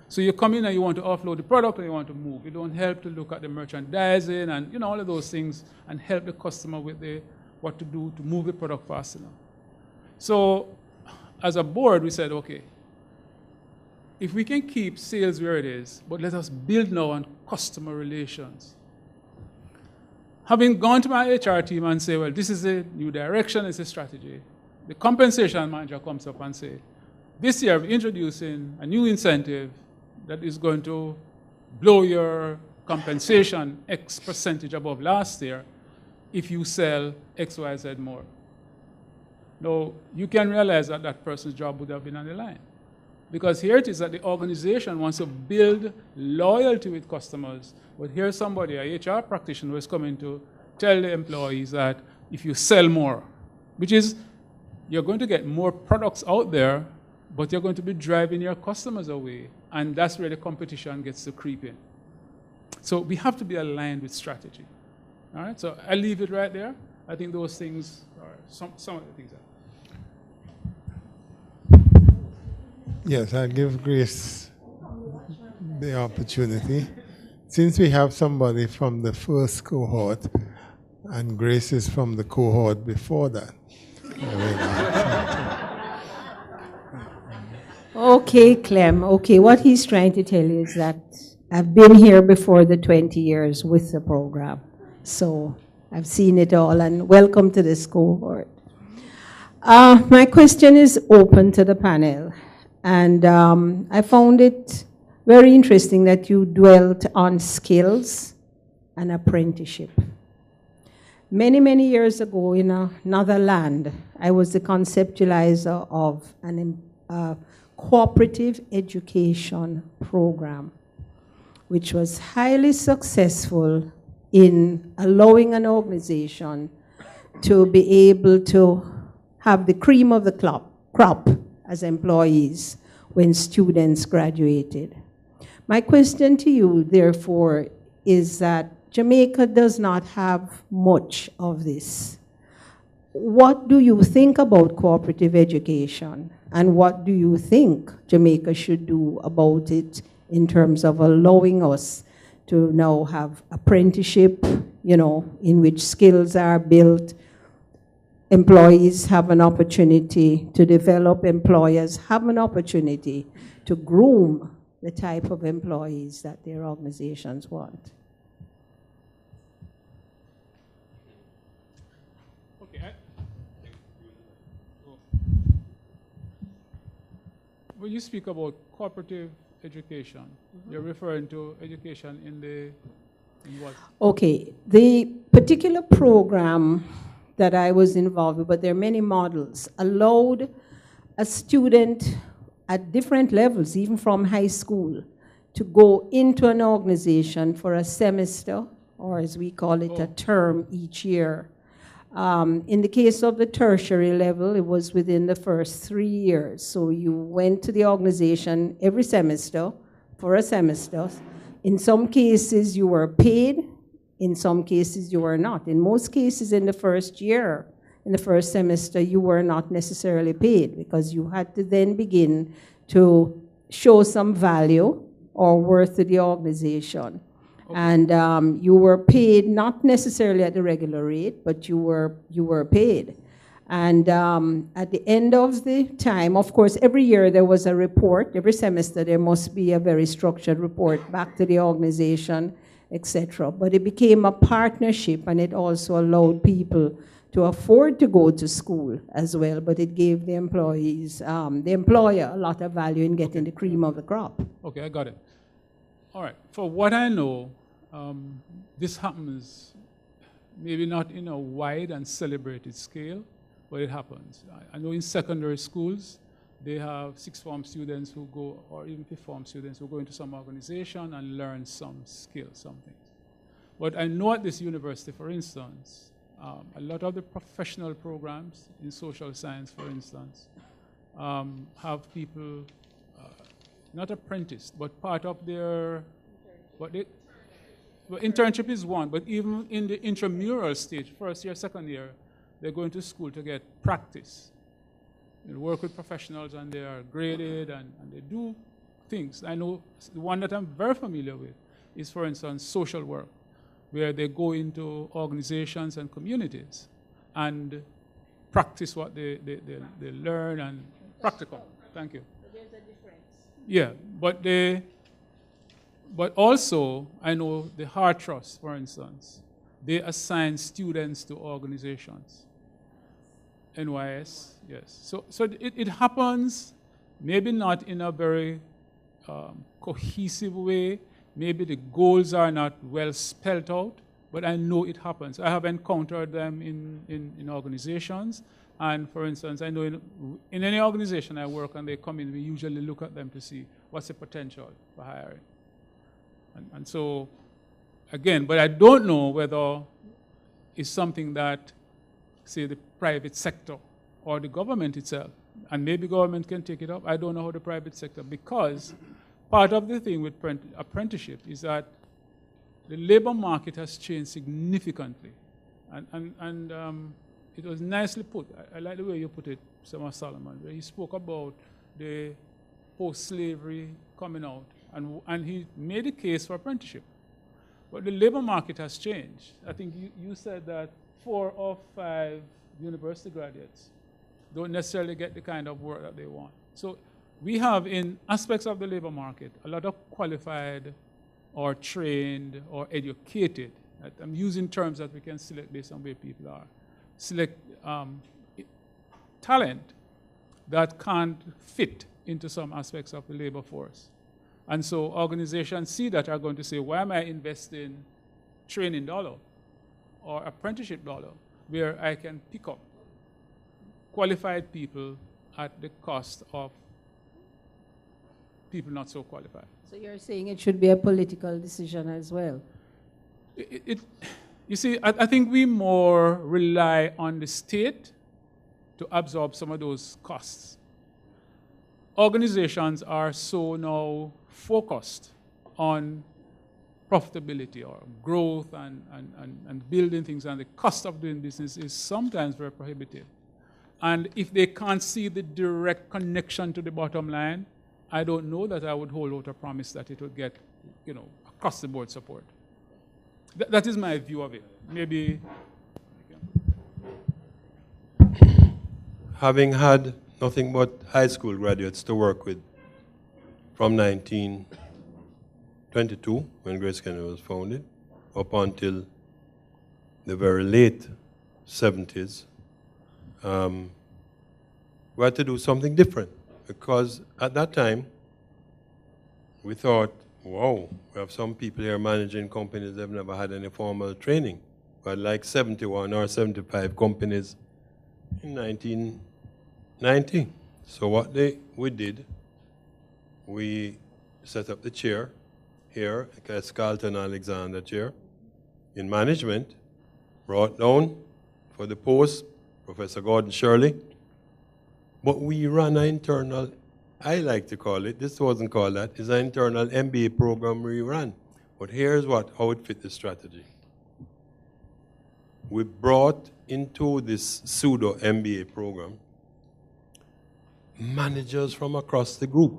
So you come in and you want to offload the product and you want to move. You don't help to look at the merchandising and all of those things and help the customer with what to do to move the product fast enough. So as a board, we said, okay, if we can keep sales where it is, but let us build now on customer relations. Having gone to my HR team and say, well, this is a new direction, it's a strategy, the compensation manager comes up and says, this year we're introducing a new incentive that is going to blow your compensation X percentage above last year if you sell X, Y, Z more. Now, you can realize that that person's job would have been on the line. Because here it is that the organization wants to build loyalty with customers, but here's somebody, a HR practitioner, who is coming to tell the employees that if you sell more, which is you're going to get more products out there, but you're going to be driving your customers away, and that's where the competition gets to creep in. So we have to be aligned with strategy. All right, so I'll leave it right there. I think those things are some of the things. Yes, I'll give Grace the opportunity. Since we have somebody from the first cohort, and Grace is from the cohort before that. Okay, Clem. Okay, what he's trying to tell you is that I've been here before the 20 years with the program. So I've seen it all, and welcome to this cohort. My question is open to the panel. And I found it very interesting that you dwelt on skills and apprenticeship. Many, many years ago in another land, I was the conceptualizer of a cooperative education program, which was highly successful in allowing an organization to be able to have the cream of the crop as employees when students graduated. My question to you, therefore, is that Jamaica does not have much of this. What do you think about cooperative education, and what do you think Jamaica should do about it in terms of allowing us to now have apprenticeship, in which skills are built, employees have an opportunity to develop, employers have an opportunity to groom the type of employees that their organizations want. Okay. When you speak about cooperative education, you're referring to education in what? Okay, the particular program that I was involved with, but there are many models, allowed a student at different levels, even from high school, to go into an organization for a semester, or as we call it, a term each year. In the case of the tertiary level, it was within the first 3 years. So you went to the organization every semester for a semester. In some cases, you were paid. In some cases, you were not. In most cases, in the first year, in the first semester, you were not necessarily paid because you had to then begin to show some value or worth to the organization. Okay. And you were paid not necessarily at the regular rate, but you were paid. And at the end of the time, of course, every year there was a report. Every semester there must be a very structured report back to the organization, etc. But it became a partnership, and it also allowed people to afford to go to school as well, but it gave the employees, the employer, a lot of value in getting the cream of the crop. Okay, I got it. All right, for what I know, this happens maybe not in a wide and celebrated scale, but it happens. I know in secondary schools, they have sixth form students who go, or even fifth form students who go into some organization and learn some skills, some things. But I know at this university, for instance, a lot of the professional programs in social science, for instance, have people not apprenticed, but part of their, well, internship is one, but even in the intramural stage, first year, second year, they're going to school to get practice. They work with professionals and they are graded and they do things. I know the one that I'm very familiar with is, for instance, social work, where they go into organizations and communities and practice what they learn and practical. Thank you. So there's a difference. Yeah, but also, I know the Heart Trust, for instance, they assign students to organizations. NYS, yes. So it happens, maybe not in a very cohesive way. Maybe the goals are not well spelled out, but I know it happens. I have encountered them in organizations. And for instance, I know in any organization I work and they come in, we usually look at them to see what's the potential for hiring. And so, again, but I don't know whether it's something that, say, the private sector or the government itself, and maybe government can take it up. I don't know how the private sector, because part of the thing with apprenticeship is that the labor market has changed significantly. And it was nicely put. I like the way you put it, Mr. Solomon, where he spoke about the post-slavery coming out, and he made a case for apprenticeship. But the labor market has changed. I think you said that 4 or 5 university graduates don't necessarily get the kind of work that they want. So we have, in aspects of the labor market, a lot of qualified or trained or educated. I'm using terms that we can select based on where people are. Select talent that can't fit into some aspects of the labor force. And so organizations see that are going to say, why am I investing training dollar or apprenticeship dollar where I can pick up qualified people at the cost of people not so qualified? So you're saying it should be a political decision as well? You see, I think we more rely on the state to absorb some of those costs. Organizations are so now focused on profitability or growth and building things, and the cost of doing business is sometimes very prohibitive. And if they can't see the direct connection to the bottom line, I don't know that I would hold out a promise that it would get, across the board support. That is my view of it. Maybe. Having had nothing but high school graduates to work with from 1922, when Grace Kennedy was founded, up until the very late 70s, we had to do something different, because at that time, we thought, wow, we have some people here managing companies that have never had any formal training. We had like 71 or 75 companies in 1990. So what we did, we set up the chair here, the Carlton Alexander chair, in management, brought down for the post Professor Gordon Shirley. But we ran an internal, I like to call it, this wasn't called that, it's an internal MBA program we ran. But here's how it fit the strategy. We brought into this pseudo MBA program managers from across the group.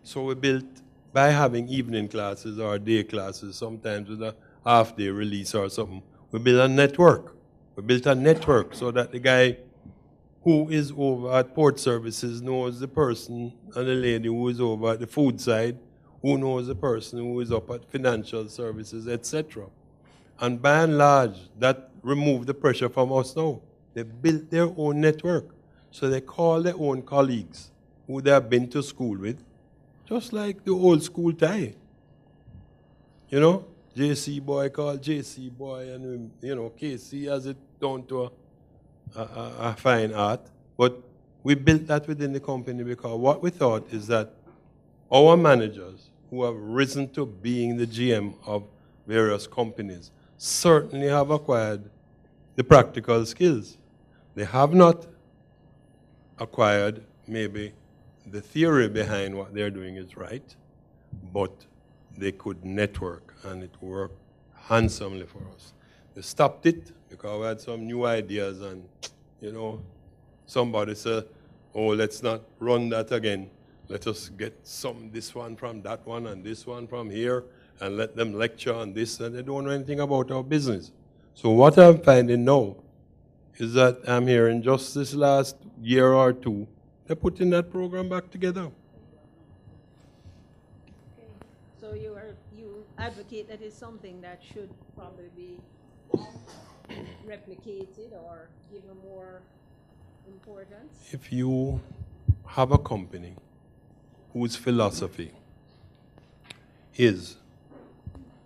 So we built, by having evening classes or day classes, sometimes with a half-day release or something, we built a network. We built a network so that the guy who is over at port services knows the person, and the lady who is over at the food side, who knows the person who is up at financial services, etc. And by and large, that removed the pressure from us now. They built their own network. So they call their own colleagues who they have been to school with, just like the old school tie. JC boy called JC boy, and KC has it down to a fine art, but we built that within the company because what we thought is that our managers who have risen to being the GM of various companies certainly have acquired the practical skills. They have not acquired maybe the theory behind what they're doing is right, but they could network, and it worked handsomely for us. They stopped it because we had some new ideas, and somebody said, oh, let's not run that again. Let us get this one from that one and this one from here, and let them lecture on this, and they don't know anything about our business. So what I'm finding now is that I'm hearing just this last year or two, they're putting that program back together. Okay. So you advocate that it's something that should probably be replicated or given more importance? If you have a company whose philosophy is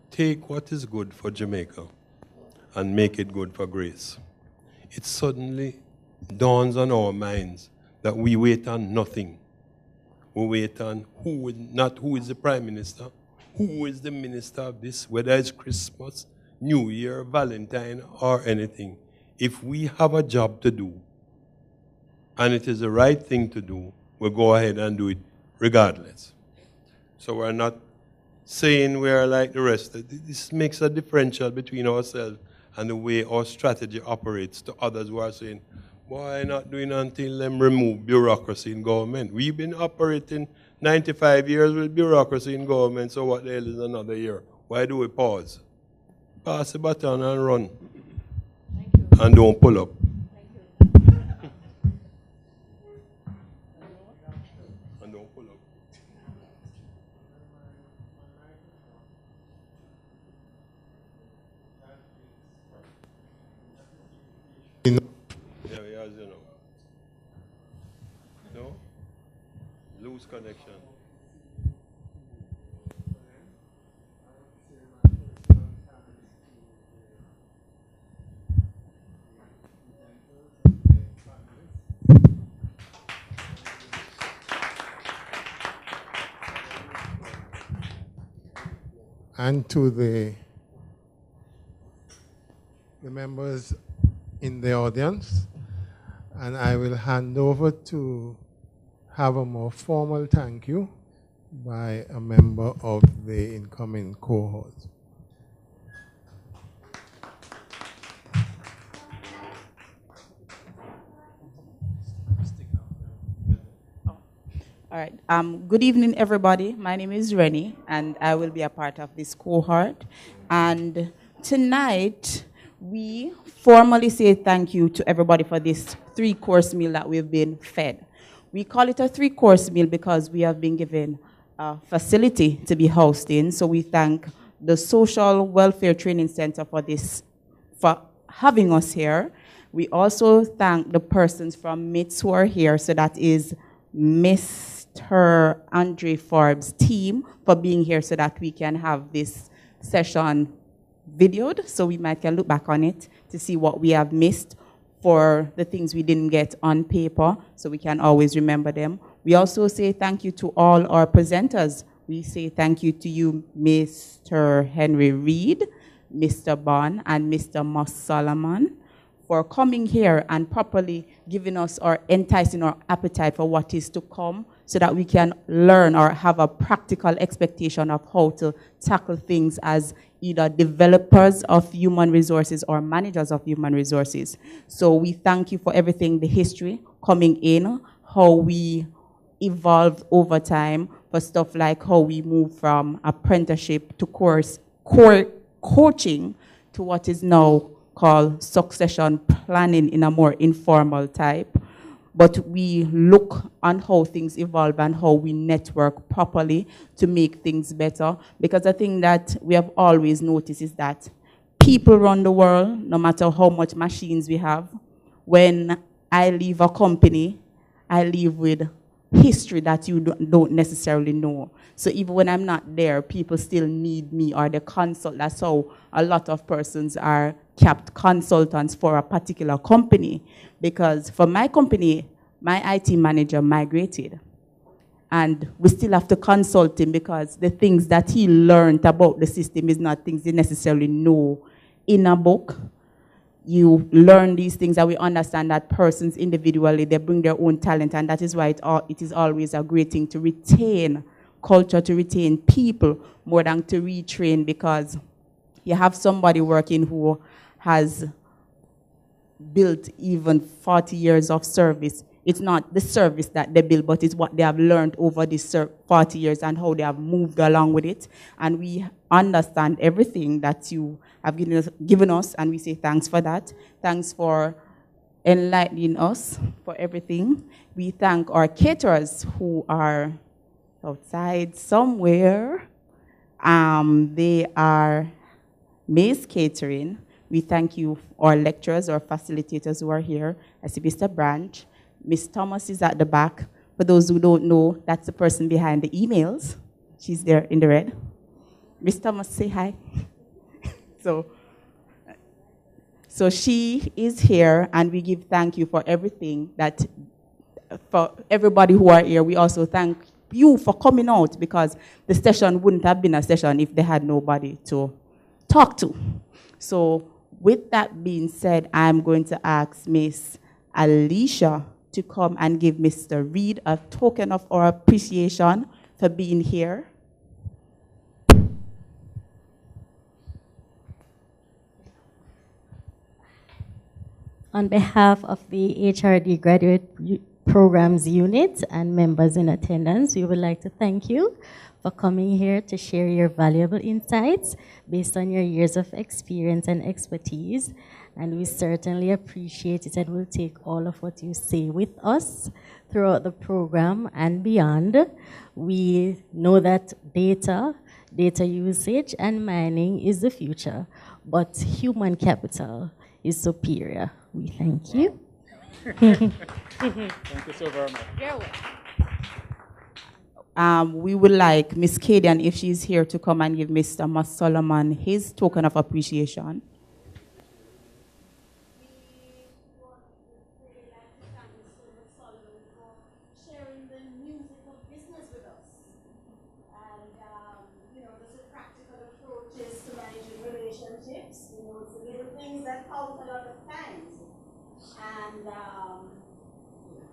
take what is good for Jamaica and make it good for Grace, it suddenly dawns on our minds that we wait on nothing. We wait on not who is the Prime Minister, who is the Minister of this, whether it's Christmas, New Year, Valentine, or anything. If we have a job to do, and it is the right thing to do, we'll go ahead and do it regardless. So we're not saying we're like the rest. This makes a differential between ourselves and the way our strategy operates to others who are saying, why not doing until them remove bureaucracy in government? We've been operating 95 years with bureaucracy in government, so what the hell is another year? Why do we pause? Pass the baton and run. Thank you. And don't pull up. Thank you. And don't pull up. Yeah, as you know. No? Lose connection. And to the members in the audience, and I will hand over to have a more formal thank you by a member of the incoming cohort. All right. Good evening, everybody. My name is Rennie, and I will be a part of this cohort. And tonight, we formally say thank you to everybody for this 3-course meal that we've been fed. We call it a 3-course meal because we have been given a facility to be housed in. So we thank the Social Welfare Training Center for having us here. We also thank the persons from MITS who are here. So that is Mr. Andre Forbes' team for being here so that we can have this session videoed, so we can look back on it to see what we have missed for the things we didn't get on paper, so we can always remember them. We also say thank you to all our presenters. We say thank you to you, Mr. Henry Reed, Mr. Bond, and Mr. Moss Solomon, for coming here and properly giving us or enticing our appetite for what is to come so that we can learn or have a practical expectation of how to tackle things as either developers of human resources or managers of human resources. So we thank you for everything, the history coming in, how we evolved over time, for stuff like how we move from apprenticeship to coaching to what is now called succession planning in a more informal type. But we look on how things evolve and how we network properly to make things better. Because the thing that we have always noticed is that people run the world, no matter how much machines we have. When I leave a company, I leave with history that you don't necessarily know. So even when I'm not there, people still need me or they consult. That's how a lot of persons are capped consultants for a particular company, because for my company, my IT manager migrated. And we still have to consult him because the things that he learned about the system is not things he necessarily know in a book. You learn these things and we understand that persons individually, they bring their own talent, and that is why it is always a great thing to retain culture, to retain people more than to retrain, because you have somebody working who has built even 40 years of service. It's not the service that they build, but it's what they have learned over these 40 years and how they have moved along with it. And we understand everything that you have given us, and we say thanks for that. Thanks for enlightening us for everything. We thank our caterers who are outside somewhere. They are Mace Catering. We thank you, our lecturers, our facilitators who are here. I see Mr. Branch. Miss Thomas is at the back. For those who don't know, that's the person behind the emails. She's there in the red. Miss Thomas, say hi. So she is here, and we give thank you for everything that, for everybody who are here. We also thank you for coming out, because the session wouldn't have been a session if they had nobody to talk to. So with that being said, I'm going to ask Miss Alicia to come and give Mr. Reed a token of our appreciation for being here. On behalf of the HRD Graduate Programs Unit and members in attendance, we would like to thank you for coming here to share your valuable insights based on your years of experience and expertise. And we certainly appreciate it, and we'll take all of what you say with us throughout the program and beyond. We know that data usage and mining is the future, but human capital is superior. We thank you. Thank you so very much. We would like Miss Kadian, if she's here, to come and give Mr. Moss Solomon his token of appreciation.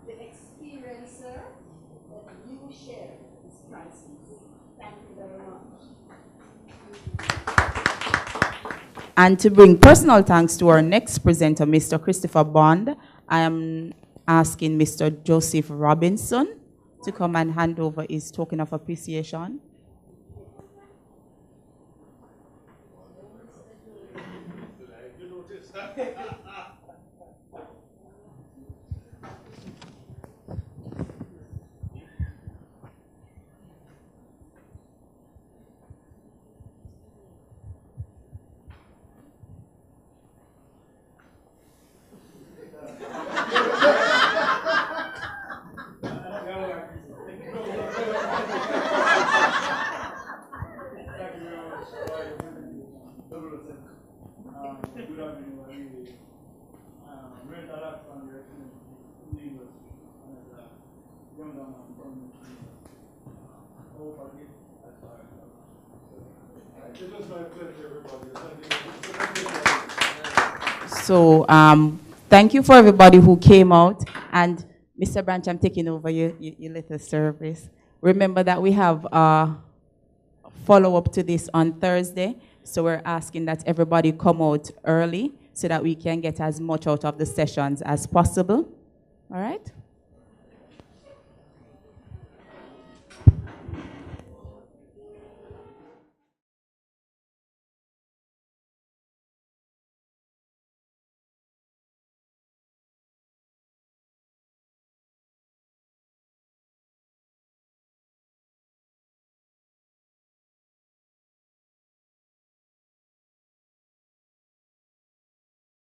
The experiencer that you share is priceless. Thank you very much. And to bring personal thanks to our next presenter, Mr. Christopher Bond, I am asking Mr. Joseph Robinson to come and hand over his token of appreciation. So thank you for everybody who came out. And Mr. Branch, I'm taking over your little service. Remember that we have a follow-up to this on Thursday. So we're asking that everybody come out early so that we can get as much out of the sessions as possible. All right?